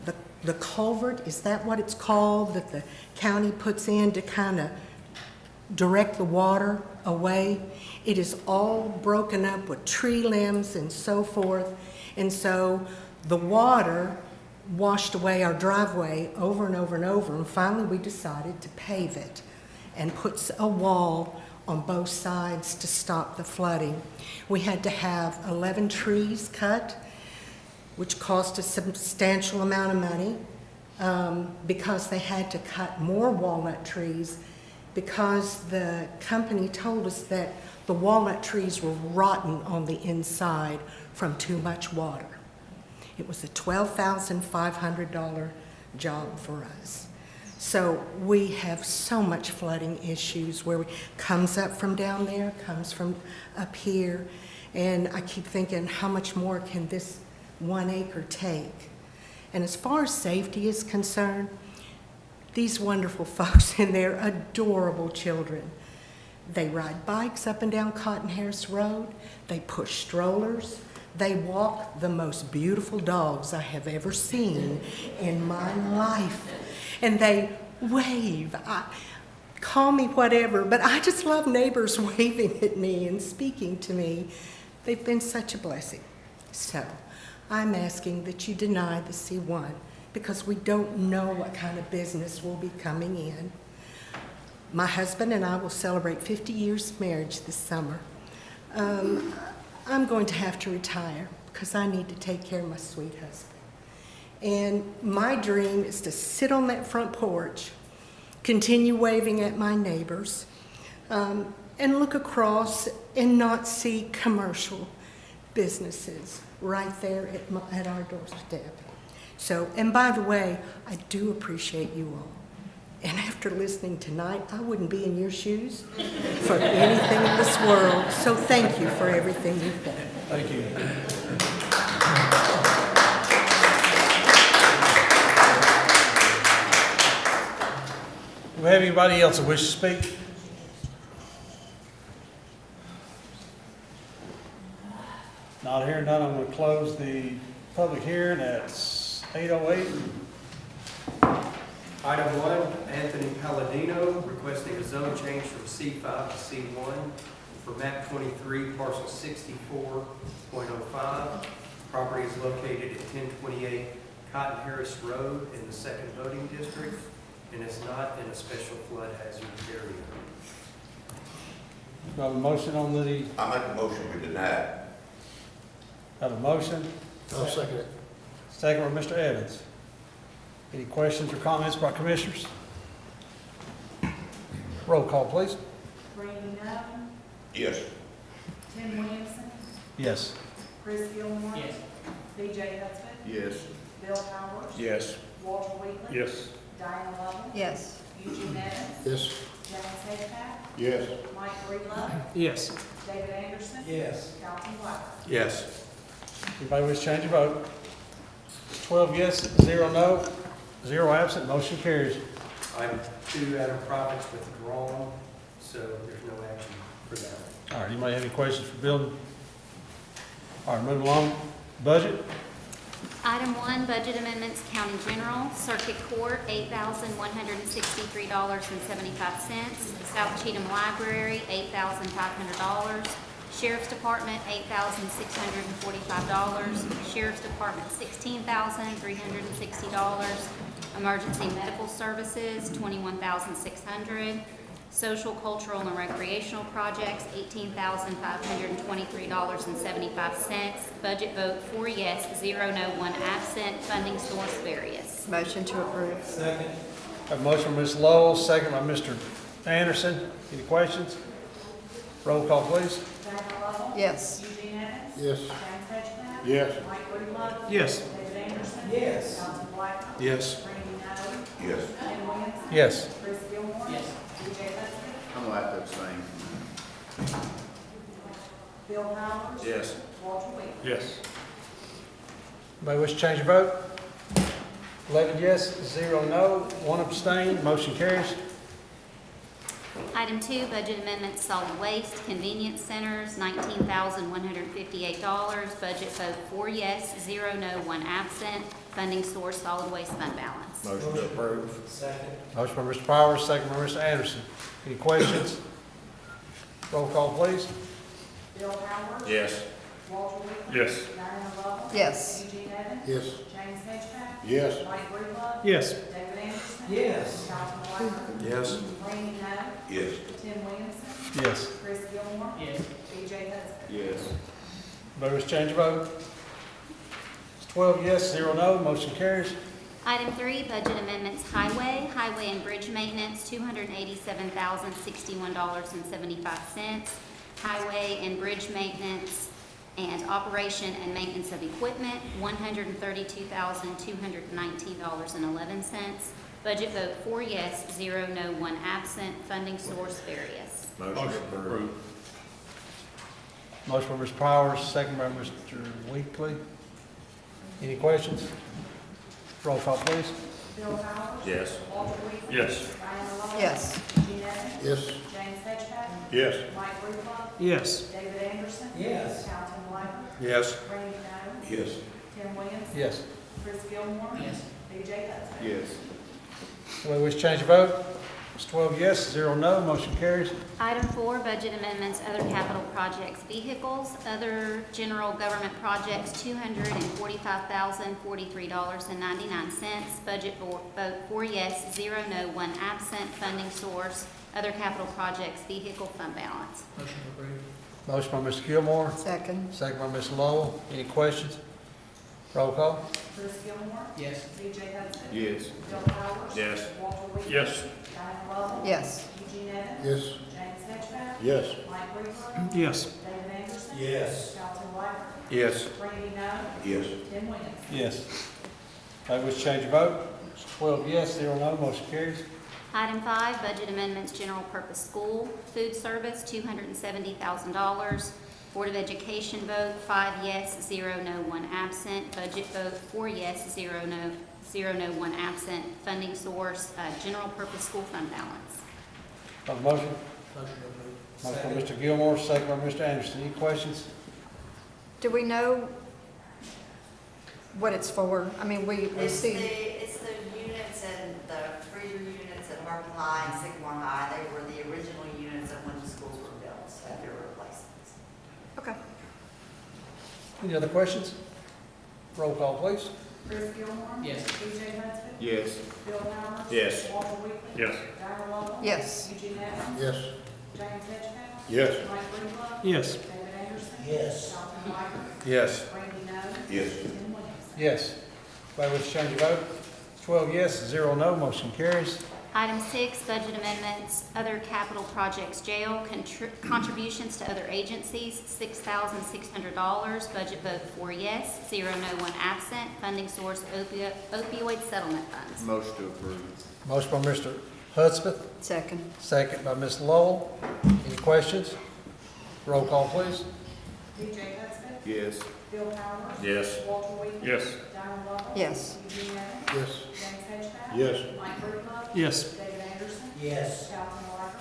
The the culvert, is that what it's called, that the county puts in to kind of direct the water away? It is all broken up with tree limbs and so forth. And so the water washed away our driveway over and over and over. And finally, we decided to pave it and put a wall on both sides to stop the flooding. We had to have 11 trees cut, which cost a substantial amount of money because they had to cut more walnut trees because the company told us that the walnut trees were rotten on the inside from too much water. It was a $12,500 job for us. So we have so much flooding issues where it comes up from down there, comes from up here, and I keep thinking, how much more can this 1 acre take? And as far as safety is concerned, these wonderful folks and their adorable children, they ride bikes up and down Cotton Harris Road, they push strollers, they walk the most beautiful dogs I have ever seen in my life. And they wave. Call me whatever, but I just love neighbors waving at me and speaking to me. They've been such a blessing. So I'm asking that you deny the C1 because we don't know what kind of business will be coming in. My husband and I will celebrate 50 years of marriage this summer. I'm going to have to retire because I need to take care of my sweet husband. And my dream is to sit on that front porch, continue waving at my neighbors, and look across and not see commercial businesses right there at our doorstep. So, and by the way, I do appreciate you all. And after listening tonight, I wouldn't be in your shoes for anything in this world. So thank you for everything you've done. Thank you. Do we have anybody else that wishes to speak? Not hearing none, I'm going to close the public hearing at 8:08. Item 1, Anthony Palladino requesting a zone change from C5 to C1 for map 23, parcel 64.05. Property is located at 1028 Cotton Harris Road in the 2nd voting district and is not in a special flood hazard area. Do I have a motion on the, I make a motion we deny. have a motion? I'll second it. Second by Mr. Evans. Any questions or comments by commissioners? Roll call, please. Randy Newman, Yes. Tim Williamson, Yes. Chris Gilmore. Yes. BJ Hudson, Yes. Bill Powers. Yes. Walter Wheaton. Yes. Diane Lovell. Yes. Eugene Evans. Yes. James Haddock. Yes. Mike Breedlove. Yes. David Anderson. Yes. Carlton White. Yes. Anybody wish to change your vote? 12 yes, 0 no, 0 absent, motion carries. Item 2, Adam Profits withdrawn, so there's no action for that. All right, anybody have any questions for Bill? All right, moving along. Budget? Item 1, budget amendments, county general, circuit court, $8,163.75. South Cheatham Library, $8,500. Sheriff's Department, $8,645. Sheriff's Department, $16,360. Emergency Medical Services, $21,600. Social, Cultural, and Recreational Projects, $18,523.75. Budget vote 4 yes, 0 no, 1 absent. Funding source various. Motion to approve. Second. Have a motion from Ms. Lowell, second by Mr. Anderson. Any questions? Roll call, please. Diane Lovell. Yes. Eugene Evans. Yes. James Haddock. Yes. Mike Breedlove. Yes. David Anderson. Yes. Carlton White. Yes. Randy Newman. Yes. Tim Williamson. Yes. Chris Gilmore. Yes. BJ Hudson. I'm gonna have to abstain. Bill Powers. Yes. Walter Wheaton. Yes. Anybody wish to change your vote? 11 yes, 0 no, 1 abstain, motion carries. Item 2, budget amendments, solid waste, convenience centers, $19,158. Budget vote 4 yes, 0 no, 1 absent. funding source solid waste fund balance. Motion to approve. Second. Motion by Mr. Powers, second by Mr. Anderson. Any questions? Roll call, please. Bill Howard. Yes. Walter Whitman. Yes. Diana Lovell. Yes. Eugene Evans. Yes. James Hedgepath. Yes. Mike Breedlove. Yes. David Anderson. Yes. Calvin White. Yes. Randy Nugent. Yes. Tim Williamson. Yes. Chris Gilmore. Yes. BJ Hudson. Yes. Voters change your vote. It's 12 yes, 0 no, motion carries. Item 3, budget amendments, highway and bridge maintenance, $287,061.75. Highway and bridge maintenance and operation and maintenance of equipment, $132,219.11. Budget vote 4 yes, 0 no, 1 absent. Funding source various. Motion approved. Motion by Mr. Powers, second by Mr. Weekly. Any questions? Roll call, please. Bill Howard. Yes. Walter Whitman. Yes. Diana Lovell. Yes. Eugene Evans. Yes. James Hedgepath. Yes. Mike Breedlove. Yes. David Anderson. Yes. Calvin White. Yes. Randy Nugent. Yes. Tim Williamson. Yes. Chris Gilmore. Yes. BJ Hudson. Yes. Anybody wish to change your vote? It's 12 yes, 0 no, motion carries. Item 4, budget amendments, other capital projects, vehicles, other general government projects, $245,043.99. Budget vote 4 yes, 0 no, 1 absent. Funding source, other capital projects, vehicle fund balance. Motion approved. Motion by Mr. Gilmore, Second. second by Ms. Lowell. Any questions? Roll call. Chris Gilmore. Yes. BJ Hudson. Yes. Bill Howard. Yes. Walter Whitman. Yes. Diana Lovell. Yes. Eugene Evans. Yes. James Hedgepath. Yes. Mike Breedlove. Yes. David Anderson. Yes. Calvin White. Yes. Randy Nugent. Yes. Tim Williamson. Yes. Anybody wish to change your vote? It's 12 yes, 0 no, motion carries. Item 5, budget amendments, general purpose school, food service, $270,000. Board of Education vote, 5 yes, 0 no, 1 absent. Budget vote, 4 yes, 0 no, 1 absent. Funding source, general purpose school fund balance. Have a motion? Motion approved. Motion by Mr. Gilmore, second by Mr. Anderson. Any questions? Do we know what it's for? I mean, we see, It's the units and the freezer units at Harvard High and Sycamore High. They were the original units of when the schools were built, so they're replacements. okay. Any other questions? Roll call, please. Chris Gilmore. Yes. BJ Hudson. Yes. Bill Howard. Yes. Walter Whitman. Yes. Diana Lovell. Yes. Eugene Evans. Yes. James Hedgepath. Yes. Mike Breedlove. Yes. David Anderson. Yes. Calvin White. Yes. Randy Nugent. Yes. Tim Williamson. Yes. Anybody wish to change your vote? 12 yes, 0 no, motion carries. Item 6, budget amendments, other capital projects, jail, contributions to other agencies, $6,600. Budget vote 4 yes, 0 no, 1 absent. Funding source, opioid settlement funds. Motion to approve. Motion by Mr. Hudspeth, Second. second by Ms. Lowell. Any questions? Roll call, please. BJ Hudson. Yes. Bill Howard. Yes. Walter Whitman. Yes. Diana Lovell. Yes. Eugene Evans. Yes. James Hedgepath. Yes. Mike Breedlove. Yes. David Anderson. Yes. Calvin White.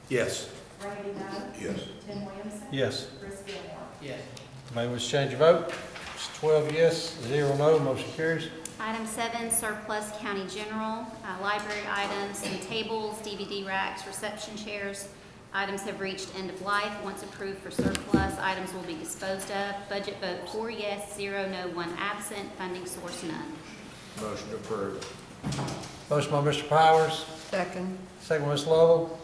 Yes. Randy Nugent. Yes. Tim Williamson. Yes. Chris Gilmore. Yes. Anybody wish to change your vote? It's 12 yes, 0 no, motion carries. Item 7, surplus county general, library items, and tables, DVD racks, reception chairs. Items have reached end of life. Once approved for surplus, items will be disposed of. Budget vote 4 yes, 0 no, 1 absent. Funding source none. Motion to approve. Motion by Mr. Powers, Second. second by Ms. Lovell.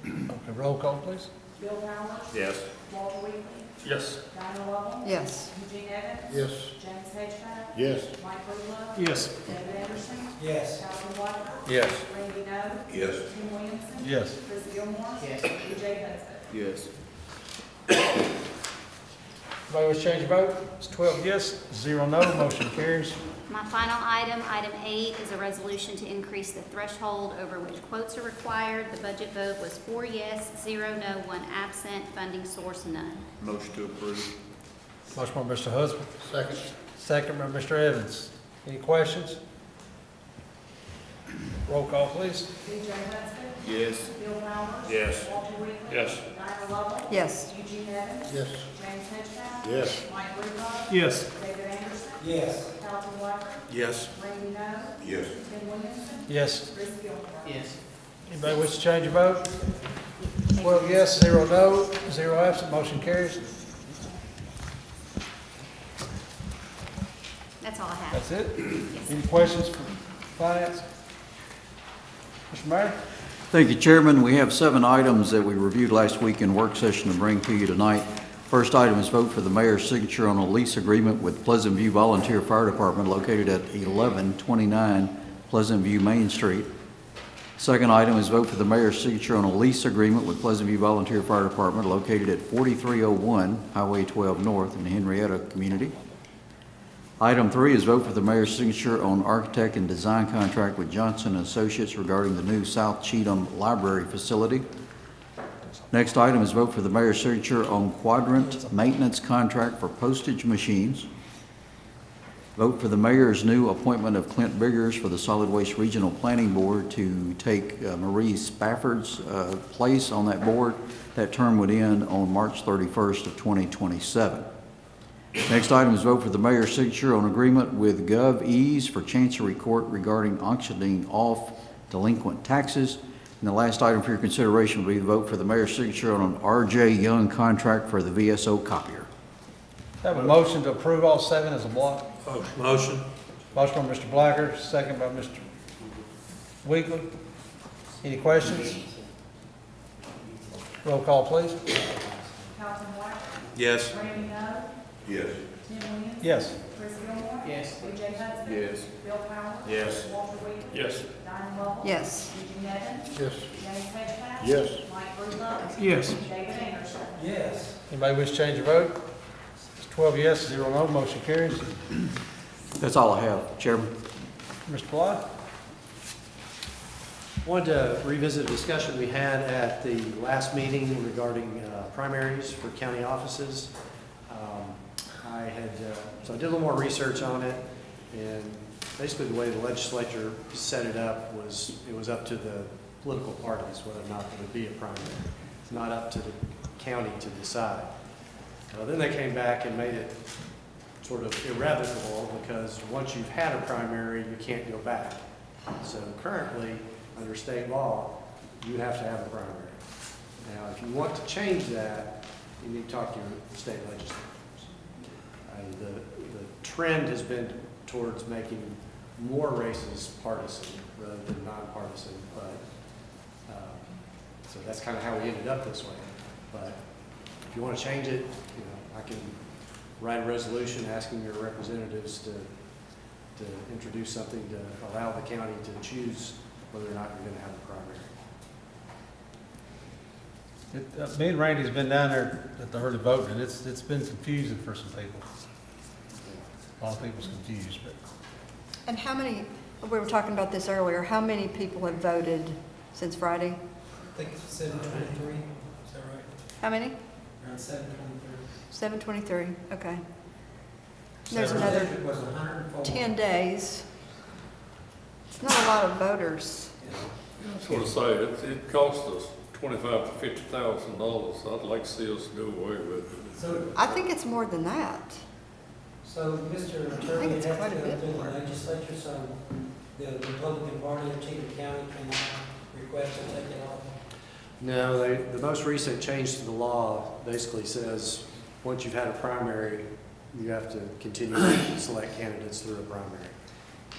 Okay, roll call, please. Bill Howard. Yes. Walter Whitman. Yes. Diana Lovell. Yes. Eugene Evans. Yes. James Hedgepath. Yes. Mike Breedlove. Yes. David Anderson. Yes. Calvin White. Yes. Randy Nugent. Yes. Tim Williamson. Yes. Chris Gilmore. Yes. BJ Hudson. Yes. Anybody wish to change your vote? It's 12 yes, 0 no, motion carries. My final item, item 8, is a resolution to increase the threshold over which quotes are required. The budget vote was 4 yes, 0 no, 1 absent. Funding source none. Motion to approve. Motion by Mr. Husband, Second. second by Mr. Evans. Any questions? Roll call, please. B.J. Hudson. Yes. Bill Powers. Yes. Walter Weaver. Yes. Diana Lovell. Yes. Eugene Evans. Yes. James Hitchcock. Yes. Mike Rudolph. Yes. David Anderson. Yes. Calvin Walker. Yes. Randy Knowles. Yes. Tim Williamson. Yes. Chris Gilmore. Yes. Anybody wish to change your vote? 12 yes, 0 no, 0 absent, motion carries. That's all I have. That's it? Any questions for finance? Mr. Mayor? Thank you, Chairman. We have 7 items that we reviewed last week in work session to bring to you tonight. First item is vote for the mayor's signature on a lease agreement with Pleasant View Volunteer Fire Department located at 1129 Pleasant View Main Street. Second item is vote for the mayor's signature on a lease agreement with Pleasant View Volunteer Fire Department located at 4301 Highway 12 North in the Henrietta community. Item 3 is vote for the mayor's signature on architect and design contract with Johnson & Associates regarding the new South Cheatham Library facility. Next item is vote for the mayor's signature on quadrant maintenance contract for postage machines. Vote for the mayor's new appointment of Clint Biggers for the Solid Waste Regional Planning Board to take Marie Spafford's place on that board. That term would end on March 31st of 2027. Next item is vote for the mayor's signature on agreement with GovEase for Chancery Court regarding auctioning off delinquent taxes. And the last item for your consideration will be the vote for the mayor's signature on an R.J. Young contract for the VSO copier. Have a motion to approve all 7 as a block. Motion. Motion by Mr. Blacker, second by Mr. Weekly. Any questions? Roll call, please. Calvin Walker. Yes. Randy Knowles. Yes. Tim Williamson. Yes. Chris Gilmore. Yes. B.J. Hudson. Yes. Bill Powers. Yes. Walter Weaver. Yes. Diana Lovell. Yes. Eugene Evans. Yes. James Hitchcock. Yes. Mike Rudolph. Yes. David Anderson. Yes. Anybody wish to change your vote? It's 12 yes, 0 no, motion carries. That's all I have, Chairman. Mr. Bly? Wanted to revisit a discussion we had at the last meeting regarding primaries for county offices. So I did a little more research on it, and basically the way the legislature set it up was, it was up to the political parties whether or not there would be a primary. It's not up to the county to decide. Then they came back and made it sort of irrevocable, because once you've had a primary, you can't go back. So currently, under state law, you have to have a primary. Now, if you want to change that, you need to talk to your state legislators. The trend has been towards making more races partisan rather than nonpartisan, but so that's kind of how we ended up this way. But if you want to change it, I can write a resolution asking your representatives to introduce something to allow the county to choose whether or not you're going to have a primary. Me and Randy's been down there at the early voting, and it's been confusing for some people. A lot of people's confused, but. And how many, we were talking about this earlier, how many people have voted since Friday? I think it's 723, is that right? How many? Around 723. 723, okay. There's So another it was 104. 10 days. It's not a lot of voters. I just want to say, it cost us $25,000 to $50,000. I'd like to see us go away with it. So, I think it's more than that. so Mr. I think Attorney, it's it has quite to a go bit through the more. legislature, so the Republican Party of Cheatham County can request to take it off? No, the most recent change to the law basically says, once you've had a primary, you have to continue to select candidates through a primary.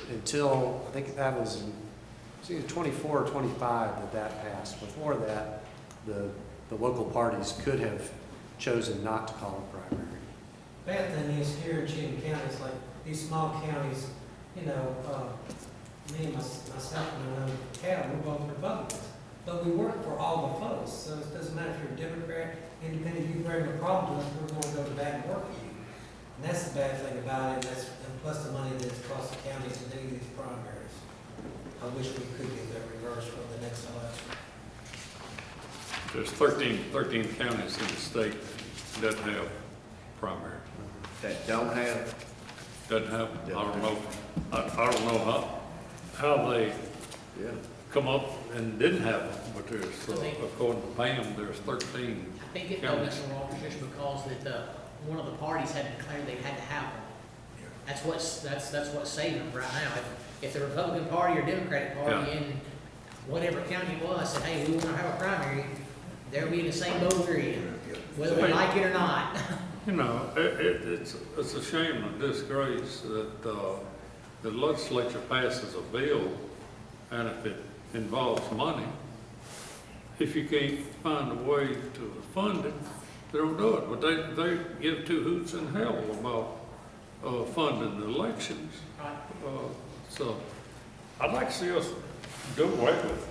Until, I think that was in, it's either 24 or 25 that passed. Before that, the local parties could have chosen not to call a primary. Bad thing is, here in Cheatham County, it's like these small counties, me and myself and another Cal, we're both Republicans. But we work for all the folks, so it doesn't matter if you're a Democrat, independent, you bring a problem to us, we're gonna go to bat and work for you. And that's the bad thing about it, and plus the money that's cost the county to do these primaries. I wish we could get that reversed for the next election. There's 13 counties in the state that have primary. That don't have, Doesn't have, I don't know how they Yeah. come up and didn't have them, but there's, according to Pam, there's 13 I think it counties. Mr. Walters, just because that, one of the parties had declared they had to have them. That's what's saving them right now. If the Republican Party or Democratic Party Yeah. in whatever county it was said, hey, we want to have a primary, they'll be in the same boat we're in, whether we like it or not. You know, it's a shame and disgrace that the legislature passes a bill, and if it involves money, if you can't find a way to fund it, they don't do it. But they give two hoots in hell about funding the elections. So I'd like to see us do away with it.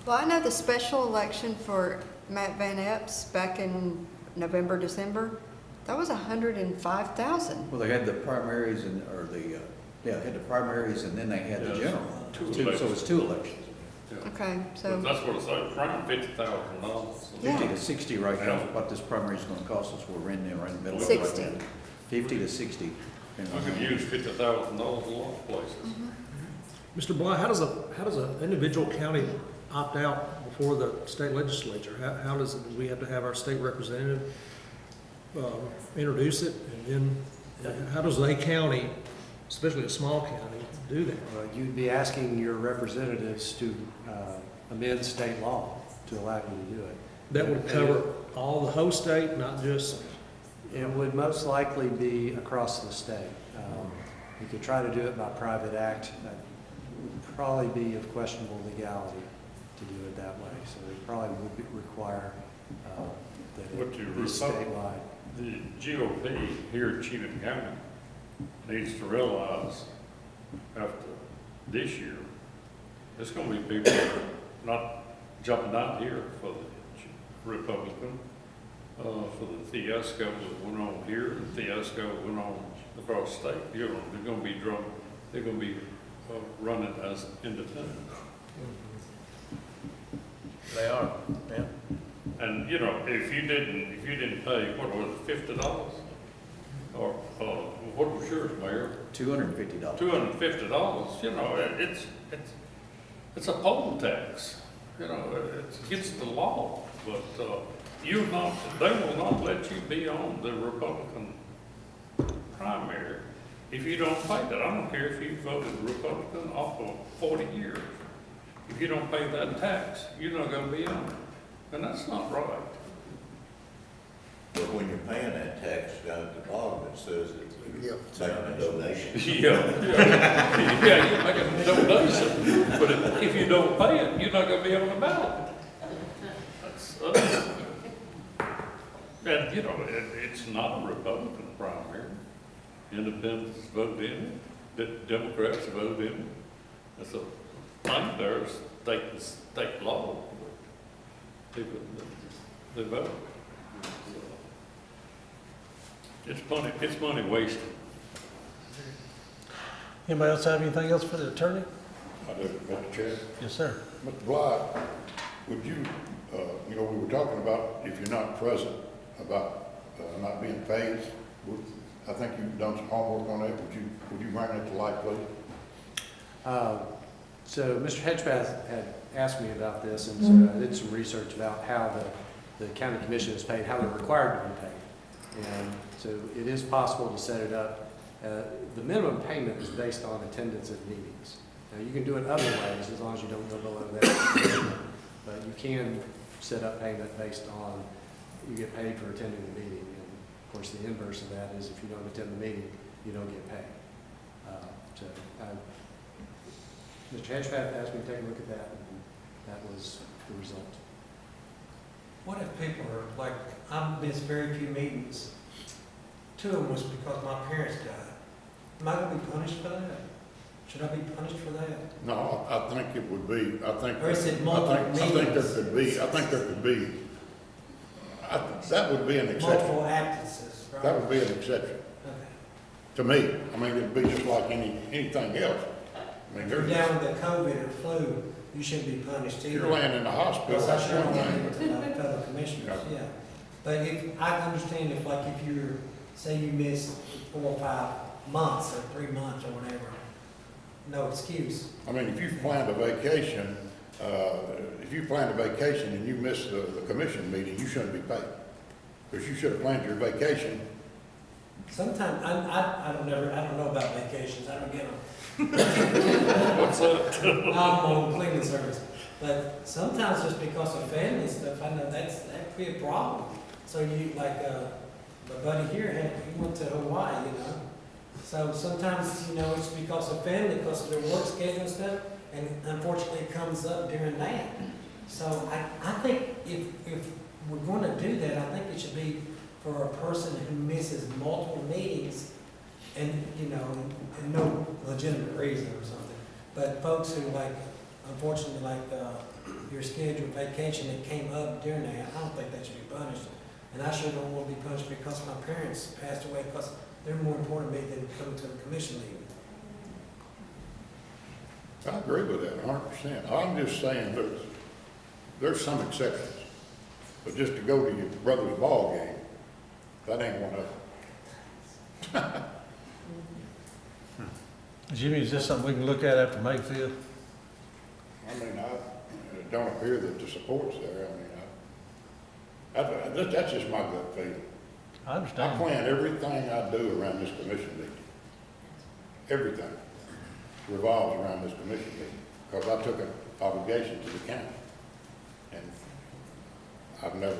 Well, I know the special election for Matt Van Epps back in November, December, that was 105,000. Well, they had the primaries and, or the, had the primaries and then they had the general. So it's two elections. Okay, so. But that's what it's like, around $50,000. 50 to 60 right now is what this primary is gonna cost us. We're in there right in the middle of it right 60. now. 50 to 60. I could use $50,000 a lot of places. Mr. Bly, how does an individual county opt out before the state legislature? How does it, do we have to have our state representative introduce it? And then how does a county, especially a small county, do that? You'd be asking your representatives to amend state law to allow you to do it. That would cover all the whole state, not just. It would most likely be across the state. You could try to do it by private act. That would probably be of questionable legality to do it that way. So it probably would require that But it be statewide. The GOP here in Cheatham County needs to realize after this year, there's going to be people not jumping out here for the Republican, for the fiasco that went on here, the fiasco that went on across the state. You know, they're going to be running as independent. They are, yeah. And you know, if you didn't pay, what was it, $50? Or what was yours, Mayor? $250. $250. You know, it's a poll tax. You know, it's against the law. But they will not let you be on the Republican primary if you don't pay that. I don't care if you voted Republican off for 40 years. If you don't pay that tax, you're not going to be on it. And that's not right. But when you're paying that tax, down at the bottom, it says that you're making a donation. Yeah, you're making a donation. But if you don't pay it, you're not going to be on the ballot. And, you know, it's not a Republican primary. Independents vote in it. Democrats vote in it. It's a thing there, state law. People, they vote. It's money wasted. Anybody else have anything else for the attorney? I do, Mr. Chair. Yes, sir. Mr. Bly, would you, we were talking about if you're not present, about not being paid. I think you've done some homework on that. Would you bring that to light, please? So Mr. Hedgepath had asked me about this, and so I did some research about how the county commission is paid, how they're required to be paid. And so it is possible to set it up. The minimum payment is based on attendance at meetings. Now, you can do it other ways as long as you don't go below that. But you can set up payment based on, you get paid for attending the meeting. And of course, the inverse of that is if you don't attend the meeting, you don't get paid. Mr. Hedgepath asked me to take a look at that, and that was the result. What if people are, like, I've missed very few meetings. 2 of them was because my parents died. Am I gonna be punished for that? Should I be punished for that? No, I think it would be, Or is it multiple I think there meetings? could be, that would be an exception. Multiple absences, right? That would be an exception. Okay. To me, I mean, it'd be just like anything else. I mean, If you're down with the COVID or flu, you shouldn't be punished either. You're laying in the hospital, Because that's I sure one want thing. to my fellow commissioners, yeah. But I understand if you're, say you miss 4 or 5 months or 3 months or whatever, no excuse. I mean, if you planned a vacation, and you miss the commission meeting, you shouldn't be paid. Because you should have planned your vacation. Sometimes, I don't know about vacations, I don't get them. What's up? I'm on cleaning service, but sometimes just because of family stuff, I know that could be a problem. So you, like, my buddy here he went to Hawaii, you know. So sometimes, you know, it's because of family, because of their work schedule and stuff, and unfortunately it comes up during that. So I think if we're gonna do that, I think it should be for a person who misses multiple meetings and, you know, and no legitimate reason or something. But folks who like, unfortunately, like, your scheduled vacation that came up during that, I don't think that should be punished. And I sure don't want to be punished because my parents passed away, because they're more important to me than coming to a commission meeting. I agree with that 100%. I'm just saying there's some exceptions. But just to go to your brother's ball game, that ain't one of them. Jimmy, is this something we can look at after May 5th? I mean, it don't appear that the support's there. I mean, that's just my gut feeling. I understand. I plan everything I do around this commission meeting. Everything revolves around this commission meeting, because I took an obligation to the county. And I'm not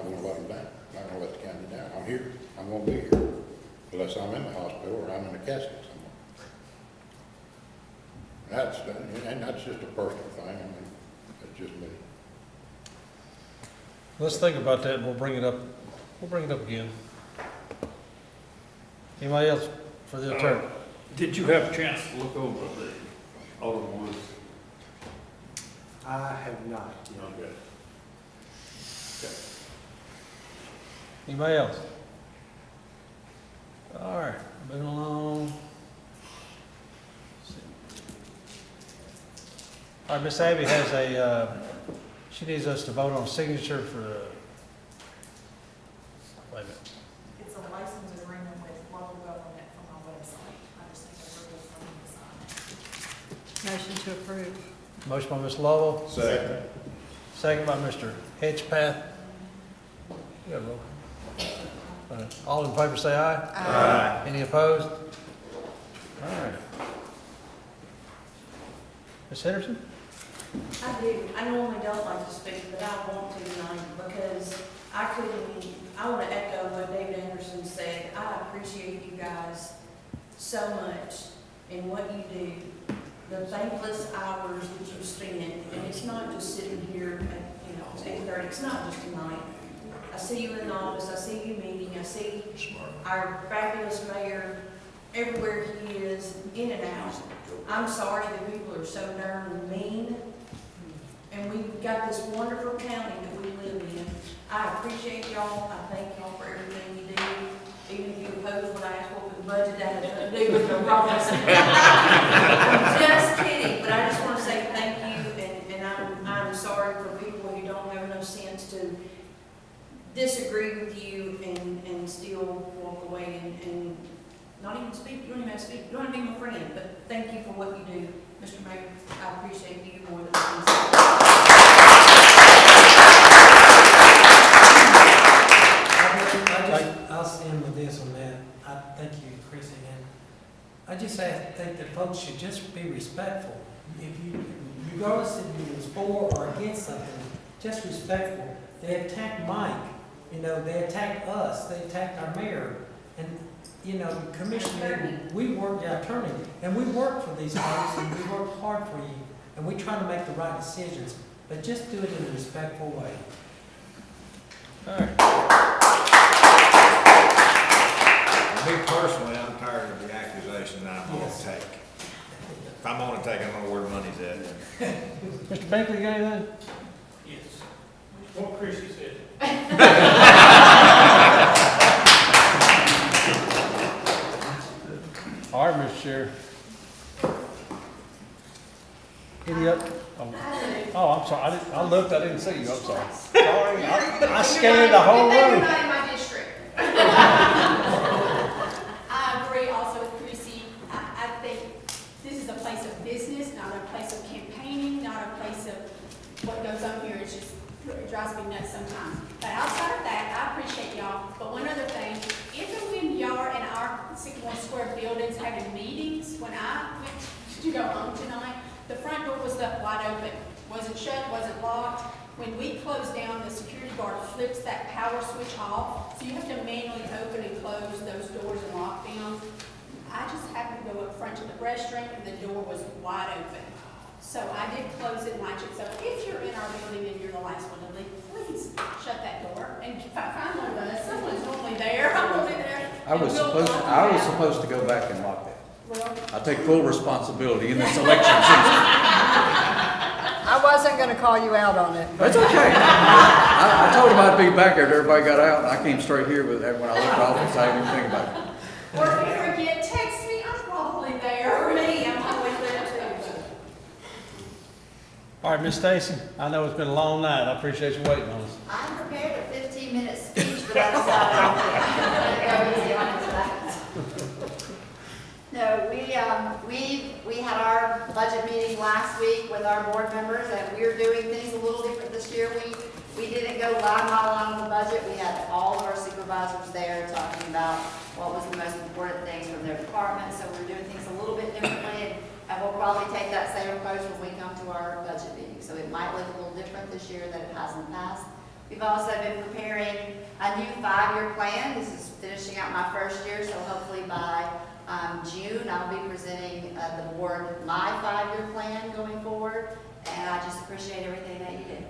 gonna let them down. I'm not gonna let the county down. I'm here. I'm gonna be here. Unless I'm in the hospital or I'm in a casket somewhere. And that's just a personal thing. I mean, that's just me. Let's think about that and we'll bring it up. We'll bring it up again. Anybody else for the attorney? Did you have a chance to look over the Alderman Woods? I have not. Okay. Anybody else? All right, moving along. All right, Miss Abby has she needs us to vote on a signature for the, wait a minute. It's a license agreement with local government from our website. I just think approval for me to sign it. Motion to approve. Motion by Ms. Lovell. Second. Second by Mr. Hedgepath. You got a roll. All in favor say aye. Aye. Any opposed? All right. Ms. Henderson? I do. I normally don't like to speak, but I want to tonight because I want to echo what David Anderson said. I appreciate you guys so much in what you do, the thankless hours that you spend, and it's not just sitting here at, it's 8:30, it's not just tonight. I see you in the office, I see you meeting, I see our fabulous mayor everywhere he is, in and out. I'm sorry that people are so darn mean, and we've got this wonderful county that we live in. I appreciate y'all, I thank y'all for everything you do, even if you oppose what I ask for the budget, that has nothing to do with the promise. I'm just kidding, but I just want to say thank you, and I'm sorry for people who don't have enough sense to disagree with you and still walk away and not even speak. You don't even have to speak. You don't have to be my friend, but thank you for what you do, Mr. Mayor. I appreciate you more than I can say. I'll stand with this on that. I thank you, Chrissy, and I just think that folks should just be respectful. Regardless if you was for or against something, just respectful. They attacked Mike. You know, they attacked us, they attacked our mayor, and, you know, commissioner, we work, the attorney, and we work for these folks, and we work hard for you, and we try to make the right decisions, but just do it in a respectful way. All right. Me personally, I'm tired of the accusation that I'm gonna take. If I'm gonna take, I'm gonna where the money's at. Mr. Bankley, you got anything? Yes. What Chrissy said. All right, Mr. Sheriff. Any up? Oh, I'm sorry. I looked. I didn't see you. I'm sorry. Sorry. I scanned the whole room. You're not in my district. I agree also with Chrissy. I think this is a place what goes on here is just, it drives me nuts sometimes. But outside of that, I appreciate y'all. But one other thing, if and when y'all are in our Sycamore Square buildings having meetings, when I went to go home tonight, the front door was left wide open. Wasn't shut, wasn't locked. When we close down, the security guard flips that power switch off, so you have to manually open and close those doors and lock them. I just happened to go up front to the restroom and the door was wide open. So I did close it and latch it. So if you're in our building and you're the last one to leave, please shut that door and find one of us. Someone's normally there. I'm normally there. I was supposed to go back and lock that. I take full responsibility in this election season. I wasn't gonna call you out on it. That's okay. I told him I'd be back there. Everybody got out, and I came straight here with that when I left office. I didn't even think about it. Or if you forget, text me. I'm probably there. Or me, I'm always there too. All right, Miss Stacy, I know it's been a long night. I appreciate you waiting on us. I prepared a 15-minute speech, but I decided I'm going to go easy on it tonight. No, we had our budget meeting last week with our board members, and we're doing things a little different this year. We didn't go line by line on the budget. We had all of our supervisors there talking about what was the most important things from their department. So we're doing things a little bit differently, and we'll probably take that same approach when we come to our budget meeting. So it might look a little different this year than it has in the past. We've also been preparing a new 5-year plan. This is finishing out my first year, so hopefully by June, I'll be presenting the board my 5-year plan going forward, and I just appreciate everything that you did.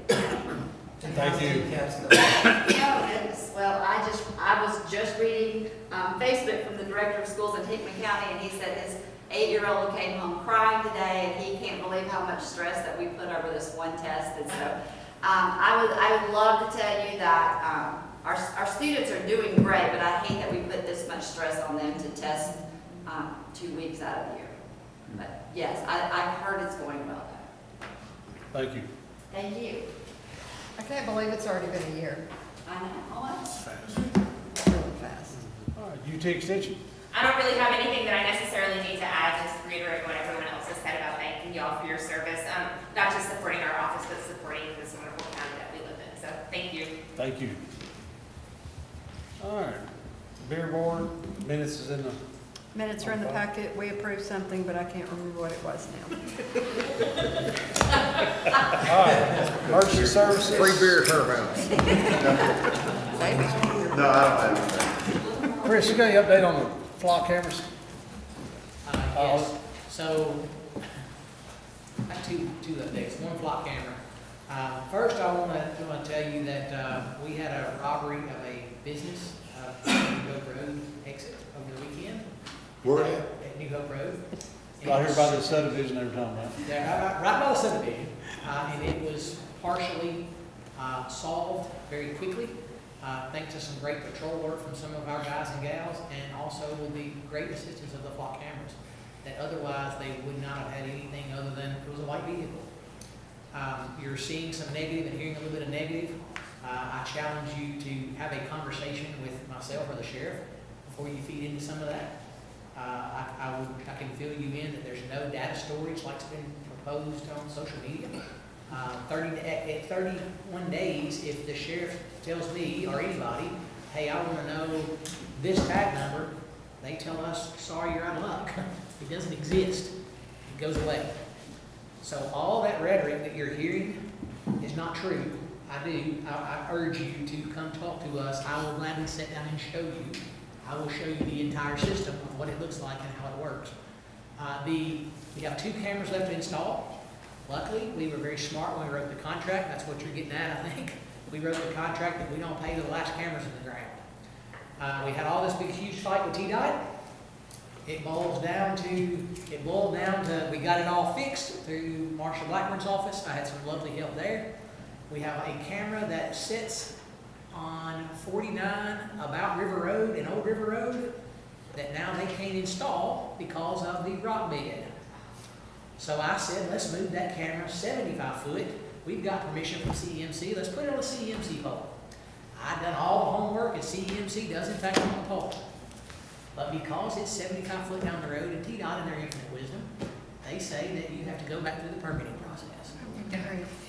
Thank you. No, goodness. Well, I was just reading Facebook from the director of schools in Hickman County, and he said his 8-year-old came home crying today, and he can't believe how much stress that we put over this one test. And so I would love to tell you that our students are doing great, but I hate that we put this much stress on them to test 2 weeks out of the year. But yes, I've heard it's going well though. Thank you. Thank you. I can't believe it's already been a year. I know. Oh, that's Fast. Really fast. All right, UT Extension. I don't really have anything that I necessarily need to add, just reiterate what everyone else has said about thanking y'all for your service, not just supporting our office, but supporting this wonderful county that we live in. So thank you. Thank you. All right, Beer Board, minutes is in the. Minutes are in the packet. We approved something, but I can't remember what it was now. All right, emergency services. Free beer at her house. No, I don't have anything. Chris, you got any update on the flock cameras? Yes, so, I have two updates, one flock camera. First, I want to tell you that we had a robbery of a business, New Hope Road exit over the weekend. Where At New Hope Road. I hear about the subdivision every time, right? Yeah, right by the subdivision, and it was partially solved very quickly, thanks to some great patrol work from some of our guys and gals, and also with the great assistance of the flock cameras, that otherwise they would not have had anything other than it was a white vehicle. You're seeing some negative and hearing a little bit of negative. I challenge you to have a conversation with myself or the sheriff before you feed into some of that. I can fill you in that there's no data storage like's been proposed on social media. 31 days, if the sheriff tells me or anybody, hey, I want to know this tag number, they tell us, sorry, you're out of luck. It doesn't exist. It goes away. So all that rhetoric that you're hearing is not true. I urge you to come talk to us. I will gladly sit down and show you. I will show you the entire system of what it looks like and how it works. We have 2 cameras left to install. Luckily, we were very smart when we wrote the contract. That's what you're getting at, I think. We wrote the contract that we don't pay the last cameras in the ground. We had all this big, huge fight with TDOT. It boiled down to, we got it all fixed through Marshall Blackburn's office. I had some lovely help there. We have a camera that sits on 49 about River Road and Old River Road that now they can't install because of the rock bed. So I said, let's move that camera 75 foot. We've got permission from CEMC. Let's put it on a CEMC pole. I've done all the homework and CEMC does in fact on the pole. But because it's 75 foot down the road and TDOT in their infinite wisdom, they say that you have to go back through the permitting process.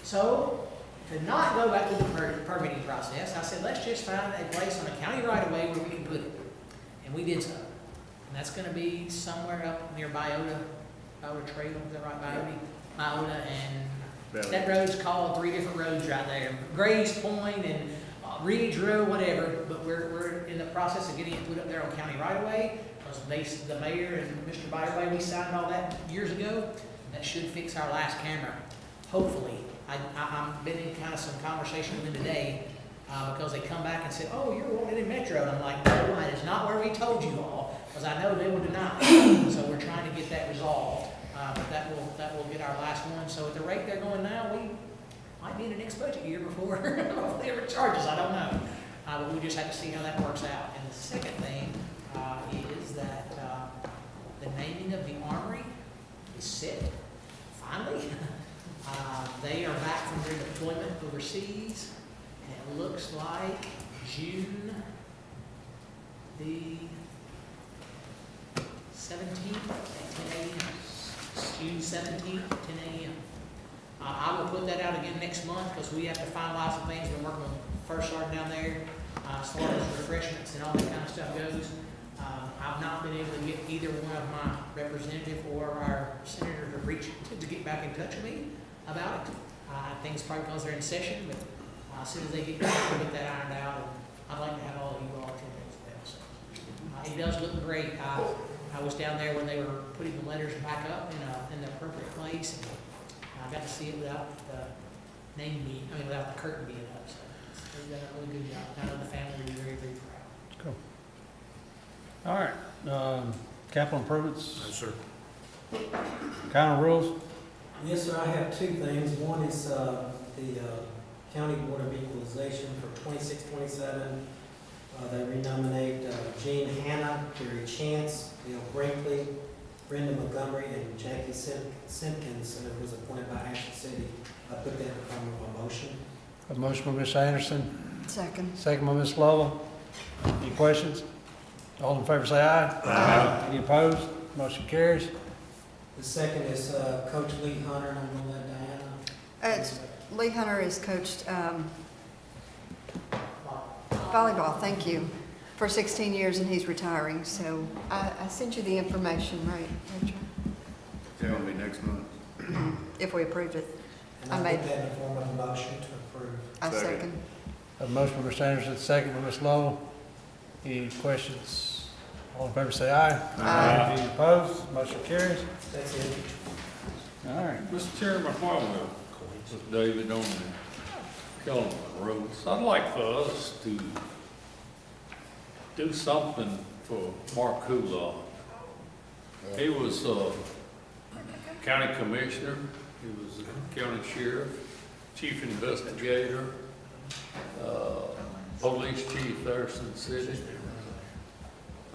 So, to not go back to the permitting process, I said, let's just find a place on a county right of way where we can put it. And we did so. And that's gonna be somewhere up near Biota Trail, is that right, Biota and that road's called 3 different roads right there. Grays Point and Ridge Road, whatever, but we're in the process of getting it put up there on county right of way. Because the mayor and Mr. Byerway, we signed all that years ago. That should fix our last camera, hopefully. I've been in kind of some conversation with them today, because they come back and say, oh, you're wanted in Metro. And I'm like, no, that is not where we told you all, because I know they will deny it. So we're trying to get that resolved, but that will get our last one. So at the rate they're going now, we might be in the next budget year before they ever charge us, I don't know. But we just have to see how that works out. And the second thing is that the naming of the armory is set, finally. They are back from their deployment overseas, and it looks like June the 17th at 10 a.m. June 17th at 10 a.m. I will put that out again next month because we have to finalize some things. We're working on First Sergeant down there as far as refreshments and all that kind of stuff goes. I've not been able to get either one of my representative or our senator to get back in touch with me about it. I think it's probably because they're in session, but as soon as they get back, we'll get that ironed out. And I'd like to have all of you all attend as well. So, it does look great. I was down there when they were putting the letters back up in the appropriate place. And I got to see it without the without the curtain being up. So they've done a really good job. I know the family will be very, very proud. Cool. All right, capital improvements? Yes, sir. County rules? Yes, sir, I have two things. One is the County Board of Equalization for 26-27. They renominate Jean Hanna, Gary Chance, Bill Brinkley, Brenda Montgomery, and Jackie Simpkins, and it was appointed by Ashland City. I put that in the form of a motion. A motion by Ms. Anderson, Second. second by Ms. Lovell. Any questions? All in favor say aye. Aye. Any opposed? Motion carries. The second is Coach Lee Hunter, and I'm going to let Diana. Lee Hunter has coached volleyball, thank you, for 16 years, and he's retiring. So I sent you the information, right, Rachel? Tell me next month. If we approved it. And I put that in the form of a motion to approve. I second. A motion by Mr. Anderson, second by Ms. Lovell. Any questions? All in favor say aye. Aye. Any opposed? Motion carries. That's it. All right. Mr. Chairman, while we're with David on the Kellerman roads, I'd like for us to do something for Mark Coulon. He was a county commissioner, he was a county sheriff, chief investigator, police chief there in the city.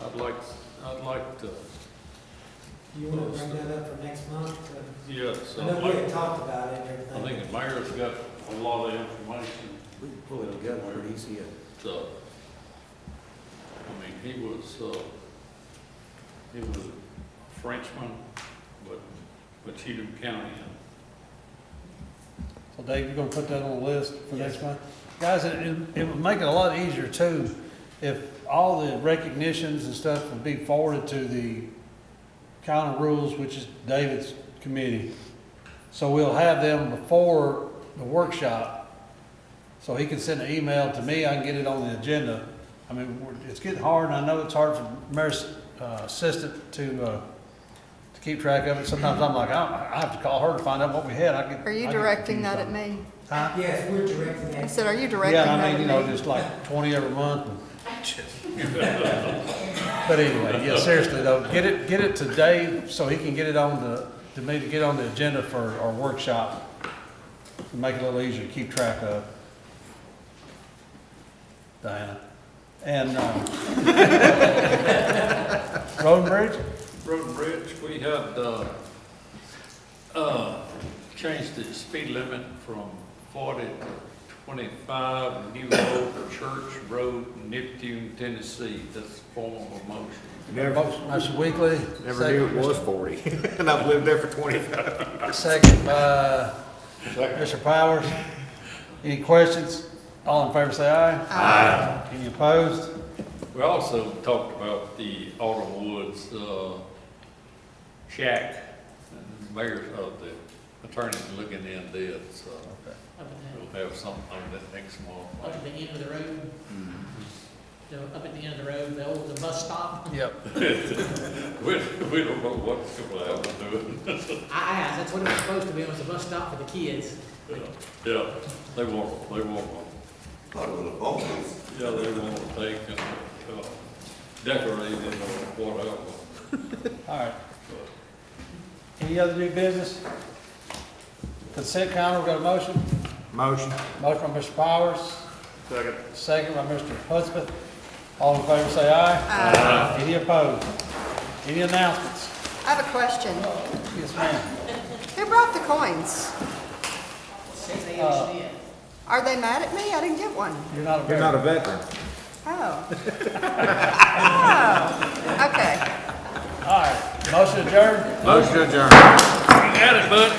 I'd like to. You want to bring that up for next month? Yes. I know we had talked about it and everything. I think the mayor's got a lot of information. We can pull it together pretty easy. So, I mean, he was a Frenchman, but Cheatham County. So Dave, you're gonna put that on the list for next month? Guys, it would make it a lot easier too, if all the recognitions and stuff would be forwarded to the county rules, which is David's committee. So we'll have them before the workshop, so he can send an email to me, I can get it on the agenda. I mean, it's getting hard, and I know it's hard for Mayor's assistant to keep track of it. Sometimes I'm like, I have to call her to find out what we had. Are you directing that at me? Huh? Yes, we're directing that. I said, are you directing Yeah, that I at mean, me? just like 20 every month. But anyway, yeah, seriously though, get it to Dave so he can get it to me to get on the agenda for our workshop. Make it a little easier to keep track of. Diana. And, Road and Bridge? Road and Bridge, we had, changed the speed limit from 40 to 25, New Road, Church Road, Neptune, Tennessee. That's the form of a motion. That's weekly. Never knew it was 40, and I've lived there for 25 years. Second by Mr. Powers. Any questions? All in favor say aye. Aye. Any opposed? We also talked about the Autumn Woods, shack, and the mayor, the attorney's looking into it, so we'll have something on that next month. Up at the end of the road. Up at the end of the road, the bus stop. Yep. We don't know what's going to happen to it. I asked, that's what it was supposed to be, it was a bus stop for the kids. Yeah, they want one. Part of the phone. Yeah, they want to take and, decorate it or whatever. All right. Any other new business? Consent calendar, got a motion? Motion. Motion by Mr. Powers, Second. second by Mr. Hudspeth. All in favor say aye. Aye. Any opposed? Any announcements? I have a question. Yes, ma'am. Who brought the coins? Uh, Are they mad at me? I didn't get one. You're not a You're not a veteran. Oh. Oh, okay. All right, motion adjourned. Motion adjourned. You got it, bud.